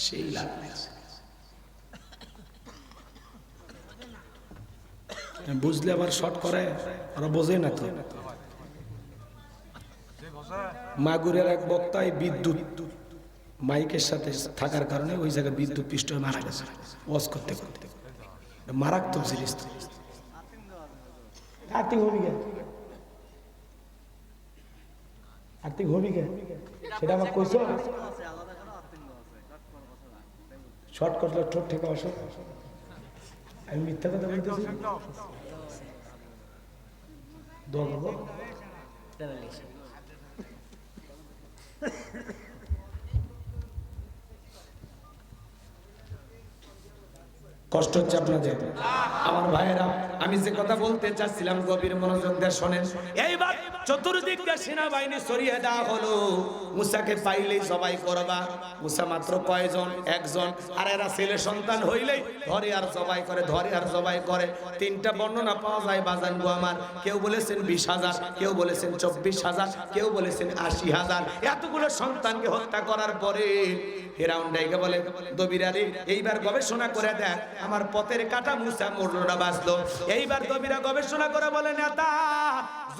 সেই বুঝলে আবার শর্ট করে, ওরা বোঝে না তো। মাগুরের এক বক্তায় বিদ্যুৎ মাইকের সাথে থাকার কারণে ওই জায়গায় বিদ্যুৎ পৃষ্ঠ হয়ে মারা গেছে ওয়াজ করতে করতে। মারাত্মক জিনিস তো। আর্থিক ভূমিকা সেটা আমার কইছো, শর্ট করলে ঠোঁট থেকে আসো। আমি মিথ্যা কথা বলতেছি? দোয়া করবো। কষ্ট হচ্ছে আপনাদের আমার ভাইয়েরা? আমি যে কথা বলতে চাচ্ছিলাম গভীর মনোযোগ দিয়ে শোনেন। এইবার চতুর্দিক দিয়ে সেনাবাহিনী সরিয়ে দেওয়া হলো। মুসাকে পাইলেই সবাই করবা। মুসা মাত্র কয়জন? একজন। আর এরা ছেলে সন্তান হইলেই ধরে আর জবাই করে, ধরে আর জবাই করে। 3টা বর্ণনা পাওয়া যায় বাজান গো আমার। কেউ বলেছেন 20,000, কেউ বলেছেন 24,000, কেউ বলেছেন 80,000। এতগুলো সন্তানকে হত্যা করার পরে ফেরাউন ডাইকে বলে, দবিরারে এইবার গবেষণা করে দেখ আমার পথের কাটা মুসা মরলো না বাঁচলো। এইবার দবিরা গবেষণা করে বলে, নেতা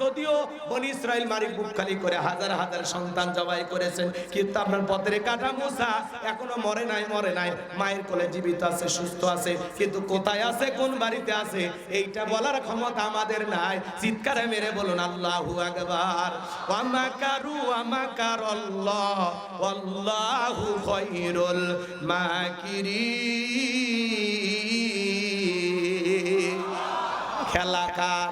যদিও বনি ইসরাইল মারি বুক খালি করে হাজার হাজার সন্তান জবাই করেছেন, কিন্তু আপনার পথের কাটা মুসা এখনো মরে নাই, মায়ের কোলে জীবিত আছে, সুস্থ আছে, কিন্তু কোথায় আছে, কোন বাড়িতে আছে, এইটা বলার ক্ষমতা আমাদের নাই। চিৎকারে মেরে বলুন আল্লাহু আকবার। ওয়া মাকারু ওয়া মাকারাল্লাহ ওয়াল্লাহু খায়রুল মাকিরিন। খেলাকার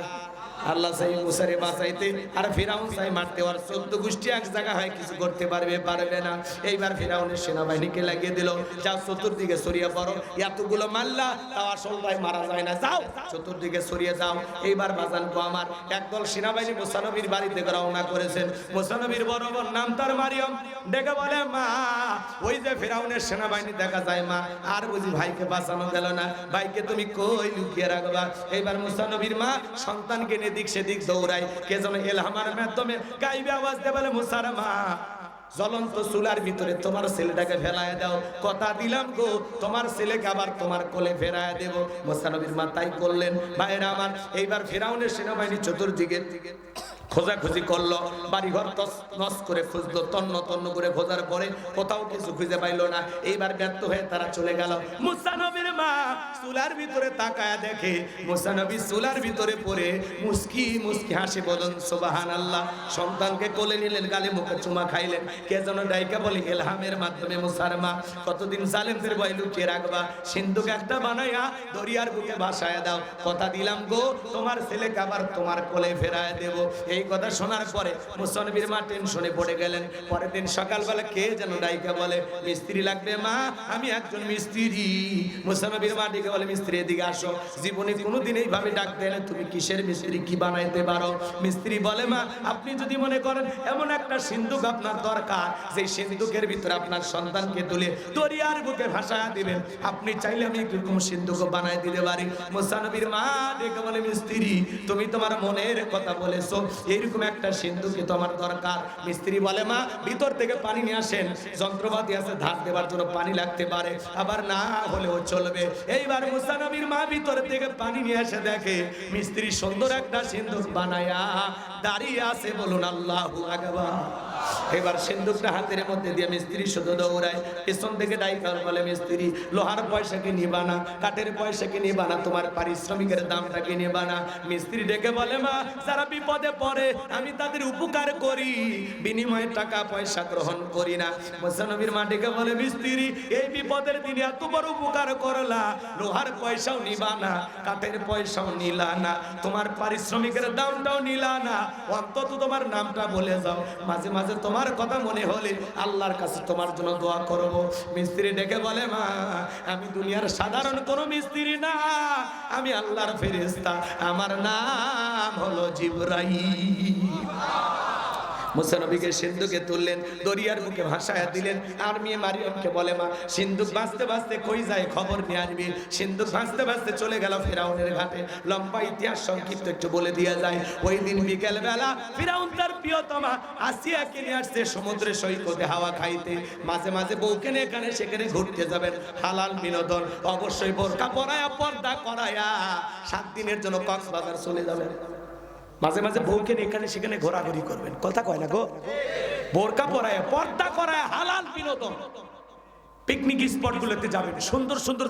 আল্লাহ চাই মুসারে বাঁচাইতে, আর ফিরাউন চাই মারতে। আর 14 গোষ্ঠী এক জায়গা হয় কিছু করতে পারবে না। এইবার ফিরাউনের সেনাবাহিনীকে লাগিয়ে দিল, যাও চতুর্দিকে ছড়িয়ে পড়ো। এতগুলো মারলা তাও আসলটাই মারা যায় না, যাও চতুর্দিকে ছড়িয়ে যাও। এইবার বাজান গো আমার, একদল সেনাবাহিনী মুসা নবীর বাড়িতে রওনা করেছেন। মুসা নবীর বড় বোন নাম তার মারিয়ম, ডেকে বলে, মা ওই যে ফিরাউনের সেনাবাহিনী দেখা যায় মা, আর বুঝি ভাইকে বাঁচানো গেল না, ভাইকে তুমি কই লুকিয়ে রাখবা? এইবার মুসা নবীর মা সন্তানকে নিয়ে দিক সেদিক দৌড়ায়। কে যেন এলহামের মাধ্যমে গাইবে আওয়াজ দিয়ে বলে, মুসার মা জ্বলন্ত চুলার ভিতরে তোমার ছেলেটাকে ফেলায় দাও, কথা দিলাম গো তোমার ছেলেকে আবার তোমার কোলে ফেরায় দেব। মুসা নবীর মা তাই করলেন। ভাইরা আমার, এইবার ফিরাউনের সেনাবাহিনী চতুর্দিকে খোঁজাখুঁজি করলো, বাড়িঘর নস করে খুঁজলো, তন্ন তন্ন করে খোঁজার পরে কোথাও কিছু খুঁজে পাইলো না। এইবার ব্যর্থ হয়ে তারা চলে গেল। মুসা নবীর মা চুলার ভিতরে তাকায়া দেখে মুসা নবী চুলার ভিতরে পড়ে মুস্কি মুস্কি হাসি, বলেন সুবহানাল্লাহ। সন্তানকে কোলে নিলেন, গালে মুখে চুমা খাইলেন। কে যেন ডাইকা বলে ইলহামের মাধ্যমে মুসার মা, কতদিন জালেমদের ভয় লুকিয়ে রাখবা, সিন্ধুক একটা বানাইয়া দরিয়ার বুকে ভাসায় দাও, কথা দিলাম গো তোমার ছেলেকে আবার তোমার কোলে ফেরায় দেব। এই কথা শোনার পরে মুসা নবীর মা টেনশনে পড়ে গেলেন। পরের দিন সকালবেলা কে যেন ডাইকা বলে মিস্ত্রি লাগবে মা, আমি একজন মিস্ত্রি। মুসা নবীর মা ডেকে বলে মিস্ত্রি এদিকে আসো। জীবনে কোনোদিন এইভাবে ডাক দেয় না, তুমি কিসের মিস্ত্রি, কি বানাইতে পারো? মিস্ত্রি বলে মা আপনি যদি মনে করেন এমন একটা সিন্ধুক আপনার দরকার, যে সিন্ধুকের ভিতরে আপনার সন্তানকে তুলে দরিয়ার বুকে ভাসায়া দিবেন, আপনি চাইলে আমি এরকম সিন্ধুক বানাই দিতে পারি। মুসা নবীর মা ডেকে বলে মিস্ত্রি তুমি তোমার মনের কথা বলেছো, এইরকম একটা সিন্ধুকে তোমার দরকার। মিস্ত্রি বলে মা ভিতর থেকে পানি নিয়ে আসেন, যন্ত্রপাতি আছে ধার দেবার জন্য পানি লাগতে পারে, আবার না হলেও চলবে। এইবার মুসা নবীর মা ভিতর থেকে পানি নিয়ে এসে দেখে মিস্ত্রি সুন্দর একটা সিন্ধুক বানায়া দাঁড়িয়ে আছে, বলুন আল্লাহু আকবার। এবার সিন্ধুকটা হাতের মধ্যে দিয়ে মিস্ত্রি শুধু দৌড়ায়, পেছন থেকে ডাইকার বলে মিস্ত্রি লোহার পয়সা কি নিবা না, কাঠের পয়সা কি নিবা না, তোমার পারিশ্রমিকের দামটা কি নিবা না? মিস্ত্রি ডেকে বলে মা যারা বিপদে পড়ে আমি তাদের উপকার করি, বিনিময়ে টাকা পয়সা গ্রহণ করি না। মুসা নবীর মা ডেকে বলে মিস্ত্রি এই বিপদের দিনে এত বড় উপকার করলা, লোহার পয়সাও নিবা না, কাঠের পয়সাও নিলা না, তোমার পারিশ্রমিকের দামটাও নিলা না, অন্তত তোমার নামটা বলে যাও, মাঝে মাঝে তোমার কথা মনে হলে আল্লাহর কাছে তোমার জন্য দোয়া করব। মিস্ত্রি ডেকে বলে মা আমি দুনিয়ার সাধারণ কোনো মিস্ত্রি না, আমি আল্লাহর ফেরেশতা, আমার নাম হলো জিবরাইল। মুসা নবীকে সিন্ধুকে তুললেন, দরিয়ার বুকে ভাসায়া দিলেন। আর মেয়ে মারিয়ামকে বলে মা সিন্ধুক ভাসতে ভাসতে কই যায় খবর নিয়ে আসবি। সিন্ধুক ভাসতে ভাসতে চলে গেল ফিরাউনের ঘাটে। লম্বা ইতিহাস সংক্ষিপ্ত একটু বলে দিয়ে যায়। ওই দিন বিকেল বেলা ফিরাউন তার প্রিয়তমা আসিয়াকে নিয়ে আসছে সমুদ্রের সৈকতে হাওয়া খাইতে। মাঝে মাঝে বউকে নিয়ে এখানে সেখানে ঘুরতে যাবেন, হালাল বিনোদন, অবশ্যই বোরকা পরায়া পর্দা করায়া 7 দিনের জন্য কক্সবাজার চলে যাবেন। মাঝে মাঝে বউকে এখানে সেখানে ঘোরাঘুরি করবেন, কথা কয় না গো। বোরকা পরায় পর্দা করায় হালাল বিনোদন, পিকনিক স্পট গুলোতে যাবেন, সুন্দর সুন্দর